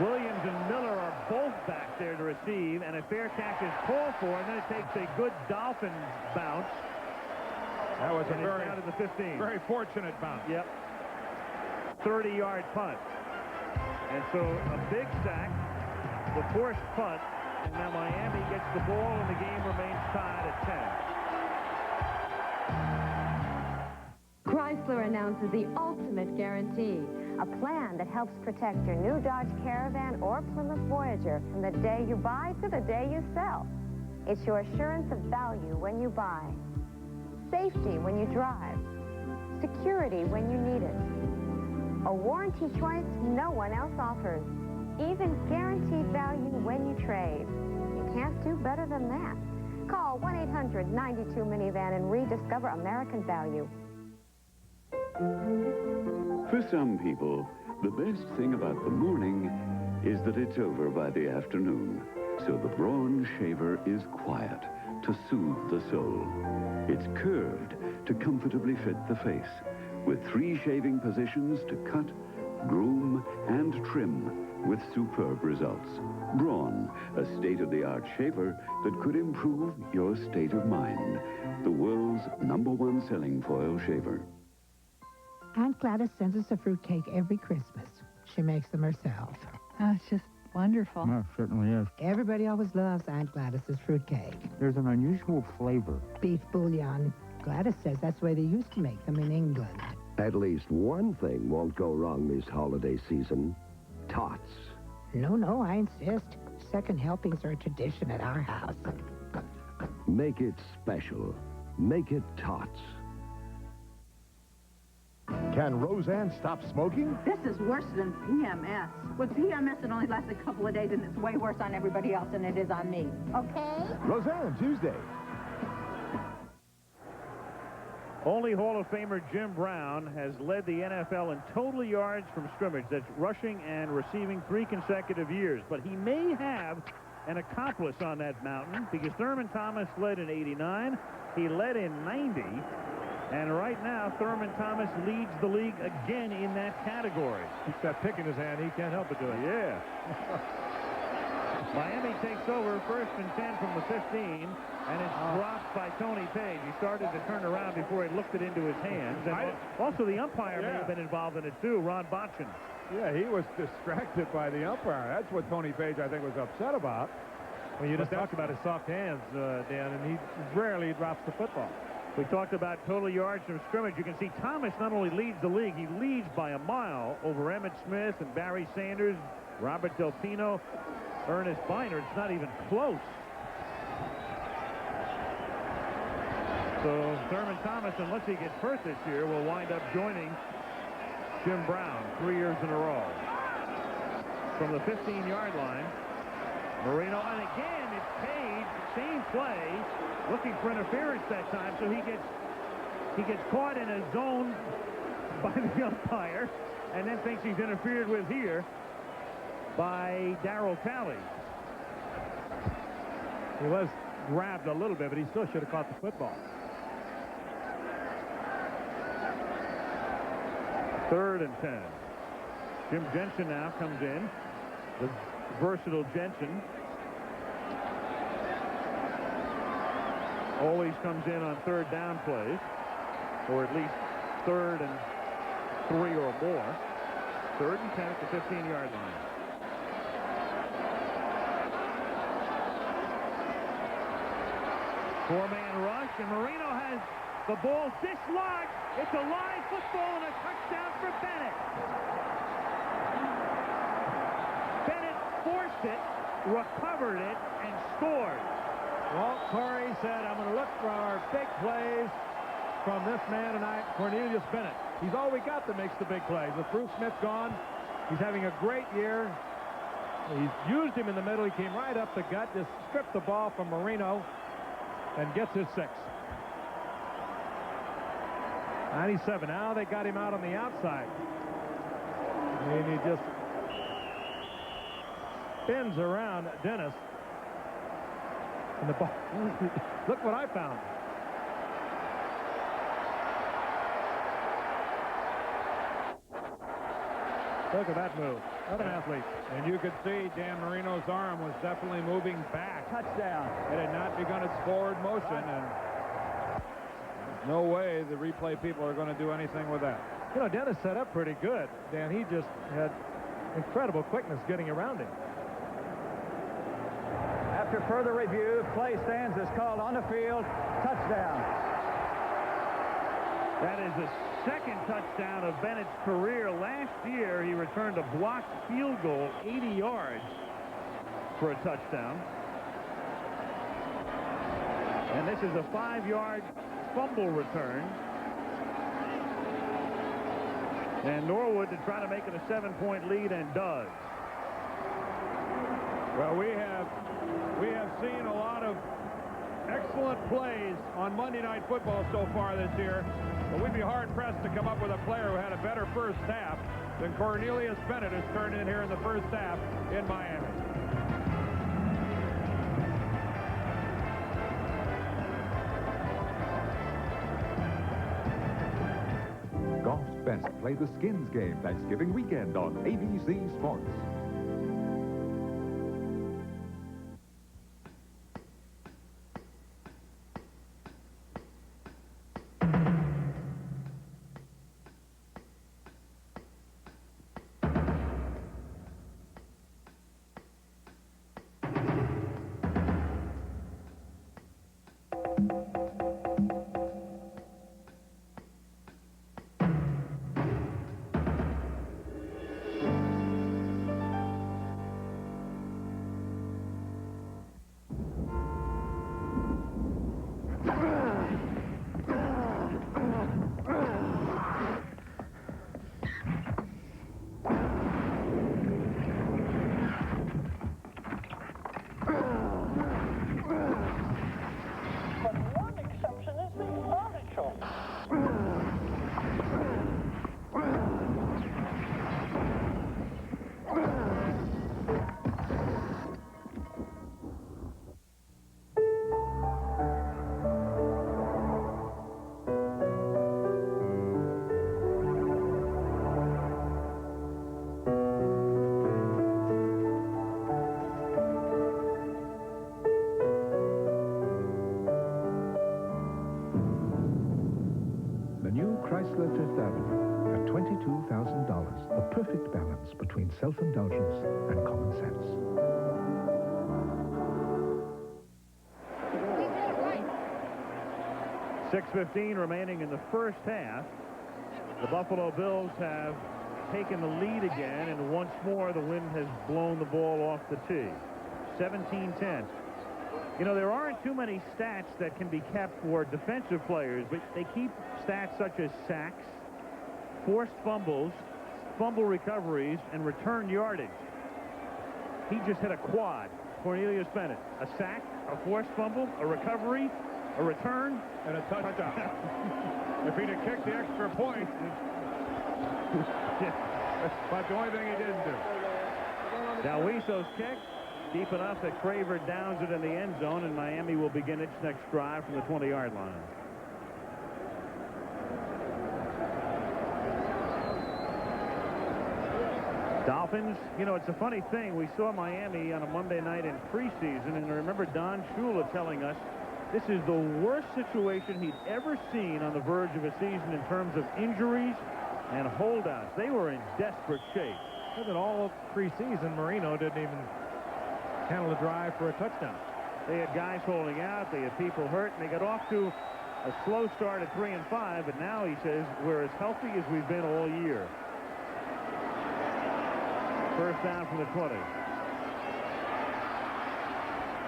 Williams and Miller are both back there to receive, and a fair catch is called for, and then it takes a good Dolphins bounce. That was a very, out of the 15. Very fortunate bounce. Yep. 30-yard punt. And so a big sack, the forced punt, and now Miami gets the ball, and the game remains tied at 10. Chrysler announces the ultimate guarantee, a plan that helps protect your new Dodge Caravan or Plymouth Voyager from the day you buy to the day you sell. It's your assurance of value when you buy, safety when you drive, security when you need it, a warranty choice no one else offers, even guaranteed value when you trade. You can't do better than that. Call 1-800-92-MINIVAN and rediscover American value. For some people, the best thing about the morning is that it's over by the afternoon. So the Braun shaver is quiet to soothe the soul. It's curved to comfortably fit the face, with 3 shaving positions to cut, groom, and trim with superb results. Braun, a state-of-the-art shaver that could improve your state of mind. The world's #1 selling foil shaver. Aunt Gladys sends us a fruitcake every Christmas. She makes them herself. Oh, it's just wonderful. No, it certainly is. Everybody always loves Aunt Gladys's fruitcake. There's an unusual flavor. Beef bouillon. Gladys says that's the way they used to make them in England. At least one thing won't go wrong this holiday season. Tots. No, I insist. Second helpings are a tradition at our house. Make it special. Make it Tots. Can Roseanne stop smoking? This is worse than PMS. With PMS, it only lasts a couple of days, and it's way worse on everybody else than it is on me. Okay? Roseanne, Tuesday. Only Hall of Famer Jim Brown has led the NFL in total yards from scrimmage. That's rushing and receiving 3 consecutive years. But he may have an accomplice on that mountain because Thurman Thomas led in '89. He led in '90. And right now, Thurman Thomas leads the league again in that category. He's got pick in his hand. He can't help but do it. Yeah. Miami takes over 1st and 10 from the 15, and it's dropped by Tony Page. He started to turn around before he looked it into his hands. And also, the umpire may have been involved in it, too, Ron Botchin. Yeah, he was distracted by the umpire. That's what Tony Page, I think, was upset about. Well, you just talked about his soft hands, Dan, and he rarely drops the football. We talked about total yards from scrimmage. You can see Thomas not only leads the league, he leads by a mile over Emmett Smith and Barry Sanders, Robert Delpino, Ernest Biner. It's not even close. So Thurman Thomas, unless he gets hurt this year, will wind up joining Jim Brown 3 years in a row. From the 15-yard line, Marino, and again, it's Page, same play, looking for interference that time, so he gets caught in a zone by the umpire, and then thinks he's interfered with here by Darryl Talley. He was grabbed a little bit, but he still should have caught the football. 3rd and 10. Jim Jensen now comes in. The versatile Jensen. Always comes in on 3rd down plays, or at least 3rd and 3 or more. 3rd and 10 at the 15-yard line. Four-man rush, and Marino has the ball dislodged. It's a live football and a touchdown for Bennett. Bennett forced it, recovered it, and scored. Walt Corey said, I'm going to look for our big plays from this man tonight, Cornelius Bennett. He's all we got that makes the big plays. With Bruce Smith gone, he's having a great year. He's used him in the middle. He came right up the gut, just stripped the ball from Marino, and gets his 6th. 97. Now they got him out on the outside. And he just spins around Dennis. And the ball. Look what I found. Look at that move. What an athlete. And you could see Dan Marino's arm was definitely moving back. Touchdown. It had not begun its forward motion, and no way the replay people are going to do anything with that. You know, Dennis set up pretty good. Dan, he just had incredible quickness getting around him. After further review, play stands is called on the field. Touchdown. That is the 2nd touchdown of Bennett's career. Last year, he returned a blocked field goal 80 yards for a touchdown. And this is a 5-yard fumble return. And Norwood to try to make it a 7-point lead, and does. Well, we have seen a lot of excellent plays on Monday Night Football so far this year, but we'd be hard-pressed to come up with a player who had a better first half than Cornelius Bennett has turned in here in the first half in Miami. Golf's best play the Skins game Thanksgiving weekend on ABC Sports. perfect balance between self-indulgence and common sense. 6:15 remaining in the first half. The Buffalo Bills have taken the lead again, and once more the wind has blown the ball off the tee. 17-10. You know, there aren't too many stats that can be kept for defensive players, but they keep stats such as sacks, forced fumbles, fumble recoveries, and return yardage. He just hit a quad. Cornelius Bennett. A sack, a forced fumble, a recovery, a return, and a touchdown. If he'd have kicked the extra point, but the only thing he didn't do. Now Wiesow's kick, deep enough that Craver downs it in the end zone, and Miami will begin its next drive from the 20-yard line. Dolphins, you know, it's a funny thing. We saw Miami on a Monday night in preseason, and I remember Don Shula telling us this is the worst situation he'd ever seen on the verge of a season in terms of injuries and holdouts. They were in desperate shape. Look at all of preseason, Marino didn't even handle a drive for a touchdown. They had guys holding out. They had people hurt, and they got off to a slow start at 3-5, but now he says we're as healthy as we've been all year. First down from the 20.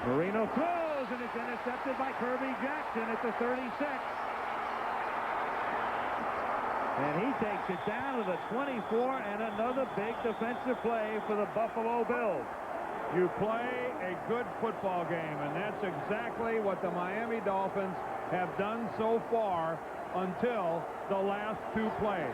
Marino throws, and it's intercepted by Kirby Jackson at the 36. And he takes it down to the 24, and another big defensive play for the Buffalo Bills. You play a good football game, and that's exactly what the Miami Dolphins have done so far until the last two plays.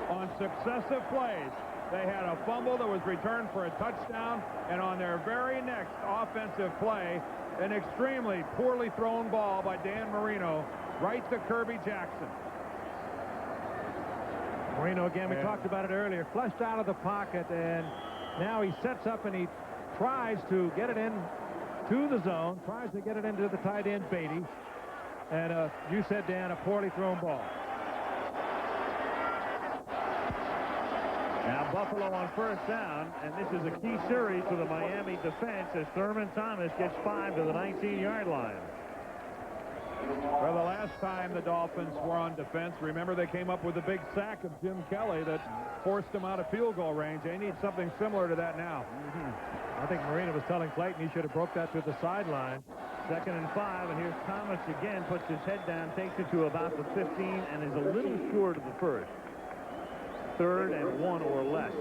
On successive plays, they had a fumble that was returned for a touchdown, and on their very next offensive play, an extremely poorly thrown ball by Dan Marino right to Kirby Jackson. Marino, again, we talked about it earlier, flushed out of the pocket, and now he sets up and he tries to get it in to the zone, tries to get it into the tight end, Beatty. And you said, Dan, a poorly thrown ball. Now Buffalo on first down, and this is a key series for the Miami defense as Thurman Thomas gets 5 to the 19-yard line. Well, the last time the Dolphins were on defense, remember they came up with a big sack of Jim Kelly that forced them out of field goal range. They need something similar to that now. I think Marino was telling Clayton he should have broke that to the sideline. 2nd and 5, and here's Thomas again, puts his head down, takes it to about the 15, and is a little short of the first. 3rd and 1 or less.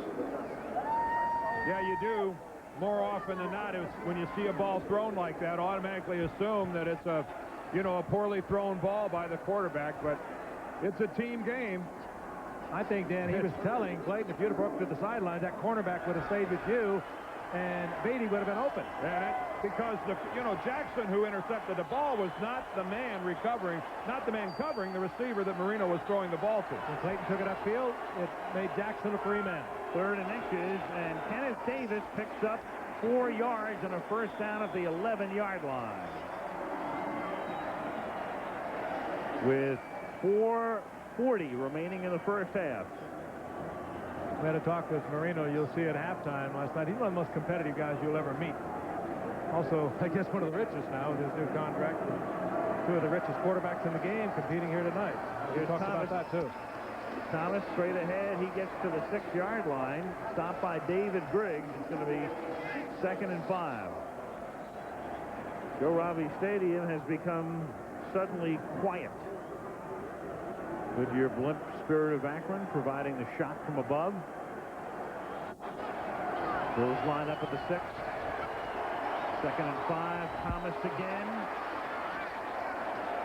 Yeah, you do. More often than not, when you see a ball thrown like that, automatically assume that it's a poorly thrown ball by the quarterback, but it's a team game. I think, Dan, he was telling Clayton, if you'd have broke to the sideline, that cornerback would have stayed with you, and Beatty would have been open. And because Jackson, who intercepted the ball, was not the man recovering, not the man covering the receiver that Marino was throwing the ball to. When Clayton took it upfield, it made Jackson a free man. 3rd and inches, and Kenneth Davis picks up 4 yards on a first down at the 11-yard line. With 4:40 remaining in the first half. We had a talk with Marino, you'll see at halftime last night. He's one of the most competitive guys you'll ever meet. Also, I guess one of the richest now with his new contract. 2 of the richest quarterbacks in the game competing here tonight. We'll talk about that, too. Thomas straight ahead. He gets to the 6-yard line. Stopped by David Griggs. It's going to be 2nd and 5. Joe Robbie Stadium has become suddenly quiet. Goodyear Blimp Spirit of Akron providing the shot from above. Bills line up at the 6. 2nd and 5. Thomas again.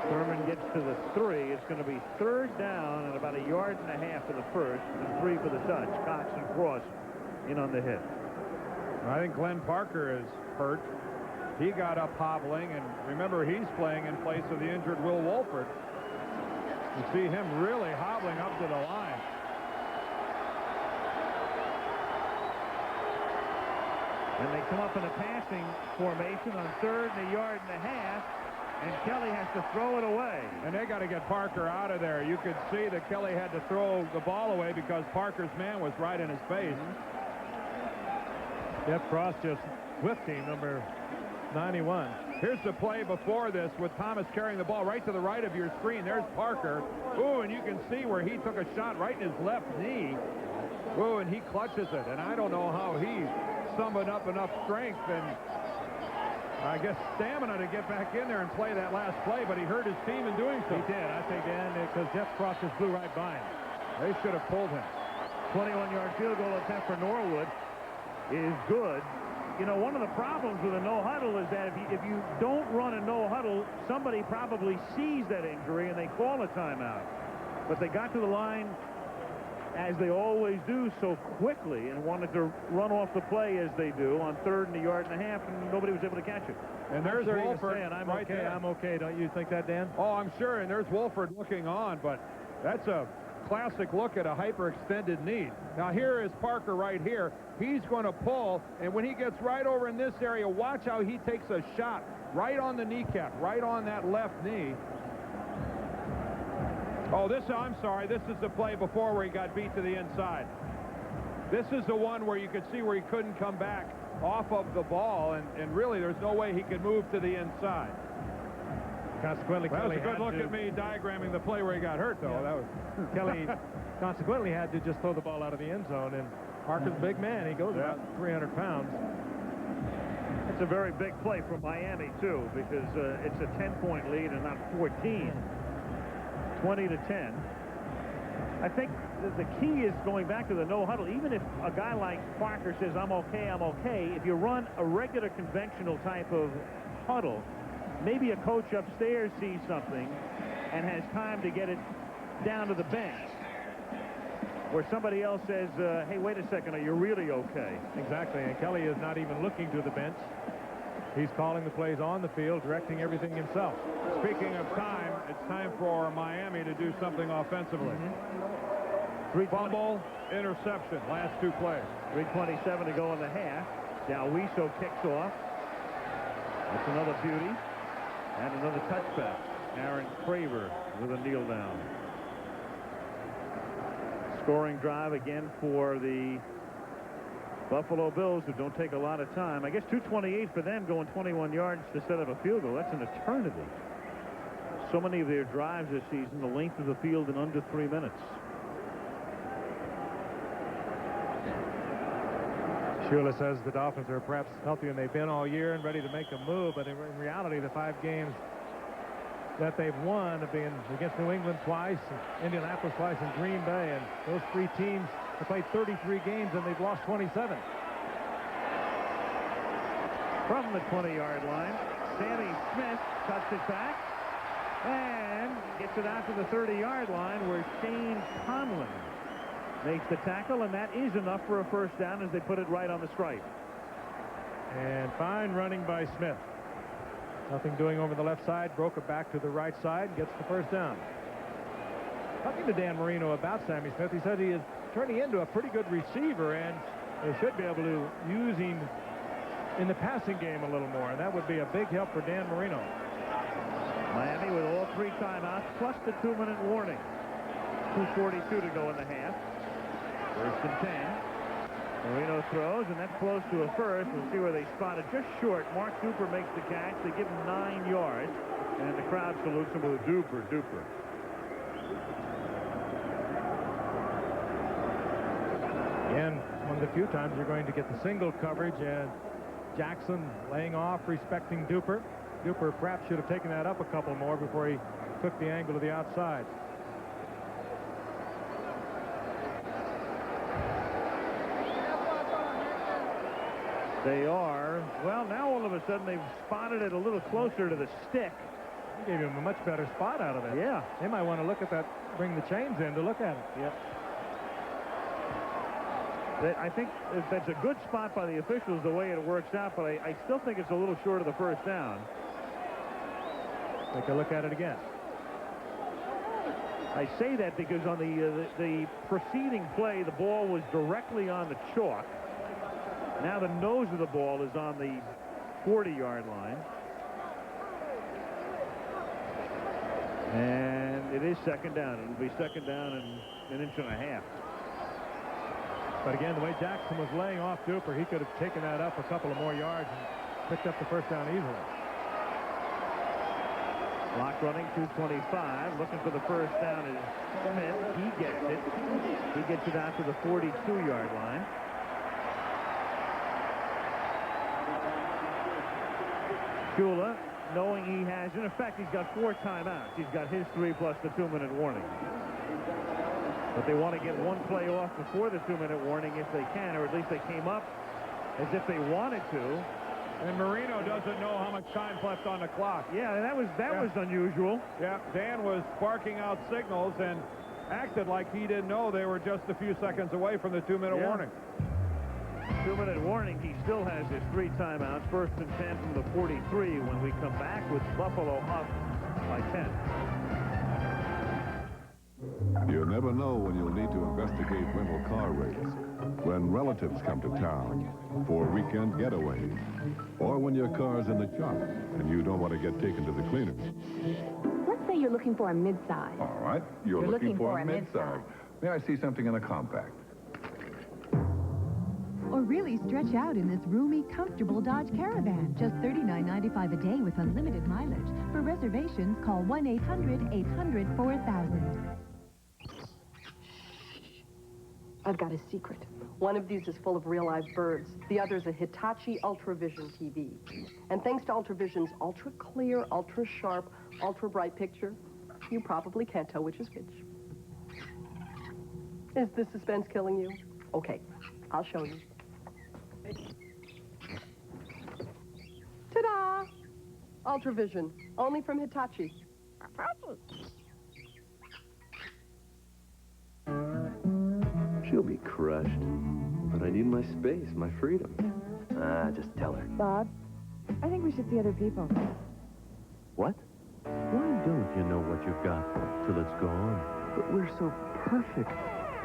Thurman gets to the 3. It's going to be 3rd down and about 1.5 yards for the first, and 3 for the touch. Cox and Cross in on the hit. I think Glenn Parker is hurt. He got up hobbling, and remember, he's playing in place of the injured Will Wolford. You see him really hobbling up to the line. And they come up in a passing formation on 3rd and 1.5 yards. And Kelly has to throw it away. And they got to get Parker out of there. You could see that Kelly had to throw the ball away because Parker's man was right in his face. Jeff Frost just whipped him, number 91. Here's the play before this with Thomas carrying the ball right to the right of your screen. There's Parker. Ooh, and you can see where he took a shot right in his left knee. Ooh, and he clutches it. And I don't know how he summoned up enough strength and I guess stamina to get back in there and play that last play, but he hurt his team in doing so. He did, I think, Dan, because Jeff Frost just flew right by him. They should have pulled him. 21-yard field goal attempt for Norwood is good. You know, one of the problems with a no-huddle is that if you don't run a no-huddle, somebody probably sees that injury and they call a timeout. But they got to the line, as they always do, so quickly and wanted to run off the play as they do on 3rd and a yard and a half, and nobody was able to catch it. And there's Wolford. I'm right okay, there. I'm okay. Don't you think that, Dan? Oh, I'm sure. And there's Wolford looking on, but that's a classic look at a hyperextended knee. Now here is Parker right here. He's going to pull, and when he gets right over in this area, watch how he takes a shot right on the kneecap, right on that left knee. Oh, I'm sorry, this is the play before where he got beat to the inside. This is the one where you could see where he couldn't come back off of the ball, and really there's no way he could move to the inside. Consequently, that Kelly was a good look at me diagramming the play where he got hurt, though. Yeah. That was Kelly consequently had to just throw the ball out of the end zone, and Parker's a big man. He goes about 300 pounds. It's a very big play for Miami, too, because it's a 10-point lead and not 14. 20-10. I think the key is going back to the no-huddle. Even if a guy like Parker says, I'm okay, if you run a regular conventional type of huddle, maybe a coach upstairs sees something and has time to get it down to the bench, where somebody else says, hey, wait a second, are you really okay? Exactly, and Kelly is not even looking to the bench. He's calling the plays on the field, directing everything himself. Speaking of time, it's time for Miami to do something offensively. Fumble, interception, last two plays. 3:27 to go in the half. Dalwiso kicks off. That's another beauty. And another touchback. Aaron Craver with a kneel down. Scoring drive again for the Buffalo Bills, who don't take a lot of time. I guess 2:28 for them, going 21 yards to set up a field goal. That's an eternity. So many of their drives this season, the length of the field in under 3 minutes. Shula says the Dolphins are perhaps healthier than they've been all year and ready to make a move, but in reality, the 5 games that they've won have been against New England twice, Indianapolis twice, and Green Bay, and those 3 teams have played 33 games and they've lost 27. From the 20-yard line, Sammy Smith cuts it back and gets it out to the 30-yard line, where Shane Conlon makes the tackle, and that is enough for a first down as they put it right on the stripe. And fine running by Smith. Nothing doing over the left side, broke it back to the right side, gets the first down. Talking to Dan Marino about Sammy Smith, he said he is turning into a pretty good receiver, and they should be able to use him in the passing game a little more, and that would be a big help for Dan Marino. Miami with all 3 timeouts plus the 2-minute warning. 2:42 to go in the half. 1st and 10. Marino throws, and that's close to a first. We'll see where they spot it. Just short. Mark Duper makes the catch. They give him 9 yards, and the crowd salutes him with Duper. Again, one of the few times you're going to get the single coverage, and Jackson laying off, respecting Duper. Duper perhaps should have taken that up a couple more before he took the angle to the outside. They are. Well, now all of a sudden they've spotted it a little closer to the stick. He gave him a much better spot out of it. Yeah. They might want to look at that, bring the chains in to look at it. Yep. I think that's a good spot by the officials the way it works out, but I still think it's a little short of the first down. Take a look at it again. I say that because on the preceding play, the ball was directly on the chalk. Now the nose of the ball is on the 40-yard line. And it is second down. It'll be second down and an inch and a half. But again, the way Jackson was laying off Duper, he could have taken that up a couple of more yards and picked up the first down easily. Clock running, 2:25. Looking for the first down is Smith. He gets it. He gets it out to the 42-yard line. Shula, knowing he has, in effect, he's got 4 timeouts. He's got his 3 plus the 2-minute warning. But they want to get one play off before the 2-minute warning if they can, or at least they came up as if they wanted to. And Marino doesn't know how much time's left on the clock. Yeah, that was unusual. Yeah, Dan was barking out signals and acted like he didn't know they were just a few seconds away from the 2-minute warning. 2-minute warning. He still has his 3 timeouts. First and 10 from the 43 when we come back with Buffalo up by 10. You never know when you'll need to investigate rental car rates. When relatives come to town for a weekend getaway. Or when your car's in the shop and you don't want to get taken to the cleaners. Let's say you're looking for a midsize. All right, you're looking for a midsize. May I see something in a compact? Or really stretch out in this roomy, comfortable Dodge Caravan. Just $39.95 a day with unlimited mileage. For reservations, call 1-800-800-4000. I've got a secret. One of these is full of real live birds. The other's a Hitachi Ultravision TV. And thanks to Ultravision's ultra-clear, ultra-sharp, ultra-bright picture, you probably can't tell which is which. Is the suspense killing you? Okay, I'll show you. Ta-da! Ultravision, only from Hitachi. She'll be crushed. But I need my space, my freedom. Just tell her. Bob, I think we should see other people. What? Why don't you know what you've got till it's gone? But we're so perfect.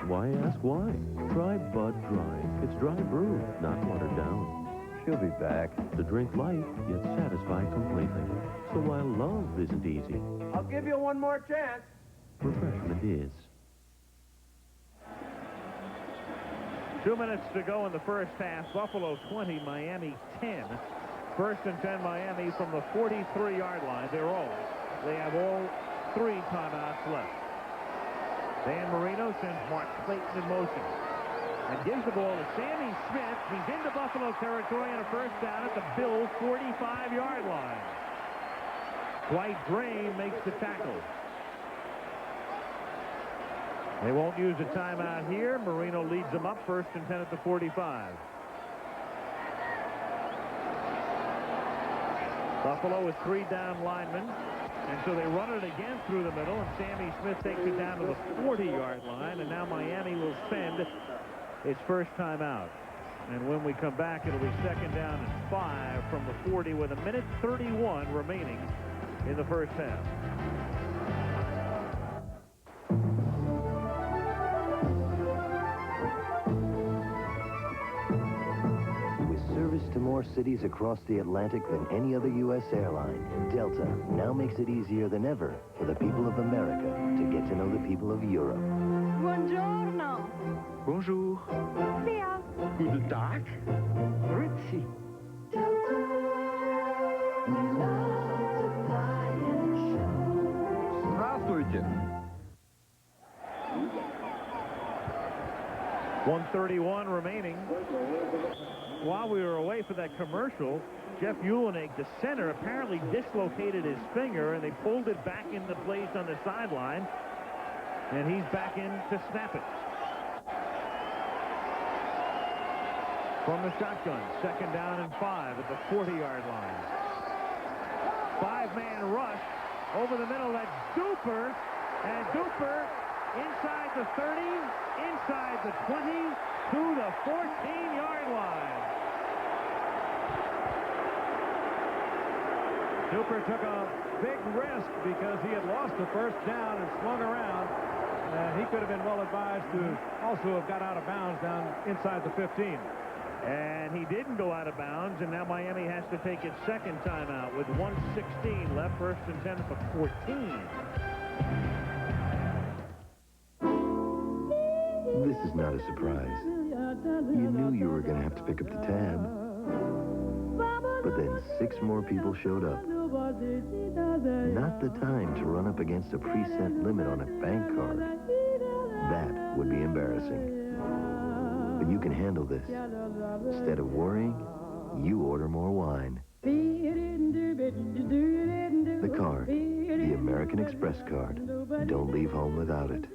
Why ask why? Try Bud Dry. It's dry brew, not watered down. She'll be back. To drink light, yet satisfy completely. So while love isn't easy, I'll give you one more chance. refreshment is. 2 minutes to go in the first half. Buffalo 20, Miami 10. First and 10, Miami from the 43-yard line. They have all 3 timeouts left. Dan Marino sends Mark Clayton in motion and gives the ball to Sammy Smith. He's into Buffalo territory on a first down at the Bills' 45-yard line. Dwight Graham makes the tackle. They won't use a timeout here. Marino leads them up first and 10 at the 45. Buffalo with 3 down linemen. And so they run it again through the middle, and Sammy Smith takes it down to the 40-yard line, and now Miami will spend its first timeout. And when we come back, it'll be second down and 5 from the 40 with 1:31 remaining in the first half. Service to more cities across the Atlantic than any other U.S. airline, Delta now makes it easier than ever for the people of America to get to know the people of Europe. Buongiorno. Bonjour. See ya. Guten Tag. Grüezi. Здравствуйте. 1:31 remaining. While we were away for that commercial, Jeff Uhlenegg, the center, apparently dislocated his finger, and they pulled it back into place on the sideline, and he's back in to snap it. From the shotgun, second down and 5 at the 40-yard line. 5-man rush over the middle. That's Duper, and Duper inside the 30, inside the 20, to the 14-yard line. Duper took a big risk because he had lost the first down and swung around. And he could have been well advised to also have got out of bounds down inside the 15. And he didn't go out of bounds, and now Miami has to take its second timeout with 1:16 left, first and 10 for 14. This is not a surprise. You knew you were going to have to pick up the tab. But then 6 more people showed up. Not the time to run up against a preset limit on a bank card. That would be embarrassing. But you can handle this. Instead of worrying, you order more wine. The card, the American Express card. Don't leave home without it.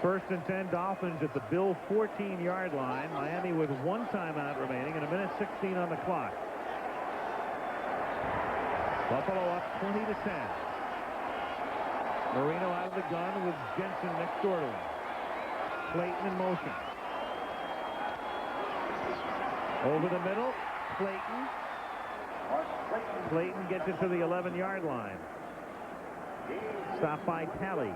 First and 10, Dolphins at the Bill 14-yard line. Miami with 1 timeout remaining and 1:16 on the clock. Buffalo up 20-10. Marino out of the gun with Jensen next door to him. Clayton in motion. Over the middle, Clayton. Clayton gets it to the 11-yard line. Stopped by Talley.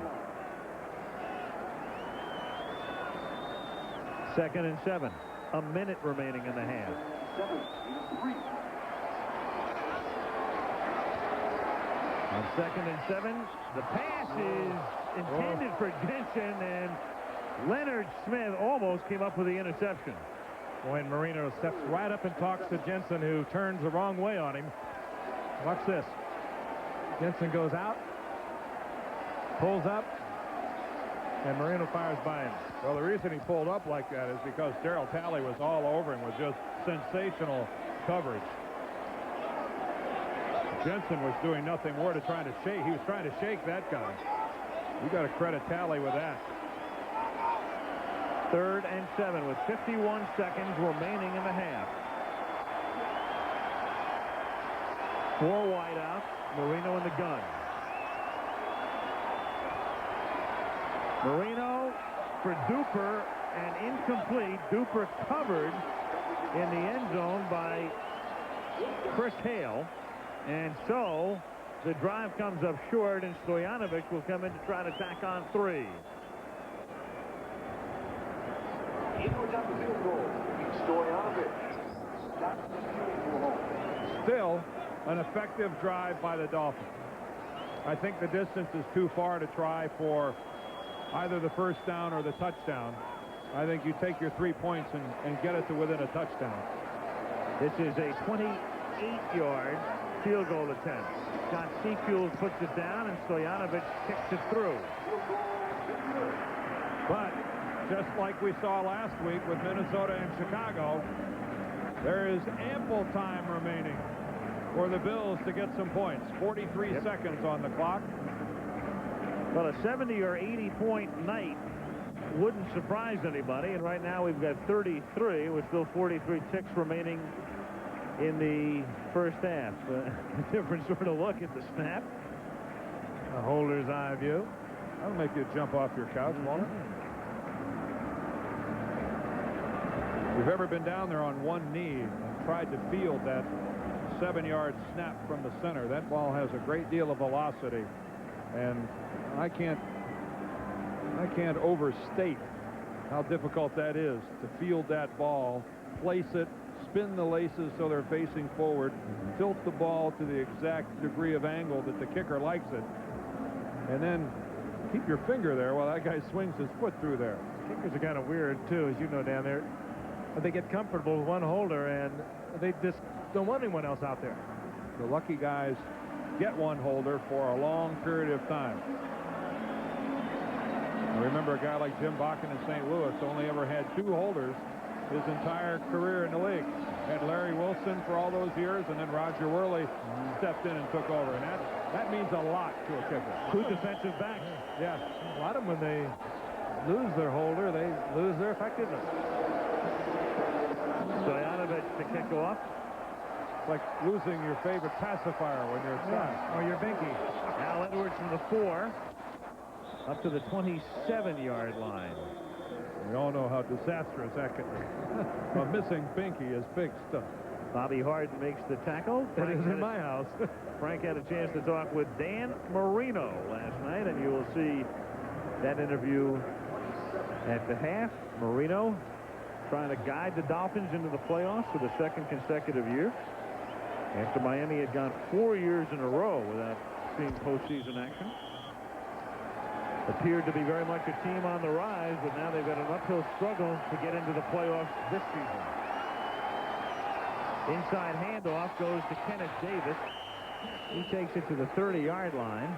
2nd and 7. A minute remaining in the half. On 2nd and 7, the pass is intended for Jensen, and Leonard Smith almost came up with the interception. Boy, and Marino steps right up and talks to Jensen, who turns the wrong way on him. Watch this. Jensen goes out, pulls up, and Marino fires by him. Well, the reason he pulled up like that is because Darryl Talley was all over him with just sensational coverage. Jensen was doing nothing more to try to shake. He was trying to shake that guy. You got to credit Talley with that. 3rd and 7 with 51 seconds remaining in the half. 4 wide out. Marino in the gun. Marino for Duper, and incomplete. Duper covered in the end zone by Chris Hale. And so the drive comes up short, and Stojanovic will come in to try to tack on 3. Still an effective drive by the Dolphins. I think the distance is too far to try for either the first down or the touchdown. I think you take your 3 points and get it to within a touchdown. This is a 28-yard field goal attempt. Scott Seafuel puts it down, and Stojanovic kicks it through. But just like we saw last week with Minnesota and Chicago, there is ample time remaining for the Bills to get some points. 43 seconds on the clock. Well, a 70 or 80 point night wouldn't surprise anybody, and right now we've got 33 with still 43 ticks remaining in the first half. A different sort of look at the snap. A holder's eye view. That'll make you jump off your couch, won't it? If you've ever been down there on one knee and tried to field that 7-yard snap from the center, that ball has a great deal of velocity, and I can't overstate how difficult that is to field that ball, place it, spin the laces so they're facing forward, tilt the ball to the exact degree of angle that the kicker likes it, and then keep your finger there while that guy swings his foot through there. Kickers are kind of weird, too, as you know, down there. They get comfortable with one holder, and they just don't want anyone else out there. The lucky guys get one holder for a long period of time. I remember a guy like Jim Bakken in St. Louis only ever had 2 holders his entire career in the league. Had Larry Wilson for all those years, and then Roger Worley stepped in and took over. And that means a lot to a kicker. 2 defensive backs. Yeah. A lot of them, when they lose their holder, they lose their effectiveness. Stojanovic to kick off. It's like losing your favorite pacifier when you're outside. Or your binky. Al Edwards from the 4 up to the 27-yard line. We all know how disastrous that can be. A missing binky is big stuff. Bobby Hart makes the tackle. That is in my house. Frank had a chance to talk with Dan Marino last night, and you will see that interview at the half. Marino trying to guide the Dolphins into the playoffs for the 2nd consecutive year, after Miami had gone 4 years in a row without seen postseason action. Appeared to be very much a team on the rise, but now they've got an uphill struggle to get into the playoffs this season. Inside handoff goes to Kenneth Davis. He takes it to the 30-yard line.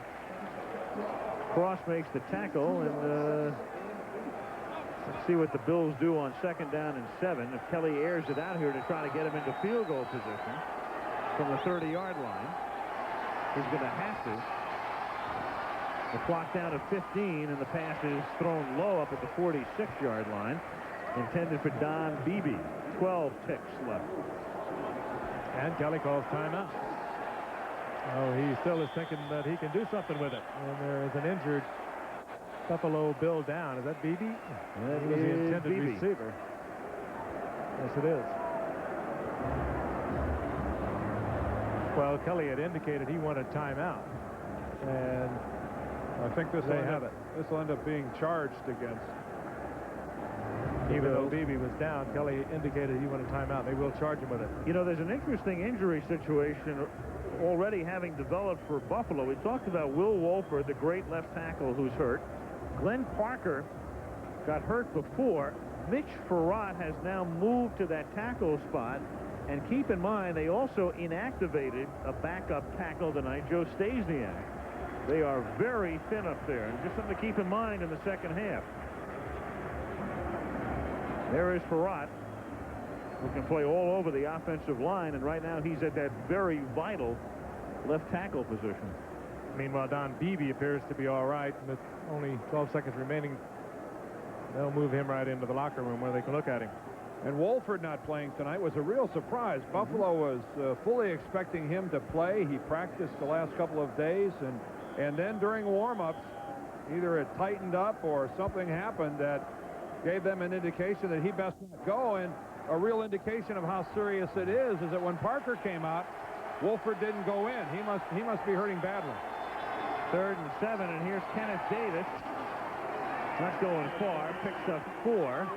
Cross makes the tackle, and let's see what the Bills do on 2nd down and 7. If Kelly airs it out here to try to get him into field goal position from the 30-yard line, he's going to have to. The clock down to 15, and the pass is thrown low up at the 46-yard line, intended for Don Beebe. 12 ticks left. And Kelly calls timeout. Oh, he still is thinking that he can do something with it. And there is an injured Buffalo Bill down. Is that Beebe? That was the intended Beebe. Receiver. Yes, it is. Well, Kelly had indicated he wanted timeout. And I think this will end up being charged against. Even though Beebe was down, Kelly indicated he wanted timeout. They will charge him with it. You know, there's an interesting injury situation already having developed for Buffalo. We talked about Will Wolford, the great left tackle who's hurt. Glenn Parker got hurt before. Mitch Farrat has now moved to that tackle spot. And keep in mind, they also inactivated a backup tackle tonight, Joe Stasiak. They are very thin up there, and just something to keep in mind in the second half. There is Farrat, who can play all over the offensive line, and right now he's at that very vital left tackle position. Meanwhile, Don Beebe appears to be all right. With only 12 seconds remaining, they'll move him right into the locker room where they can look at him. And Wolford not playing tonight was a real surprise. Buffalo was fully expecting him to play. He practiced the last couple of days, and then during warm-ups, either it tightened up or something happened that gave them an indication that he best not go. And a real indication of how serious it is that when Parker came out, Wolford didn't go in. He must be hurting badly. 3rd and 7, and here's Kenneth Davis. Not going far, picks up 4.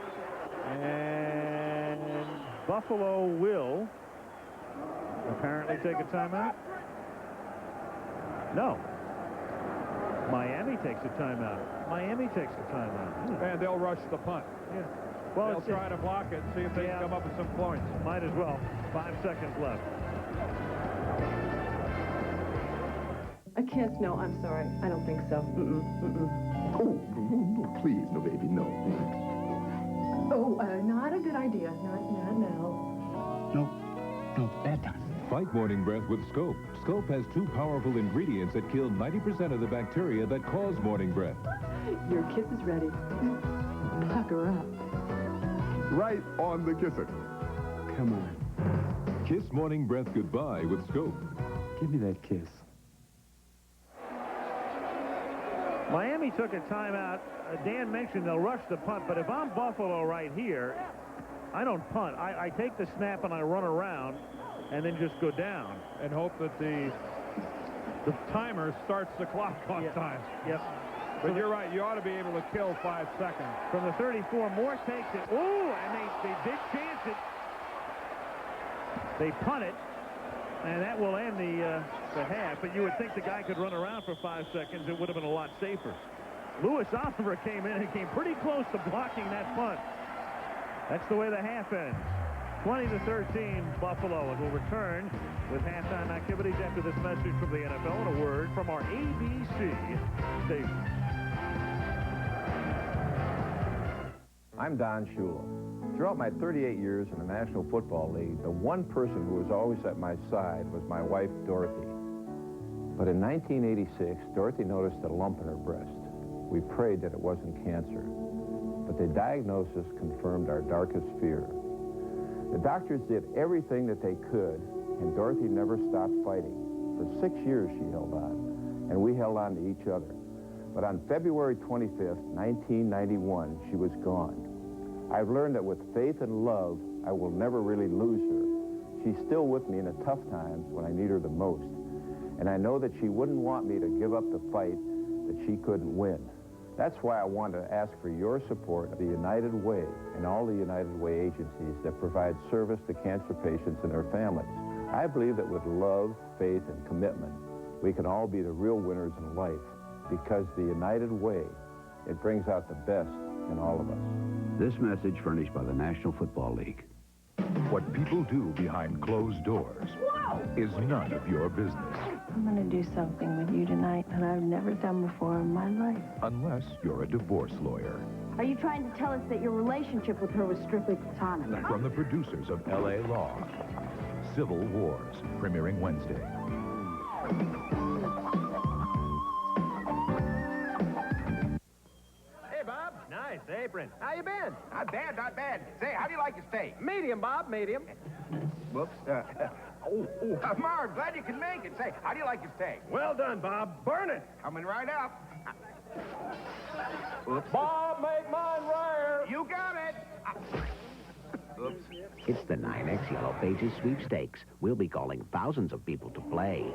And Buffalo will apparently take a timeout. No. Miami takes a timeout. Miami takes a timeout. And they'll rush the punt. Yeah. Well, they'll try to block it and see if they can come up with some points. Might as well. 5 seconds left. A kiss? No, I'm sorry. I don't think so. Oh, no, please, no, baby, no. Oh, not a good idea. Not now. No, bad time. Fight morning breath with Scope. Scope has 2 powerful ingredients that kill 90% of the bacteria that cause morning breath. Your kiss is ready. Pucker up. Right on the kisser. Come on. Kiss morning breath goodbye with Scope. Give me that kiss. Miami took a timeout. Dan mentioned they'll rush the punt, but if I'm Buffalo right here, I don't punt. I take the snap and I run around and then just go down. And hope that the timer starts the clock on time. Yep. But you're right, you ought to be able to kill 5 seconds. From the 34, Moore takes it. Ooh, and they did chance it. They punt it, and that will end the half. But you would think the guy could run around for 5 seconds. It would have been a lot safer. Lewis Oliver came in and came pretty close to blocking that punt. That's the way the half ends. 20-13 Buffalo, and we'll return with halftime activities after this message from the NFL and a word from our ABC station. I'm Don Shula. Throughout my 38 years in the National Football League, the one person who was always at my side was my wife, Dorothy. But in 1986, Dorothy noticed a lump in her breast. We prayed that it wasn't cancer, but the diagnosis confirmed our darkest fear. The doctors did everything that they could, and Dorothy never stopped fighting. For 6 years she held on, and we held on to each other. But on February 25th, 1991, she was gone. I've learned that with faith and love, I will never really lose her. She's still with me in the tough times when I need her the most. And I know that she wouldn't want me to give up the fight that she couldn't win. That's why I want to ask for your support of the United Way and all the United Way agencies that provide service to cancer patients and their families. I believe that with love, faith, and commitment, we can all be the real winners in life because the United Way, it brings out the best in all of us. This message furnished by the National Football League. What people do behind closed doors is none of your business. I'm going to do something with you tonight that I've never done before in my life. Unless you're a divorce lawyer. Are you trying to tell us that your relationship with her was strictly platonic? From the producers of L.A. Law, Civil Wars, premiering Wednesday. Hey, Bob. Nice apron. How you been? Not bad, not bad. Say, how do you like your steak? Medium, Bob, medium. Whoops. Marv, glad you can make it. Say, how do you like your steak? Well done, Bob. Burn it. Coming right up. Oops. Bob, make mine rare. You got it. Oops. It's the 9X Yellow Pages sweepstakes. We'll be calling thousands of people to play.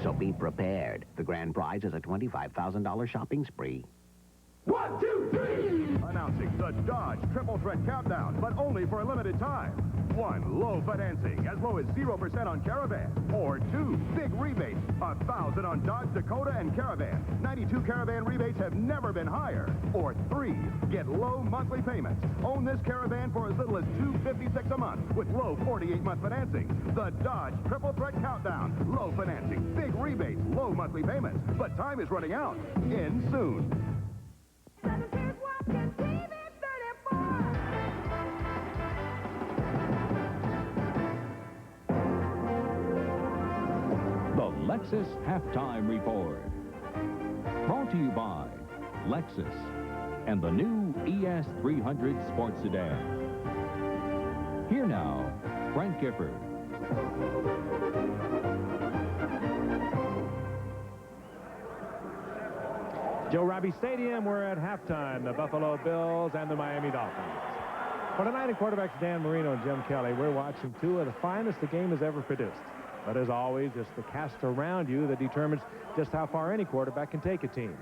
So be prepared. The grand prize is a $25,000 shopping spree. 1, 2, 3! Announcing the Dodge Triple Threat Countdown, but only for a limited time. 1, low financing, as low as 0% on Caravan. Or 2, big rebates, 1,000 on Dodge Dakota and Caravan. 92 Caravan rebates have never been higher. Or 3, get low monthly payments. Own this Caravan for as little as $256 a month with low 48-month financing. The Dodge Triple Threat Countdown. Low financing, big rebates, low monthly payments. But time is running out. End soon. The Lexus Halftime Report. Brought to you by Lexus and the new ES300 Sports Sedan. Here now, Frank Gifford. Joe Robbie Stadium, we're at halftime. The Buffalo Bills and the Miami Dolphins. For tonight, in quarterbacks Dan Marino and Jim Kelly, we're watching two of the finest the game has ever produced. But as always, it's the cast around you that determines just how far any quarterback can take a team.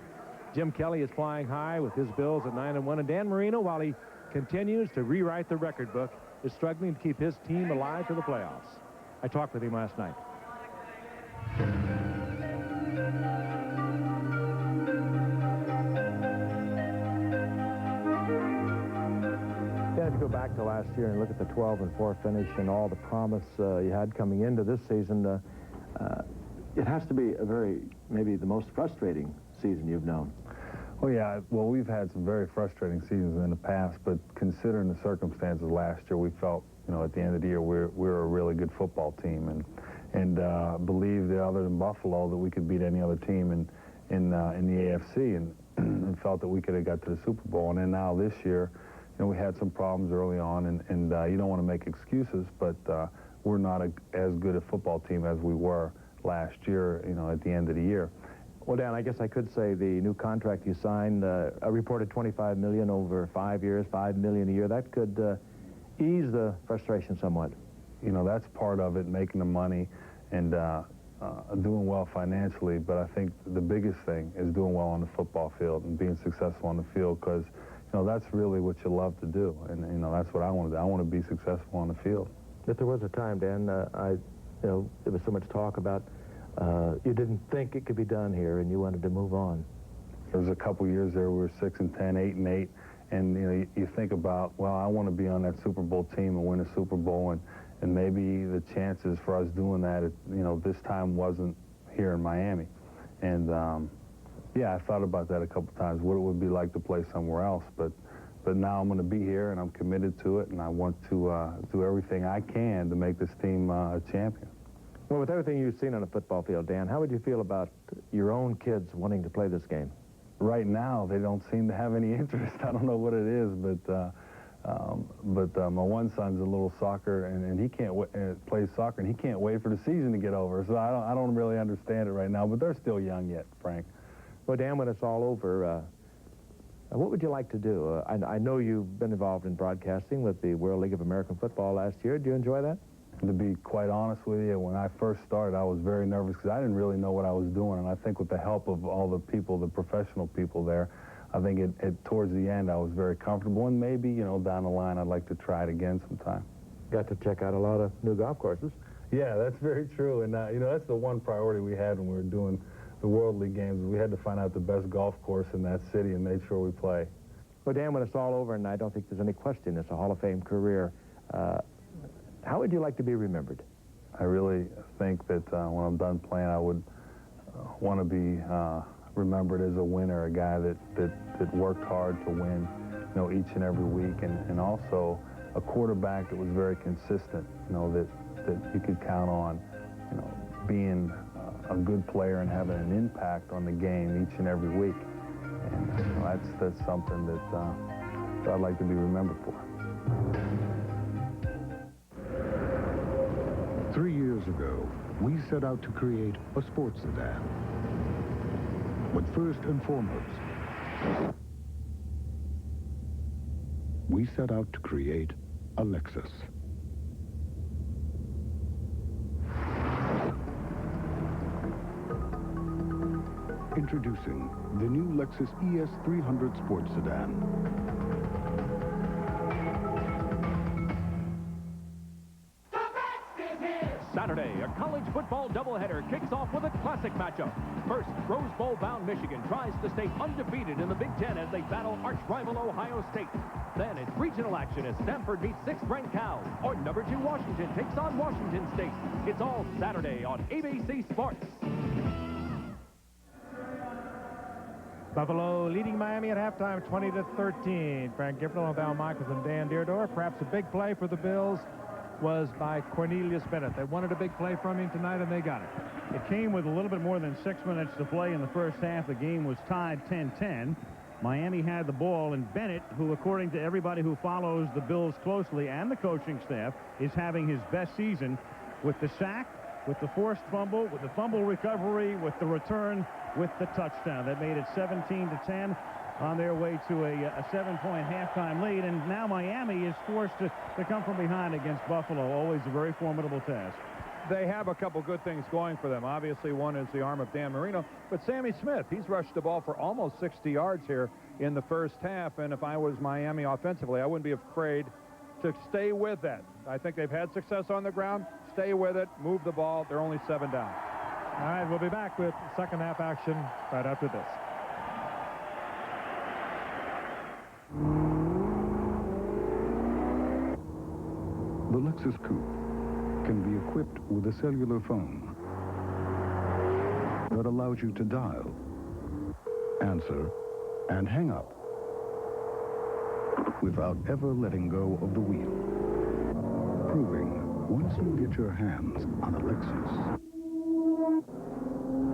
Jim Kelly is flying high with his Bills at 9-1, and Dan Marino, while he continues to rewrite the record book, is struggling to keep his team alive to the playoffs. I talked with him last night. If you go back to last year and look at the 12-4 finish and all the promise you had coming into this season, it has to be maybe the most frustrating season you've known. Oh, yeah. Well, we've had some very frustrating seasons in the past, but considering the circumstances last year, we felt, at the end of the year, we're a really good football team and believed that other than Buffalo that we could beat any other team in the AFC and felt that we could have got to the Super Bowl. And then now this year, we had some problems early on, and you don't want to make excuses, but we're not as good a football team as we were last year, at the end of the year. Well, Dan, I guess I could say the new contract you signed, a reported $25 million over 5 years, $5 million a year, that could ease the frustration somewhat. That's part of it, making the money and doing well financially, but I think the biggest thing is doing well on the football field and being successful on the field, because that's really what you love to do, and that's what I want to do. I want to be successful on the field. But there was a time, Dan, there was so much talk about you didn't think it could be done here, and you wanted to move on. There was a couple years there we were 6-10, 8-8, and you think about, well, I want to be on that Super Bowl team and win a Super Bowl, and maybe the chances for us doing that, this time wasn't here in Miami, and yeah, I thought about that a couple times, what it would be like to play somewhere else, but now I'm going to be here, and I'm committed to it, and I want to do everything I can to make this team a champion. Well, with everything you've seen on a football field, Dan, how would you feel about your own kids wanting to play this game? Right now, they don't seem to have any interest. I don't know what it is, but my one son's a little soccer, and he can't plays soccer, and he can't wait for the season to get over. So I don't really understand it right now, but they're still young yet, Frank. Well, Dan, when it's all over, what would you like to do? I know you've been involved in broadcasting with the World League of American Football last year. Did you enjoy that? To be quite honest with you, when I first started, I was very nervous because I didn't really know what I was doing. And I think with the help of all the people, the professional people there, I think towards the end I was very comfortable. And maybe, down the line I'd like to try it again sometime. Got to check out a lot of new golf courses. Yeah, that's very true. And, you know, that's the one priority we had when we were doing the World League games. We had to find out the best golf course in that city and make sure we play. Well, Dan, when it's all over, and I don't think there's any question it's a Hall of Fame career, how would you like to be remembered? I really think that when I'm done playing, I would want to be remembered as a winner, a guy that worked hard to win, you know, each and every week, and also a quarterback that was very consistent, you know, that you could count on, you know, being a good player and having an impact on the game each and every week. And you know, that's something that I'd like to be remembered for. 3 years ago, we set out to create a sports sedan. But first and foremost, we set out to create a Lexus. Introducing the new Lexus ES 300 Sports Sedan. Saturday, a college football doubleheader kicks off with a classic matchup. First, Rose Bowl-bound Michigan tries to stay undefeated in the Big Ten as they battle arch-rival Ohio State. Then it's regional action as Stanford meets 6th-ranked Cal, or number 2 Washington takes on Washington State. It's all Saturday on ABC Sports. Buffalo leading Miami at halftime, 20-13. Frank Giffords, Val Michaels, and Dan Deardorff. Perhaps a big play for the Bills was by Cornelius Bennett. They wanted a big play from him tonight, and they got it. It came with a little bit more than 6 minutes to play in the first half. The game was tied 10-10. Miami had the ball, and Bennett, who, according to everybody who follows the Bills closely and the coaching staff, is having his best season with the sack, with the forced fumble, with the fumble recovery, with the return, with the touchdown. That made it 17-10 on their way to a 7-point halftime lead. And now Miami is forced to come from behind against Buffalo. Always a very formidable task. They have a couple good things going for them. Obviously, one is the arm of Dan Marino, but Sammy Smith, he's rushed the ball for almost 60 yards here in the first half. And if I was Miami offensively, I wouldn't be afraid to stay with that. I think they've had success on the ground. Stay with it, move the ball. They're only 7 down. All right, we'll be back with second half action right after this. The Lexus Coupe can be equipped with a cellular phone that allows you to dial, answer, and hang up without ever letting go of the wheel. Proving once you get your hands on a Lexus,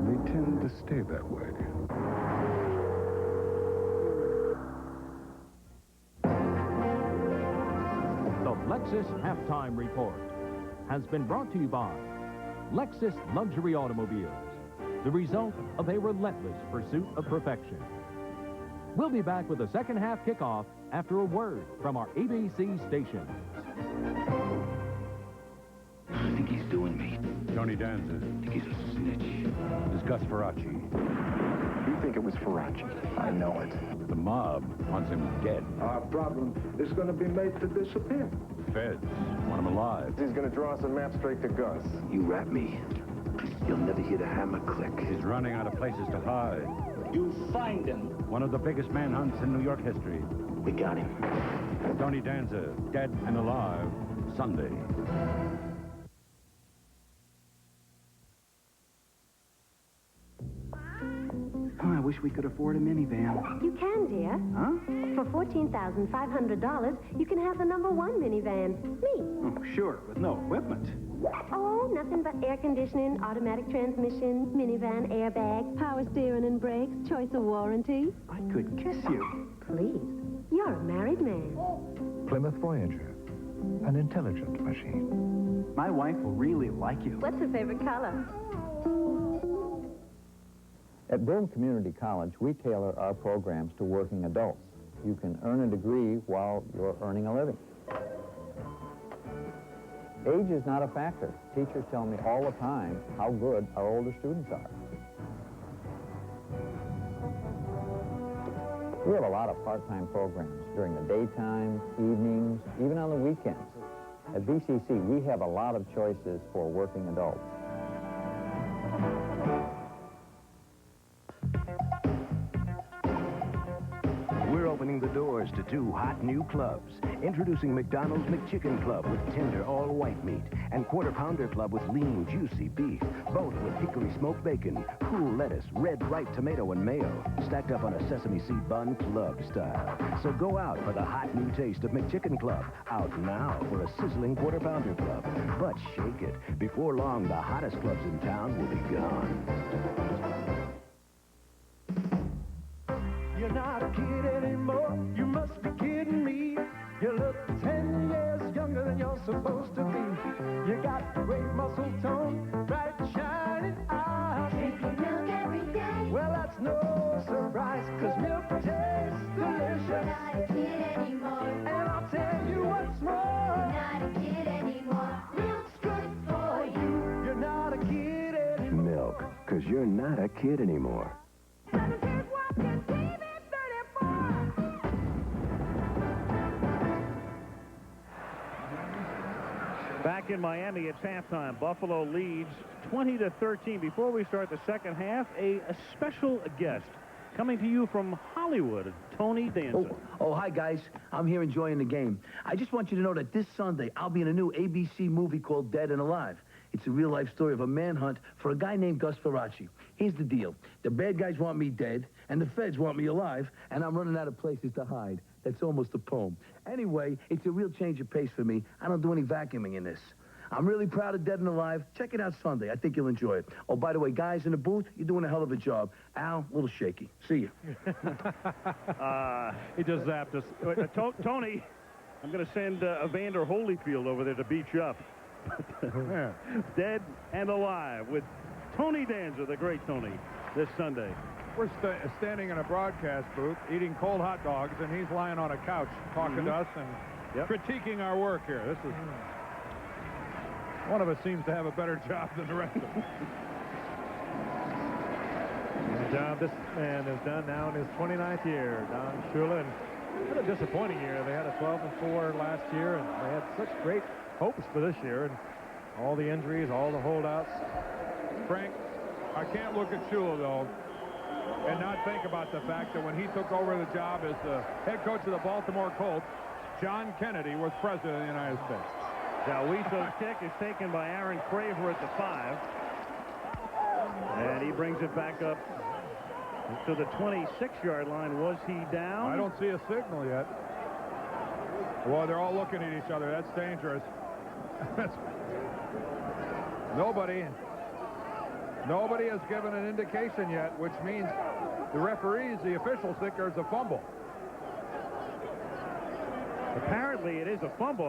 they tend to stay that way. The Lexus Halftime Report has been brought to you by Lexus Luxury Automobiles, the result of a relentless pursuit of perfection. We'll be back with the second half kickoff after a word from our ABC stations. I think he's doing me. Tony Danza. I think he's a snitch. Is Gus Ferracci. You think it was Ferracci. I know it. The mob wants him dead. Our problem is going to be made to disappear. Feds want him alive. He's going to draw us a map straight to Gus. You rat me, you'll never hear the hammer click. He's running out of places to hide. You find him. One of the biggest manhunts in New York history. We got him. Tony Danza, dead and alive, Sunday. Oh, I wish we could afford a minivan. You can, dear. Huh? For $14,500, you can have the #1 minivan. Me. Oh, sure, with no equipment. Oh, nothing but air conditioning, automatic transmission, minivan, airbag, power steering and brakes, choice of warranty. I could kiss you. Please. You're a married man. Plymouth Voyager, an intelligent machine. My wife will really like you. What's her favorite color? At Byrne Community College, we tailor our programs to working adults. You can earn a degree while you're earning a living. Age is not a factor. Teachers tell me all the time how good our older students are. We have a lot of part-time programs during the daytime, evenings, even on the weekends. At BCC, we have a lot of choices for working adults. We're opening the doors to 2 hot new clubs. Introducing McDonald's McChicken Club with tender all-white meat and Quarter Pounder Club with lean, juicy beef, both with hickory smoked bacon, cool lettuce, red ripe tomato, and mayo, stacked up on a sesame seed bun, club style. So go out for the hot new taste of McChicken Club. Out now for a sizzling Quarter Pounder Club. But shake it. Before long, the hottest clubs in town will be gone. You're not a kid anymore, you must be kidding me. You look 10 years younger than you're supposed to be. You got great muscle tone, bright shining eyes. Drinking milk every day. Well, that's no surprise, 'cause milk tastes delicious. You're not a kid anymore. And I'll tell you what's more. You're not a kid anymore. Milk's good for you. You're not a kid anymore. Milk, 'cause you're not a kid anymore. Back in Miami, it's halftime. Buffalo leads 20-13. Before we start the second half, a special guest coming to you from Hollywood, Tony Danza. Oh, hi, guys. I'm here enjoying the game. I just want you to know that this Sunday, I'll be in a new ABC movie called Dead and Alive. It's a real-life story of a manhunt for a guy named Gus Ferracci. Here's the deal. The bad guys want me dead, and the feds want me alive, and I'm running out of places to hide. That's almost a poem. Anyway, it's a real change of pace for me. I don't do any vacuuming in this. I'm really proud of Dead and Alive. Check it out Sunday. I think you'll enjoy it. Oh, by the way, guys in the booth, you're doing a hell of a job. Al, a little shaky. See you. He just zapped us. Tony, I'm going to send Evander Holyfield over there to beat you up. Dead and Alive with Tony Danza, the great Tony, this Sunday. We're standing in a broadcast booth eating cold hot dogs, and he's lying on a couch talking to us and critiquing our work here. This is... One of us seems to have a better job than the rest of us. The job this man has done now in his 29th year, Don Shula. And what a disappointing year. They had a 12-4 last year, and they had such great hopes for this year. And all the injuries, all the holdouts. Frank, I can't look at Shula, though, and not think about the fact that when he took over the job as the head coach of the Baltimore Colts, John Kennedy was president of the United States. Now, Weeso's kick is taken by Aaron Craver at the 5. And he brings it back up to the 26-yard line. Was he down? I don't see a signal yet. Well, they're all looking at each other. That's dangerous. Nobody has given an indication yet, which means the referees, the officials, think there's a fumble. Apparently, it is a fumble.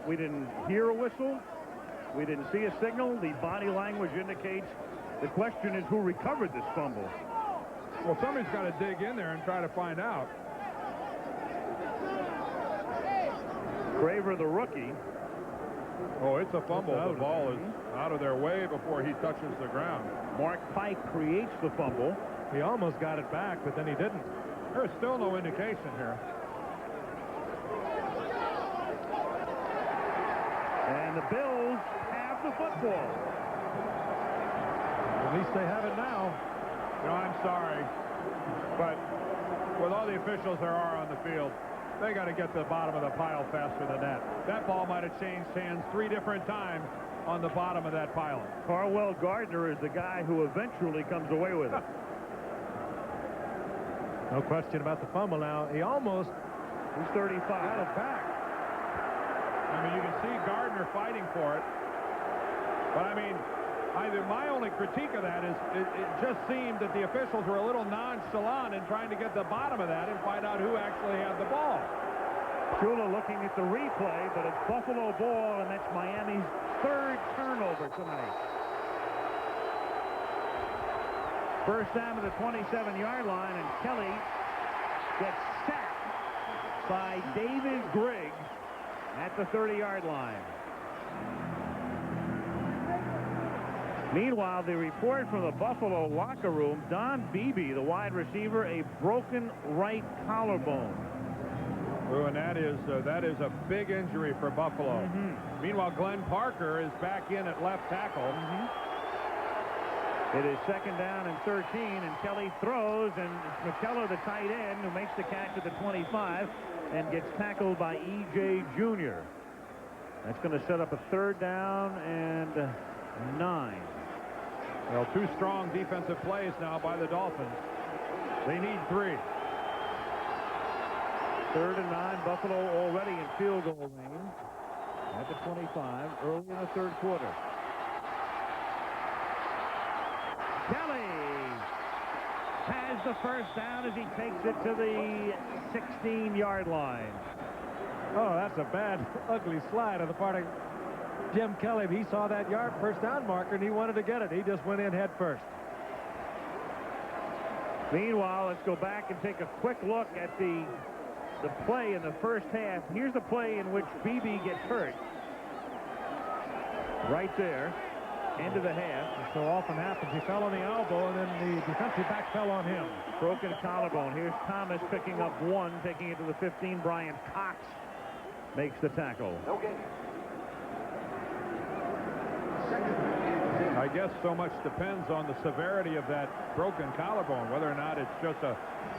We didn't hear a whistle. We didn't see a signal. The body language indicates the question is who recovered this fumble. Well, somebody's got to dig in there and try to find out. Craver, the rookie. Oh, it's a fumble. The ball is out of their way before he touches the ground. Mark Pike creates the fumble. He almost got it back, but then he didn't. There's still no indication here. And the Bills have the football. At least they have it now. You know, I'm sorry, but with all the officials there are on the field, they got to get to the bottom of the pile faster than that. That ball might have changed hands 3 different times on the bottom of that pile. Carwell Gardner is the guy who eventually comes away with it. No question about the fumble now. He's 35. Got it back. I mean, you can see Gardner fighting for it. But, I mean, my only critique of that is it just seemed that the officials were a little nonchalant in trying to get the bottom of that and find out who actually had the ball. Shula looking at the replay, but it's Buffalo ball, and that's Miami's 3rd turnover tonight. First down to the 27-yard line, and Kelly gets sacked by David Griggs at the 30-yard line. Meanwhile, the report from the Buffalo locker room, Don Beebe, the wide receiver, a broken right collarbone. Lou, and that is a big injury for Buffalo. Meanwhile, Glenn Parker is back in at left tackle. It is second down and 13, and Kelly throws, and McKellar, the tight end, who makes the catch at the 25 and gets tackled by E.J. Jr. That's going to set up a third down and 9. Well, 2 strong defensive plays now by the Dolphins. They need 3. Third and 9, Buffalo already in field goal range at the 25, early in the third quarter. Kelly has the first down as he takes it to the 16-yard line. Oh, that's a bad, ugly slide on the part of Jim Kelly. He saw that first down marker, and he wanted to get it. He just went in head first. Meanwhile, let's go back and take a quick look at the play in the first half. Here's the play in which BB gets hurt. Right there. End of the half. It so often happens. He fell on the elbow, and then the defensive back fell on him. Broken collarbone. Here's Thomas picking up 1, taking it to the 15. Brian Cox makes the tackle. Okay. I guess so much depends on the severity of that broken collarbone, whether or not it's just a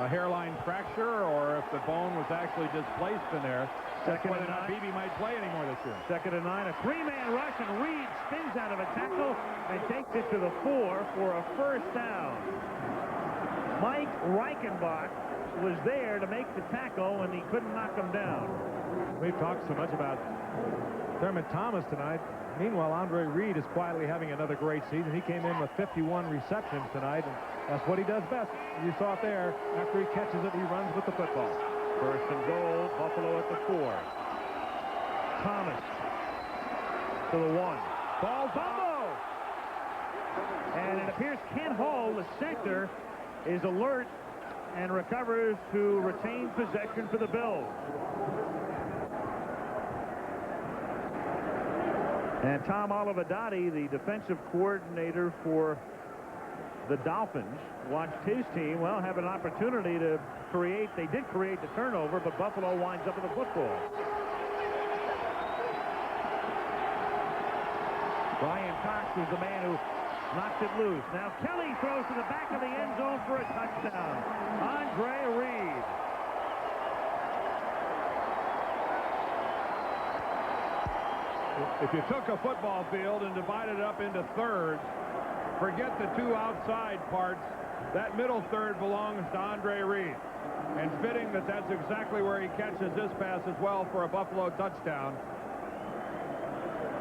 hairline fracture or if the bone was actually displaced in there. Second whether and or not 9. BB might play anymore this year. Second and 9, a 3-man rush, and Reed spins out of a tackle and takes it to the 4 for a first down. Mike Reichenbach was there to make the tackle, and he couldn't knock him down. We've talked so much about Thurman Thomas tonight. Meanwhile, Andre Reed is quietly having another great season. He came in with 51 receptions tonight, and that's what he does best. You saw it there. After he catches it, he runs with the football. First and goal, Buffalo at the 4. Thomas to the 1. Ball fumble! And it appears Ken Hall, the center, is alert and recovers to retain possession for the Bills. And Tom Olivadotti, the defensive coordinator for the Dolphins, watched his team, well, have an opportunity to create. They did create the turnover, but Buffalo winds up with the football. Brian Cox was the man who knocked it loose. Now Kelly throws to the back of the end zone for a touchdown. Andre Reed. If you took a football field and divided it up into thirds, forget the 2 outside parts. That middle third belongs to Andre Reed. And fitting that that's exactly where he catches this pass as well for a Buffalo touchdown.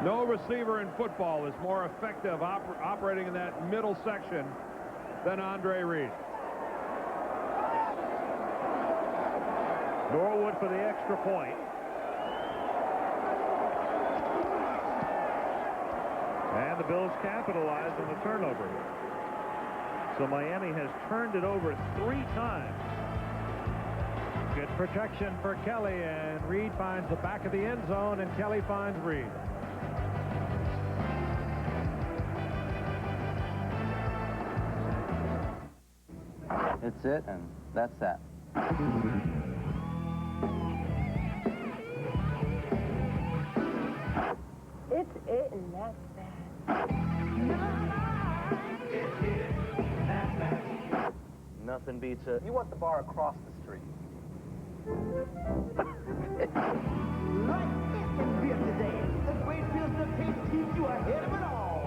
No receiver in football is more effective operating in that middle section than Andre Reed. Norwood for the extra point. And the Bills capitalize on the turnover. So Miami has turned it over 3 times. Good protection for Kelly, and Reed finds the back of the end zone, and Kelly finds Reed. It's it, and that's that. It's it, and that's that. Nothing beats it. You want the bar across the street. Like this in beer today. The great Pilsner taste keeps you ahead of it all.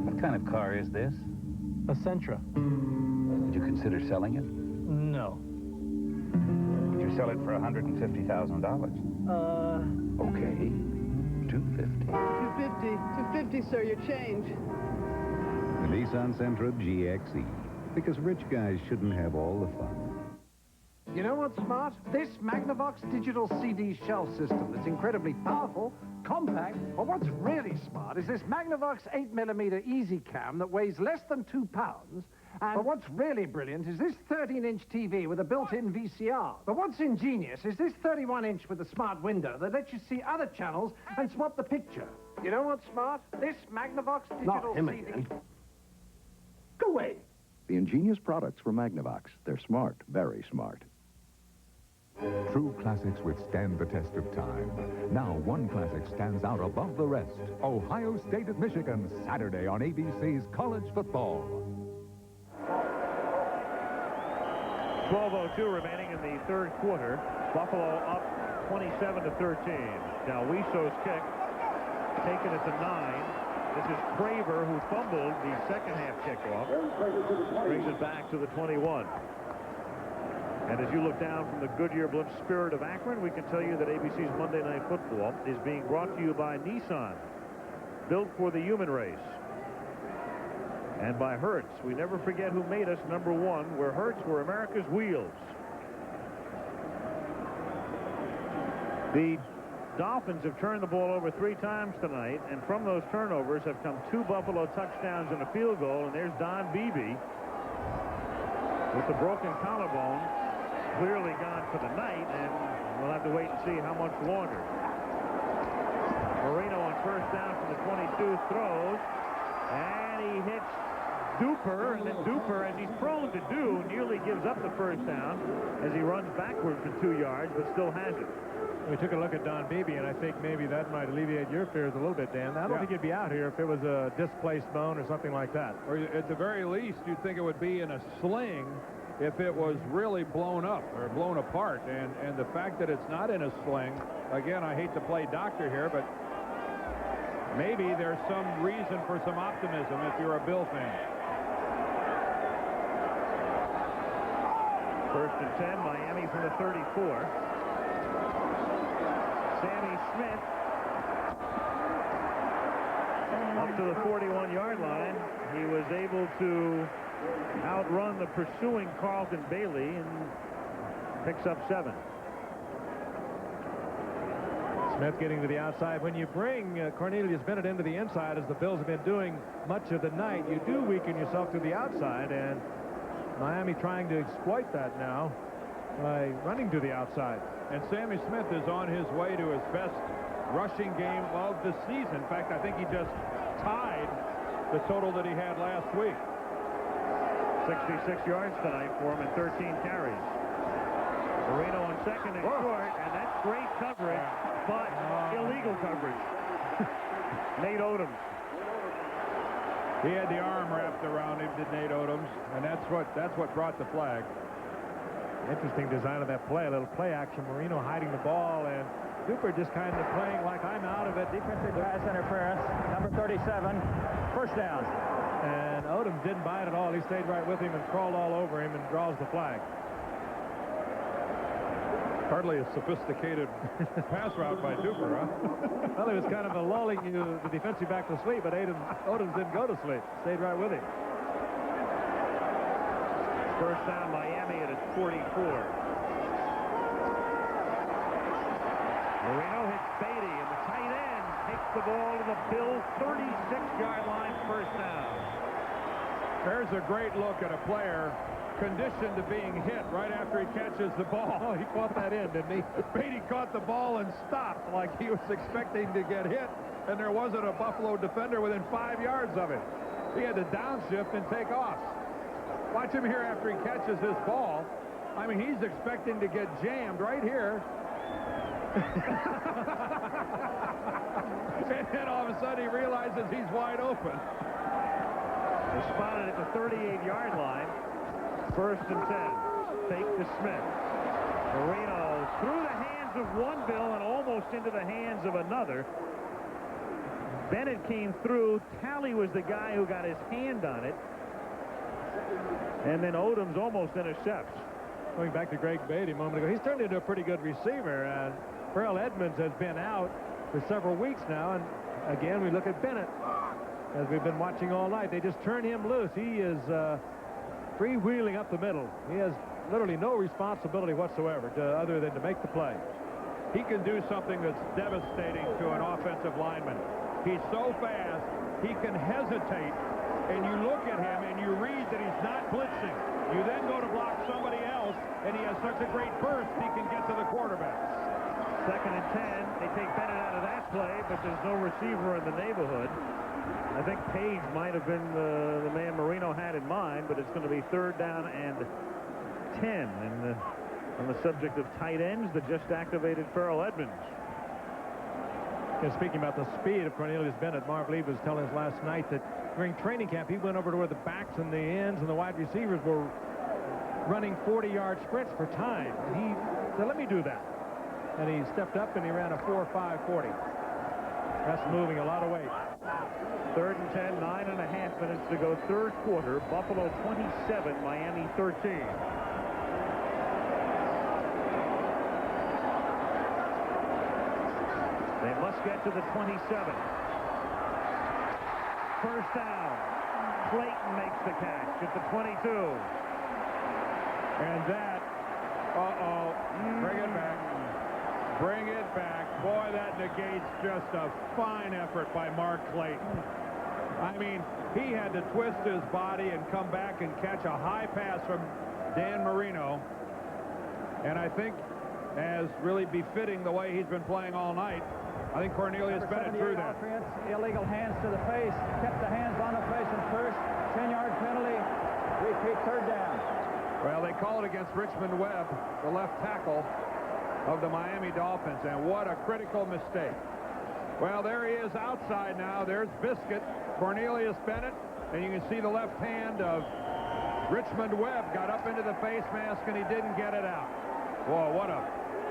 What kind of car is this? A Sentra. Would you consider selling it? No. Would you sell it for $150,000? Okay. $250. 250, sir, your change. The Nissan Sentra GXE, because rich guys shouldn't have all the fun. You know what's smart? This Magnavox digital CD shelf system that's incredibly powerful, compact, but what's really smart is this Magnavox 8mm Easy Cam that weighs less than 2 pounds. But what's really brilliant is this 13-inch TV with a built-in VCR. But what's ingenious is this 31-inch with a smart window that lets you see other channels and swap the picture. You know what's smart? This Magnavox digital CD... Go away! The ingenious products from Magnavox. They're smart, very smart. True classics withstand the test of time. Now one classic stands out above the rest. Ohio State at Michigan, Saturday on ABC's College Football. 12:02 remaining in the third quarter. Buffalo up 27-13. Now Wiso's kick, taken at the 9. This is Craver, who fumbled the second half kickoff. Brings it back to the 21. And as you look down from the Goodyear Blimp Spirit of Akron, we can tell you that ABC's Monday Night Football is being brought to you by Nissan, built for the human race. And by Hertz. We never forget who made us number 1, where Hertz were America's wheels. The Dolphins have turned the ball over 3 times tonight, and from those turnovers have come 2 Buffalo touchdowns and a field goal, and there's Don Beebe with the broken collarbone, clearly gone for the night, and we'll have to wait and see how much longer. Marino on first down from the 22 throws, and he hits Duper, and then Duper, as he's prone to do, nearly gives up the first down as he runs backward for 2 yards, but still has it. We took a look at Don Beebe, and I think maybe that might alleviate your fears a little bit, Dan. I don't think he'd be out here if it was a displaced bone or something like that. Or at the very least, you'd think it would be in a sling if it was really blown up or blown apart. And the fact that it's not in a sling, again, I hate to play doctor here, but maybe there's some reason for some optimism if you're a Bill fan. First and 10, Miami from the 34. Sammy Smith up to the 41-yard line. He was able to outrun the pursuing Carlton Bailey and picks up 7. Smith getting to the outside. When you bring Cornelius Bennett into the inside, as the Bills have been doing much of the night, you do weaken yourself to the outside, and Miami trying to exploit that now by running to the outside. And Sammy Smith is on his way to his best rushing game of the season. In fact, I think he just tied the total that he had last week. 66 yards tonight for him and 13 carries. Marino on second and short, and that's great coverage, but illegal coverage. Nate Odoms. He had the arm wrapped around him, did Nate Odoms, and that's what brought the flag. Interesting design of that play, a little play action. Marino hiding the ball, and Duper just kind of playing like I'm out of it. Defensive pass interference, number 37, first down. And Odoms didn't buy it at all. He stayed right with him and crawled all over him and draws the flag. Hardly a sophisticated pass route by Duper, huh? Well, he was kind of lulling the defensive back to sleep, but Odoms didn't go to sleep. Stayed right with him. First down, Miami at its 44. Marino hits Beatty, and the tight end takes the ball to the Bills' 36-yard line, first down. There's a great look at a player conditioned to being hit right after he catches the ball. Oh, he caught that in, didn't he? Beatty caught the ball and stopped like he was expecting to get hit, and there wasn't a Buffalo defender within 5 yards of him. He had to downshift and take off. Watch him here after he catches this ball. I mean, he's expecting to get jammed right here. And then all of a sudden he realizes he's wide open. They're spotted at the 38-yard line. First and 10. Fake to Smith. Marino through the hands of one Bill and almost into the hands of another. Bennett came through. Talley was the guy who got his hand on it. And then Odoms almost intercepts. Going back to Greg Beatty a moment ago, he's turned into a pretty good receiver. And Pharrell Edmonds has been out for several weeks now. And again, we look at Bennett, as we've been watching all night. They just turn him loose. He is freewheeling up the middle. He has literally no responsibility whatsoever other than to make the play. He can do something that's devastating to an offensive lineman. He's so fast, he can hesitate, and you look at him and you read that he's not blitzing. You then go to block somebody else, and he has such a great burst, he can get to the quarterback. 2nd and 10. They take Bennett out of that play, but there's no receiver in the neighborhood. I think Page might have been the man Marino had in mind, but it's going to be 3rd down and 10. And on the subject of tight ends, the just activated Farrell Edmonds. And speaking about the speed of Cornelius Bennett, Marv Lee was telling us last night that during training camp, he went over to where the backs and the ends and the wide receivers were running 40-yard sprints for time. And he said, let me do that. And he stepped up and he ran a 4.5 40. That's moving a lot of weight. 3rd and 10, 9.5 minutes to go, 3rd quarter. Buffalo 27, Miami 13. They must get to the 27. 1st down. Clayton makes the catch at the 22. And that, bring it back. Bring it back. Boy, that negates just a fine effort by Mark Clayton. I mean, he had to twist his body and come back and catch a high pass from Dan Marino. And I think, as really befitting the way he's been playing all night, I think Cornelius Bennett threw that. Offense, illegal hands to the face. Kept the hands on the face at first. 10-yard penalty. Repeat 3rd down. Well, they call it against Richmond Webb, the left tackle of the Miami Dolphins, and what a critical mistake. Well, there he is outside now. There's Biscuit, Cornelius Bennett, and you can see the left hand of Richmond Webb got up into the face mask, and he didn't get it out. Whoa,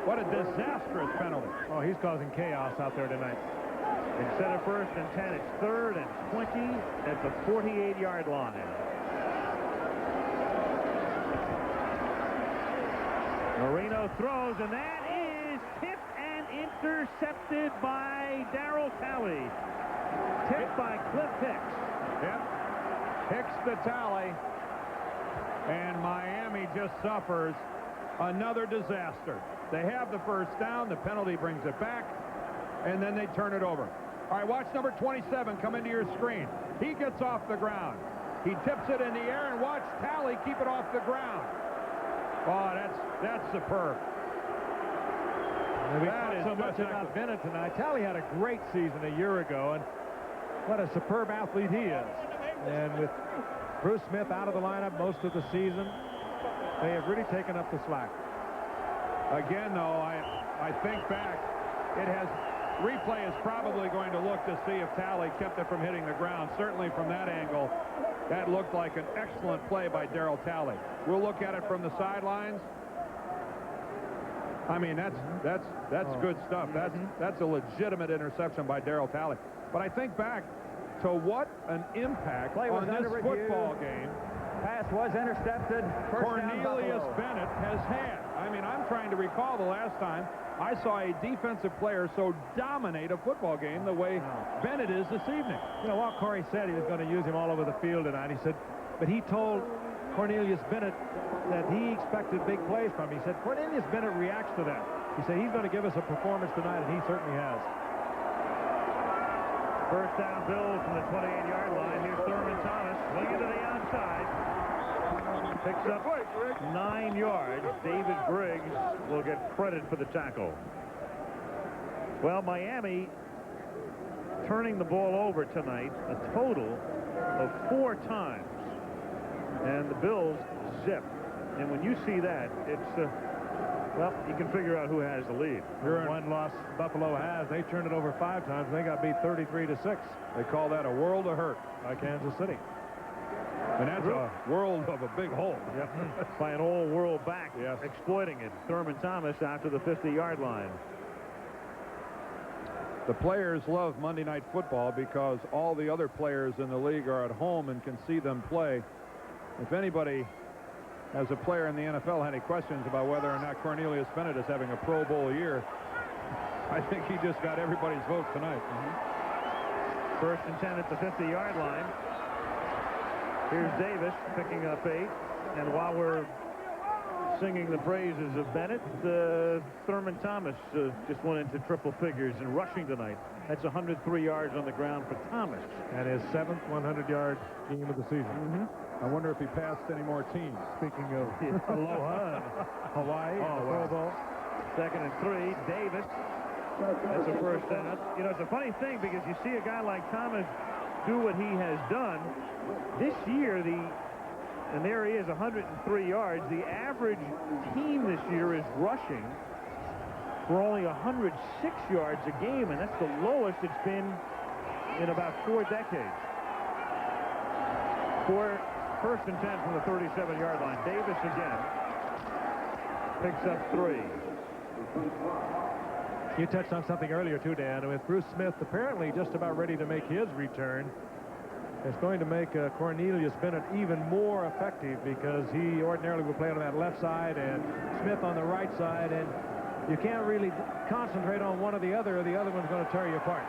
what a disastrous penalty. Oh, he's causing chaos out there tonight. Instead of 1st and 10, it's 3rd and 20 at the 48-yard line. Marino throws, and that is tipped and intercepted by Darryl Talley. Tipped by Cliff Hicks. Yep. Hicks the Talley. And Miami just suffers another disaster. They have the 1st down. The penalty brings it back. And then they turn it over. All right, watch number 27 come into your screen. He gets off the ground. He tips it in the air, and watch Talley keep it off the ground. Oh, that's superb. We talked so much about Bennett tonight. Talley had a great season a year ago, and what a superb athlete he is. And with Bruce Smith out of the lineup most of the season, they have really taken up the slack. Again, though, I think back, replay is probably going to look to see if Talley kept it from hitting the ground. Certainly from that angle, that looked like an excellent play by Darryl Talley. We'll look at it from the sidelines. I mean, that's good stuff. That's a legitimate interception by Darryl Talley. But I think back to what an impact on this football game. Pass was intercepted. Cornelius Bennett has had. I mean, I'm trying to recall the last time I saw a defensive player so dominate a football game the way Bennett is this evening. You know, Walt Corey said he was going to use him all over the field tonight. He said, but he told Cornelius Bennett that he expected big plays from him. He said, Cornelius Bennett reacts to that. He said, he's going to give us a performance tonight, and he certainly has. 1st down, Bills from the 28-yard line. Here's Thurman Thomas, swinging to the outside. Picks up 9 yards. David Briggs will get credit for the tackle. Well, Miami turning the ball over tonight a total of 4 times. And the Bills zip. And when you see that, it's, well, you can figure out who has the lead. One loss Buffalo has. They turned it over 5 times. They got beat 33-6. They call that a world of hurt by Kansas City. And that's a world of a big hole. Yep. By an all-world back, exploiting it. Thurman Thomas after the 50-yard line. The players love Monday Night Football because all the other players in the league are at home and can see them play. If anybody, as a player in the NFL, had any questions about whether or not Cornelius Bennett is having a Pro Bowl year, I think he just got everybody's vote tonight. 1st and 10 at the 50-yard line. Here's Davis picking up 8. And while we're singing the praises of Bennett. Thurman Thomas just went into triple figures in rushing tonight. That's 103 yards on the ground for Thomas. And his 7th 100-yard game of the season. I wonder if he passed any more teams. Speaking of Aloha, Hawaii, Pro Bowl. 2nd and 3. Davis. That's a first down. You know, it's a funny thing because you see a guy like Thomas do what he has done. This year, and there he is, 103 yards. The average team this year is rushing for only 106 yards a game, and that's the lowest it's been in about 4 decades. First and 10 from the 37-yard line. Davis again picks up 3. You touched on something earlier, too, Dan, with Bruce Smith apparently just about ready to make his return. It's going to make Cornelius Bennett even more effective because he ordinarily would play on that left side and Smith on the right side, and you can't really concentrate on one or the other one's going to tear you apart.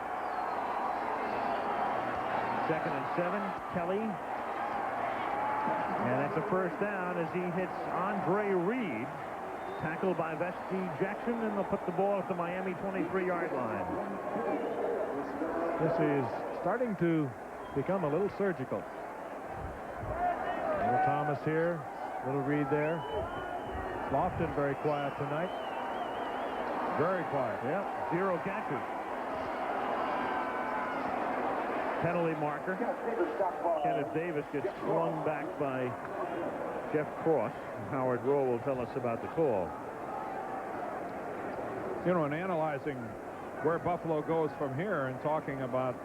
2nd and 7. Kelly. And that's a first down as he hits Andre Reed. Tackled by Vesti Jackson, and they'll put the ball at the Miami 23-yard line. This is starting to become a little surgical. Little Thomas here, little Reed there. Lofton very quiet tonight. Very quiet. Yep, 0 catches. Penalty marker. Kenneth Davis gets flung back by Jeff Cross. Howard Rowe will tell us about the call. You know, in analyzing where Buffalo goes from here and talking about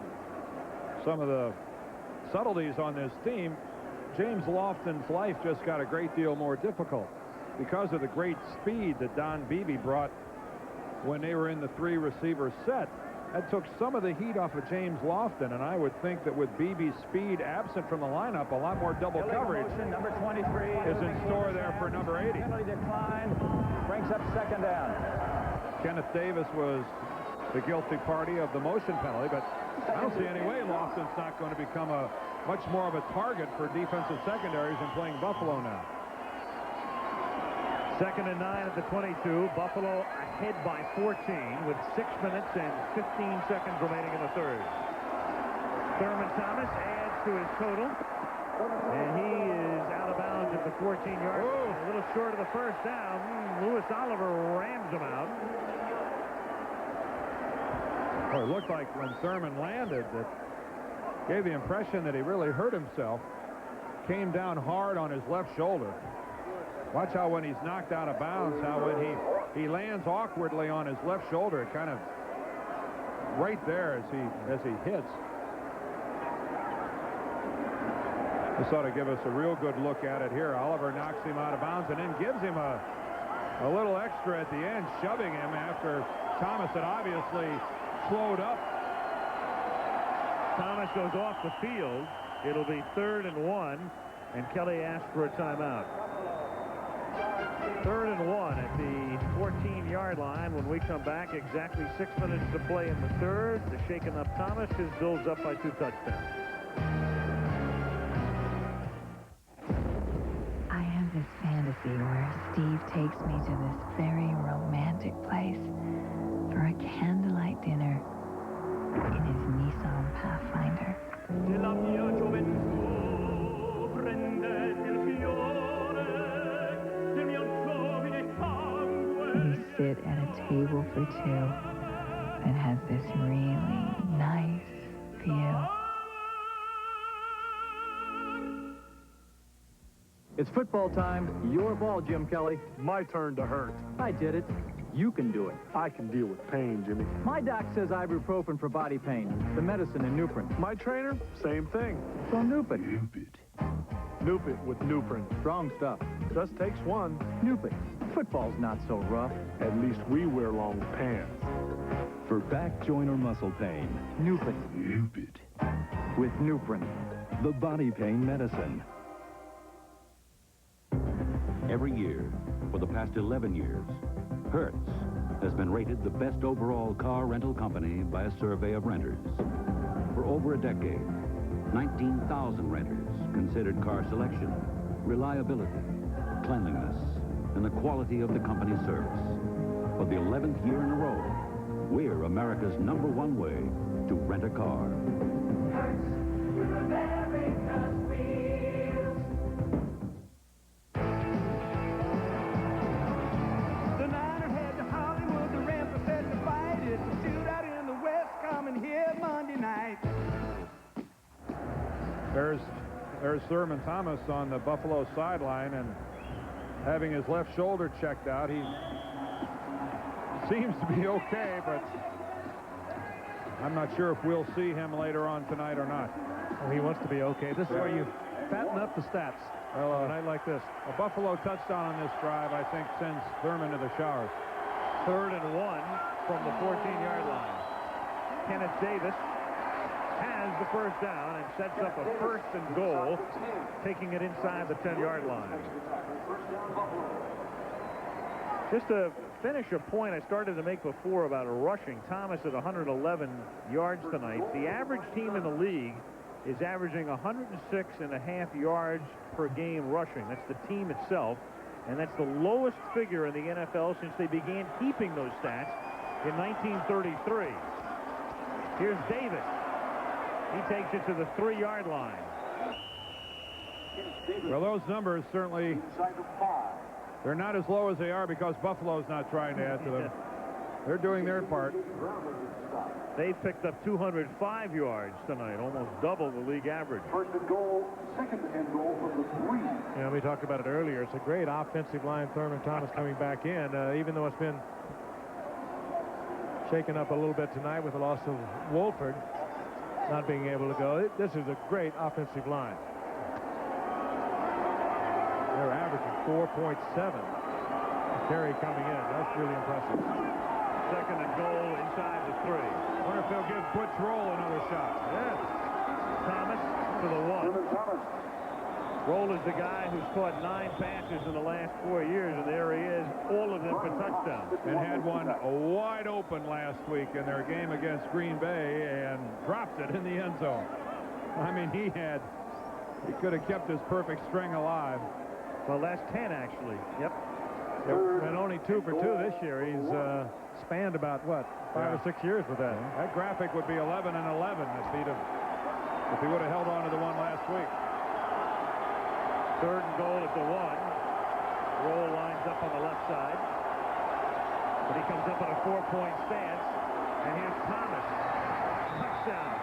some of the subtleties on this team, James Lofton's life just got a great deal more difficult because of the great speed that Don Beebe brought when they were in the 3-receiver set. That took some of the heat off of James Lofton, and I would think that with Beebe's speed absent from the lineup, a lot more double coverage Number 23 is in store there for number 80. Penalty decline brings up 2nd down. Kenneth Davis was the guilty party of the motion penalty, but I don't see any way Lofton's not going to become much more of a target for defensive secondaries in playing Buffalo now. 2nd and 9 at the 22. Buffalo ahead by 14 with 6 minutes and 15 seconds remaining in the third. Thurman Thomas adds to his total, and he is out of bounds at the 14-yard line. A little short of the first down. Louis Oliver rams him out. Well, it looked like when Thurman landed, that gave the impression that he really hurt himself. Came down hard on his left shoulder. Watch how when he's knocked out of bounds, how when he lands awkwardly on his left shoulder, it kind of right there as he hits. This ought to give us a real good look at it here. Oliver knocks him out of bounds and then gives him a little extra at the end, shoving him after Thomas had obviously slowed up. Thomas goes off the field. It'll be 3rd and 1, and Kelly asked for a timeout. 3rd and 1 at the 14-yard line. When we come back, exactly 6 minutes to play in the third. The shaken up Thomas is Bills up by 2 touchdowns. I have this fantasy where Steve takes me to this very romantic place for a candlelight dinner in his Nissan Pathfinder. We sit at a table for 2 that has this really nice view. It's football time. Your ball, Jim Kelly. My turn to hurt. I did it. You can do it. I can deal with pain, Jimmy. My doc says ibuprofen for body pain. The medicine in Nuprin. My trainer, same thing. So Nupit. Nupit with Nuprin. Strong stuff. Just takes one. Nupit. Football's not so rough. At least we wear long pants. For back, joint, or muscle pain, Nupit. Nupit. With Nuprin. The body pain medicine. Every year, for the past 11 years, Hertz has been rated the best overall car rental company by a survey of renters. For over a decade, 19,000 renters considered car selection, reliability, cleanliness, and the quality of the company's service. For the 11th year in a row, we're America's #1 way to rent a car. The Niners head to Hollywood, the Rams are set to fight. It's a shootout in the West coming here Monday night. There's Thurman Thomas on the Buffalo sideline and having his left shoulder checked out. He seems to be okay, but I'm not sure if we'll see him later on tonight or not. Oh, he wants to be okay. This is where you fatten up the stats. Well, a night like this. A Buffalo touchdown on this drive, I think, sends Thurman to the showers. 3rd and 1 from the 14-yard line. Kenneth Davis has the first down and sets up a 1st and goal, taking it inside the 10-yard line. Just to finish a point I started to make before about rushing, Thomas at 111 yards tonight. The average team in the league is averaging 106.5 yards per game rushing. That's the team itself, and that's the lowest figure in the NFL since they began keeping those stats in 1933. Here's Davis. He takes it to the 3-yard line. Well, those numbers certainly, they're not as low as they are because Buffalo's not trying to add to them. They're doing their part. They've picked up 205 yards tonight, almost double the league average. 1st and goal, 2nd and goal from the 3. Yeah, we talked about it earlier. It's a great offensive line. Thurman Thomas coming back in, even though it's been shaken up a little bit tonight with the loss of Wolford not being able to go. This is a great offensive line. They're averaging 4.7. Carey coming in. That's really impressive. 2nd and goal inside the 3. Wonder if they'll give Butch Roll another shot. Yes. Thomas to the 1. Roll is the guy who's caught 9 passes in the last 4 years, and there he is, all of them for touchdowns. And had one wide open last week in their game against Green Bay and dropped it in the end zone. I mean, he could have kept his perfect string alive. Well, that's 10, actually. Yep. And only 2 for 2 this year. He's spanned about, what, 5 or 6 years with that. That graphic would be 11 and 11 if he would have held on to the one last week. 3rd and goal at the 1. Roll lines up on the left side. But he comes up on a 4-point stance. And here's Thomas. Touchdown.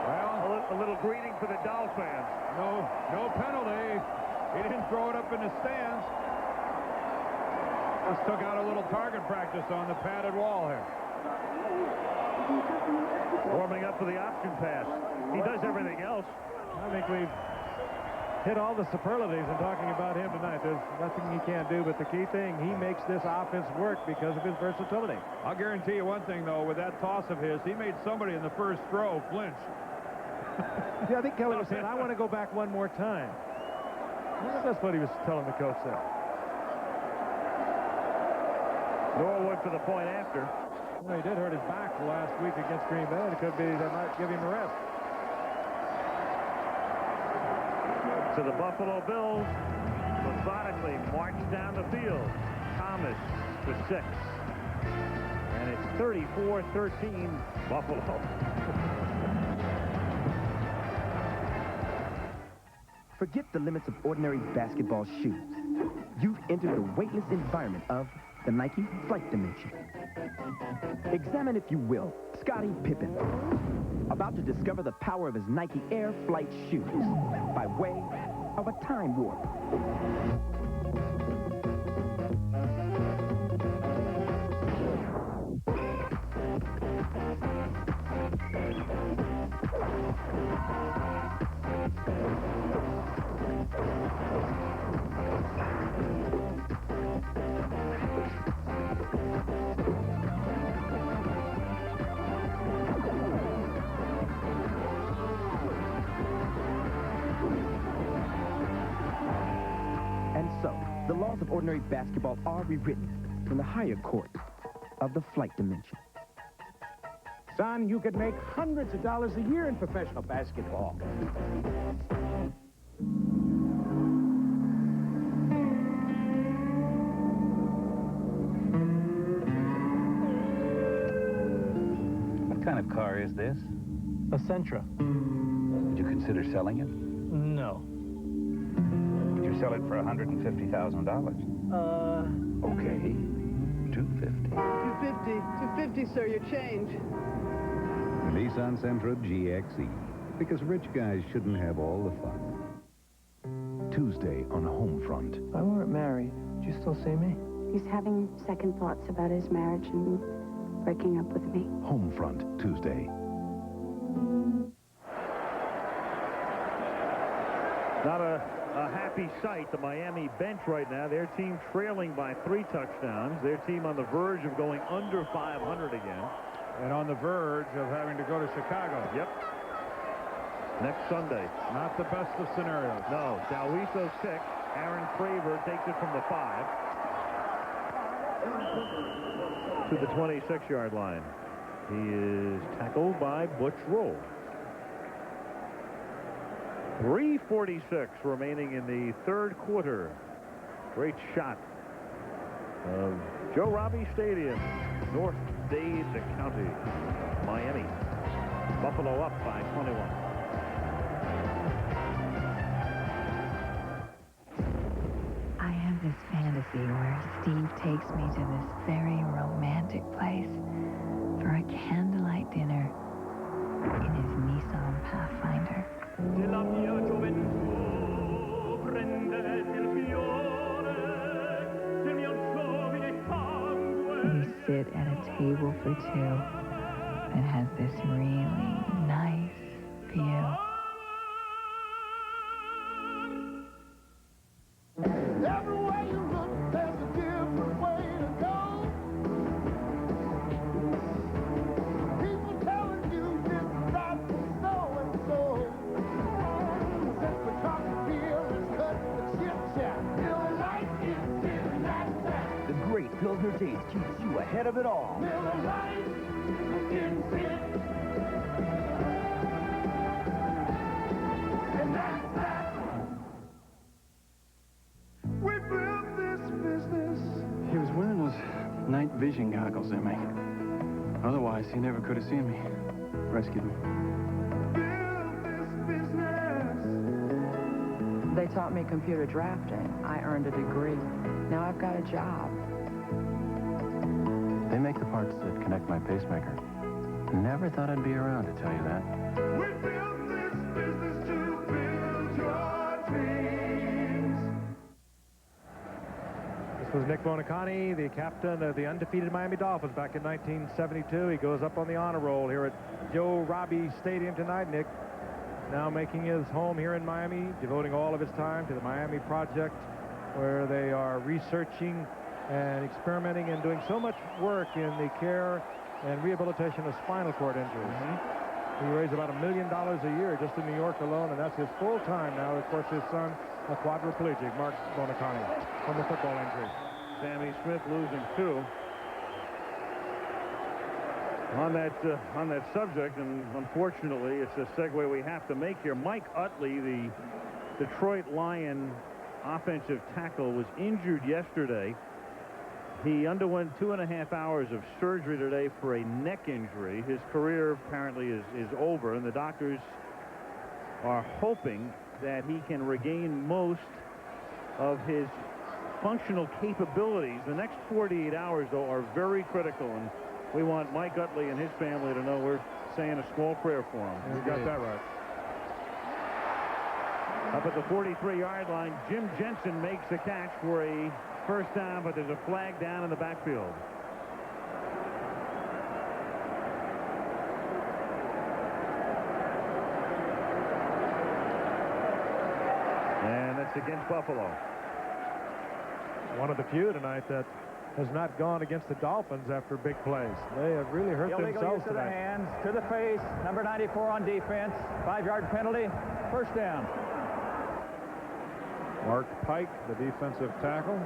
Well, a little greeting for the Dolphins. No penalty. He didn't throw it up in the stands. Just took out a little target practice on the padded wall here. Warming up for the option pass. He does everything else. I think we've hit all the superlatives in talking about him tonight. There's nothing he can't do, but the key thing, he makes this offense work because of his versatility. I'll guarantee you one thing, though, with that toss of his, he made somebody in the first throw flinch. Yeah, I think Kelly was saying, I want to go back one more time. I think that's what he was telling the coach there. Norwood for the point after. Well, he did hurt his back last week against Green Bay. It could be they might give him a rest. So the Buffalo Bills methodically march down the field. Thomas for 6. And it's 34-13 Buffalo. Forget the limits of ordinary basketball shoes. You've entered the weightless environment of the Nike Flight Dimension. Examine, if you will, Scottie Pippen, about to discover the power of his Nike Air Flight shoes by way of a time warp. The laws of ordinary basketball are rewritten in the higher court of the flight dimension. Son, you could make hundreds of dollars a year in professional basketball. What kind of car is this? A Sentra. Would you consider selling it? No. Would you sell it for $150,000? Okay. $250. 250. 250, sir, your change. Nissan Sentra GXE. Because rich guys shouldn't have all the fun. Tuesday on Homefront. If I weren't married, would you still see me? He's having second thoughts about his marriage and breaking up with me. Homefront, Tuesday. Not a happy sight, the Miami bench right now. Their team trailing by 3 touchdowns. Their team on the verge of going under 500 again. And on the verge of having to go to Chicago. Yep. Next Sunday. Not the best of scenarios. No. Dalwiso 6. Aaron Craver takes it from the 5 to the 26-yard line. He is tackled by Butch Roll. 3:46 remaining in the third quarter. Great shot of Joe Robbie Stadium, North Dade County, Miami. Buffalo up by 21. I have this fantasy where Steve takes me to this very romantic place for a candlelight dinner in his Nissan Pathfinder. We sit at a table for 2 that has this really nice view. Everywhere you look, there's a different way to go. People telling you this is not so and so. Since we're talking beer, let's cut the chit chat. Miller Lite is in that fact. The great Pilsner taste keeps you ahead of it all. Miller Lite is it. And that's that. We built this business. He was wearing those night vision goggles they make. Otherwise, he never could have seen me. Rescued me. They taught me computer drafting. I earned a degree. Now I've got a job. They make the parts that connect my pacemaker. Never thought I'd be around to tell you that. We built this business to build your dreams. This was Nick Bonacani, the captain of the undefeated Miami Dolphins back in 1972. He goes up on the honor roll here at Joe Robbie Stadium tonight. Nick now making his home here in Miami, devoting all of his time to the Miami Project, where they are researching and experimenting and doing so much work in the care and rehabilitation of spinal cord injuries. He raised about $1 million a year just in New York alone, and that's his full time now. Of course, his son, a quadriplegic, Mark Bonacani, from the football injury. Sammy Smith losing 2. On that subject, and unfortunately, it's a segue we have to make here. Mike Utley, the Detroit Lion offensive tackle, was injured yesterday. He underwent 2.5 hours of surgery today for a neck injury. His career apparently is over, and the doctors are hoping that he can regain most of his functional capabilities. The next 48 hours, though, are very critical, and we want Mike Utley and his family to know we're saying a small prayer for him. You got that right. Up at the 43-yard line, Jim Jensen makes the catch for a first down, but there's a flag down in the backfield. And that's against Buffalo. One of the few tonight that has not gone against the Dolphins after big plays. They have really hurt Illegal themselves use of the tonight. hands, to the face, number 94 on defense, 5-yard penalty, first down. Mark Pike, the defensive tackle.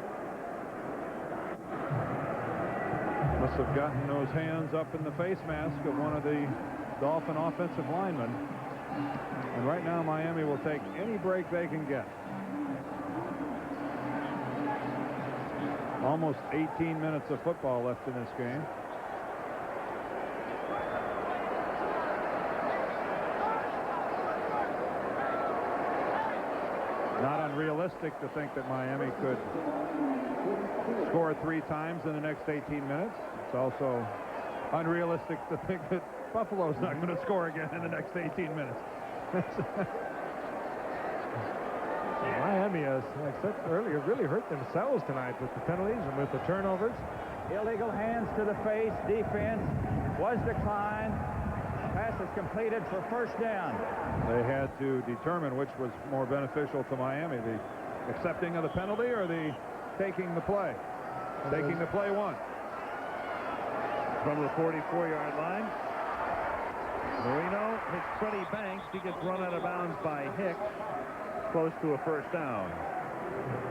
Must have gotten those hands up in the face mask of one of the Dolphin offensive linemen. And right now, Miami will take any break they can get. Almost 18 minutes of football left in this game. Not unrealistic to think that Miami could score 3 times in the next 18 minutes. It's also unrealistic to think that Buffalo's not going to score again in the next 18 minutes. Miami, as I said earlier, really hurt themselves tonight with the penalties and with the turnovers. Illegal hands to the face. Defense was declined. Pass is completed for first down. They had to determine which was more beneficial to Miami, the accepting of the penalty or the taking the play. Taking the play won. From the 44-yard line, Marino hits Freddie Banks. He gets run out of bounds by Hicks, close to a first down.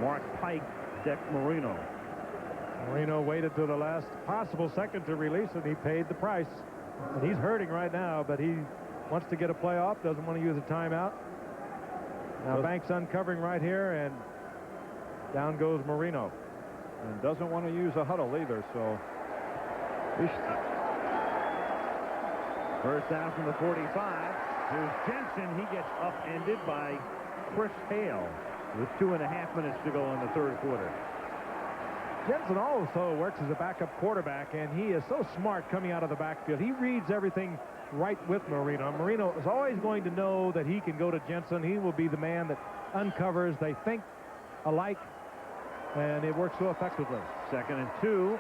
Mark Pike decked Marino. Marino waited to the last possible second to release it. He paid the price. And he's hurting right now, but he wants to get a play off, doesn't want to use a timeout. Now Banks uncovering right here, and down goes Marino. And doesn't want to use a huddle either, so. First down from the 45. Here's Jensen. He gets upended by Chris Hale with 2.5 minutes to go in the third quarter. Jensen also works as a backup quarterback, and he is so smart coming out of the backfield. He reads everything right with Marino. Marino is always going to know that he can go to Jensen. He will be the man that uncovers. They think alike, and it works so effectively. 2nd and 2.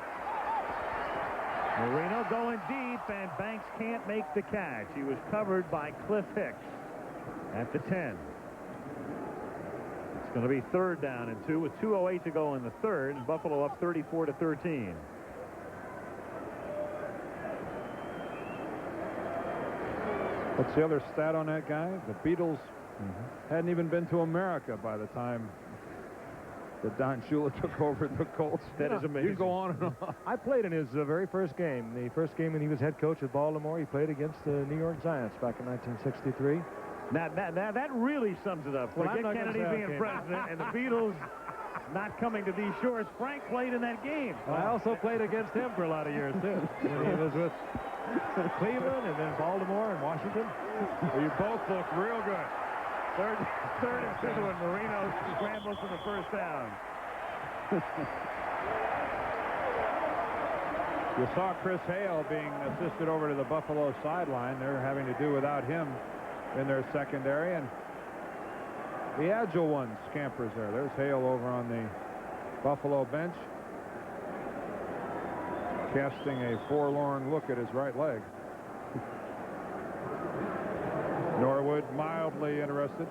Marino going deep, and Banks can't make the catch. He was covered by Cliff Hicks at the 10. It's going to be 3rd down and 2 with 2:08 to go in the third. Buffalo up 34-13. What's the other stat on that guy? The Beatles hadn't even been to America by the time that Don Shula took over the Colts. That is amazing. You go on and on. I played in his very first game. The first game when he was head coach at Baltimore. He played against the New York Giants back in 1963. Now that really sums it up. Well, Dick Kennedy being president and the Beatles not coming to these shores. Frank played in that game. Well, I also played against him for a lot of years, too. When he was with Cleveland and then Baltimore and Washington. Well, you both look real good. Third and 2, and Marino scrambles for the first down. You saw Chris Hale being assisted over to the Buffalo sideline. They're having to do without him in their secondary, and the agile one scampers there. There's Hale over on the Buffalo bench, casting a forlorn look at his right leg. Norwood mildly interested.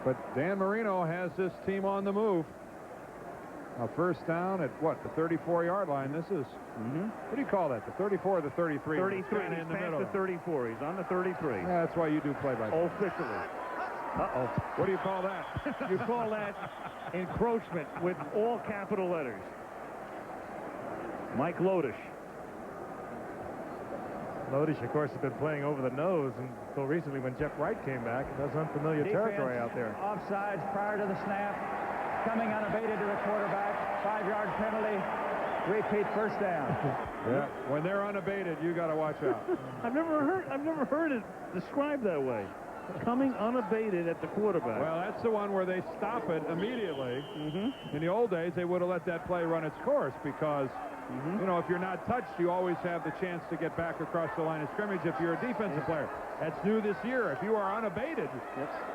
But Dan Marino has this team on the move. A first down at what, the 34-yard line. This is, what do you call that? The 34 or the 33? 33. He's past the 34. He's on the 33. Yeah, that's why you do play-by-play. Officially. Uh-oh. What do you call that? You call that encroachment with all capital letters. Mike Lodish. Lodish, of course, has been playing over the nose until recently when Jeff Wright came back. And that's unfamiliar territory out there. Offsides prior to the snap. Coming unabated to the quarterback. 5-yard penalty. Repeat first down. Yeah, when they're unabated, you got to watch out. I've never heard it described that way. Coming unabated at the quarterback. Well, that's the one where they stop it immediately. In the old days, they would have let that play run its course because, you know, if you're not touched, you always have the chance to get back across the line of scrimmage if you're a defensive player. That's new this year. If you are unabated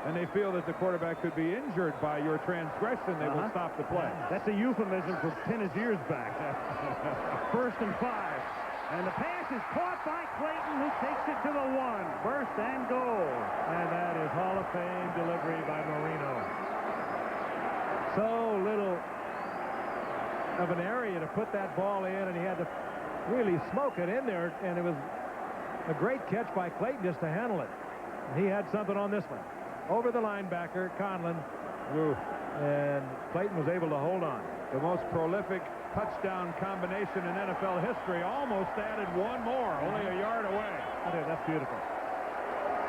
and they feel that the quarterback could be injured by your transgression, they will stop the play. That's a euphemism for pin his ears back. 1st and 5. And the pass is caught by Clayton, who takes it to the 1. First and goal. And that is Hall of Fame delivery by Marino. So little of an area to put that ball in, and he had to really smoke it in there, and it was a great catch by Clayton just to handle it. And he had something on this one. Over the linebacker, Conlon, and Clayton was able to hold on. The most prolific touchdown combination in NFL history. Almost added one more, only a yard away. Okay, that's beautiful.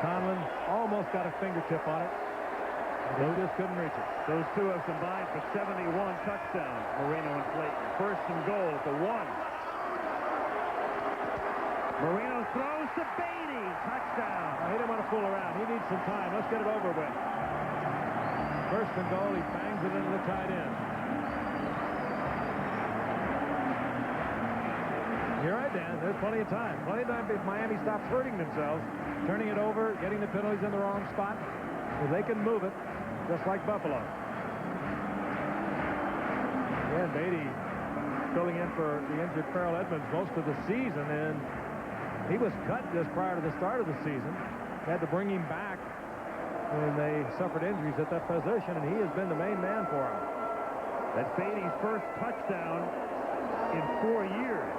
Conlon almost got a fingertip on it. They just couldn't reach it. Those two have combined for 71 touchdowns, Marino and Clayton. First and goal at the 1. Marino throws to Beatty. Touchdown. He didn't want to fool around. He needs some time. Let's get it over with. First and goal, he bangs it into the tight end. You're right, Dan. There's plenty of time. Plenty of time if Miami stops hurting themselves, turning it over, getting the penalties in the wrong spot. If they can move it, just like Buffalo. Yeah, Beatty filling in for the injured Farrell Edmonds most of the season, and he was cut just prior to the start of the season. They had to bring him back when they suffered injuries at that position, and he has been the main man for them. That's Beatty's first touchdown in 4 years.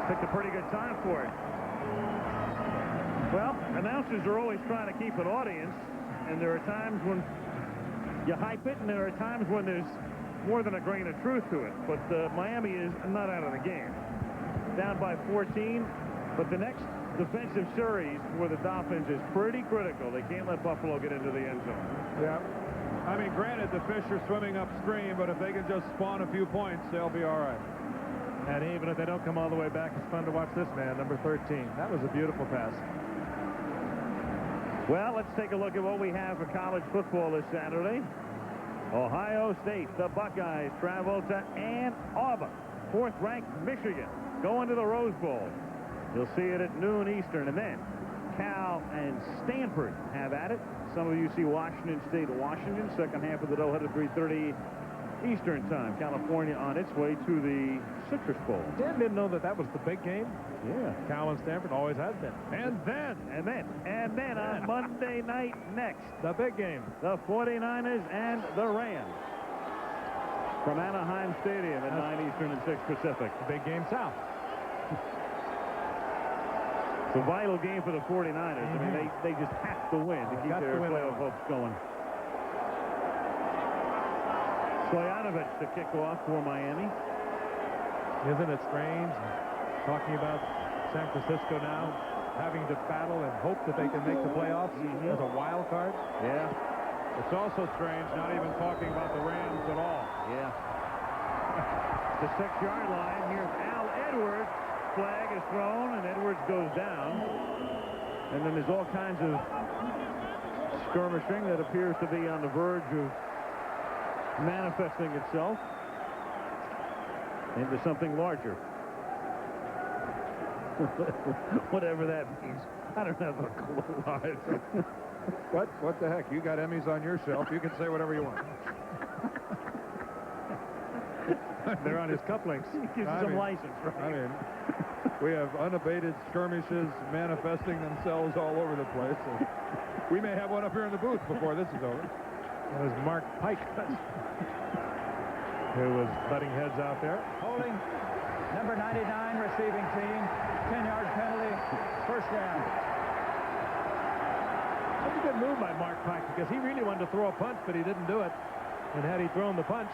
Picked a pretty good time for it. Well, announcers are always trying to keep an audience, and there are times when you hype it, and there are times when there's more than a grain of truth to it. But Miami is not out of the game. Down by 14, but the next defensive series for the Dolphins is pretty critical. They can't let Buffalo get into the end zone. Yeah. I mean, granted, the fish are swimming upstream, but if they can just spawn a few points, they'll be all right. And even if they don't come all the way back, it's fun to watch this man, number 13. That was a beautiful pass. Well, let's take a look at what we have for college football this Saturday. Ohio State, the Buckeyes, travel to Ann Arbor. 4th-ranked Michigan going to the Rose Bowl. You'll see it at noon Eastern. And then Cal and Stanford have at it. Some of you see Washington State, Washington. Second half of the doubleheader, 3:30 Eastern time. California on its way to the Citrus Bowl. Dan didn't know that was the big game. Yeah. Cal and Stanford always has been. And then on Monday night next, the big game. The 49ers and the Rams. From Anaheim Stadium at 9 Eastern and 6 Pacific. The big game south. It's a vital game for the 49ers. I mean, they just have to win to keep their playoff hopes going. Stoyanovich to kick off for Miami. Isn't it strange talking about San Francisco now having to battle and hope that they can make the playoffs as a wild card? Yeah. It's also strange not even talking about the Rams at all. Yeah. The 6-yard line. Here's Al Edwards. Flag is thrown, and Edwards goes down. And then there's all kinds of skirmishing that appears to be on the verge of manifesting itself into something larger. Whatever that means. I don't have a clue. What the heck? You got Emmys on your shelf. You can say whatever you want. They're on his cufflinks. He gives you some license, right? I mean, we have unabated skirmishes manifesting themselves all over the place. So we may have one up here in the booth before this is over. It was Mark Pike who was butting heads out there. Holding number 99 receiving team. 10-yard penalty. First down. That's a good move by Mark Pike because he really wanted to throw a punch, but he didn't do it. And had he thrown the punch,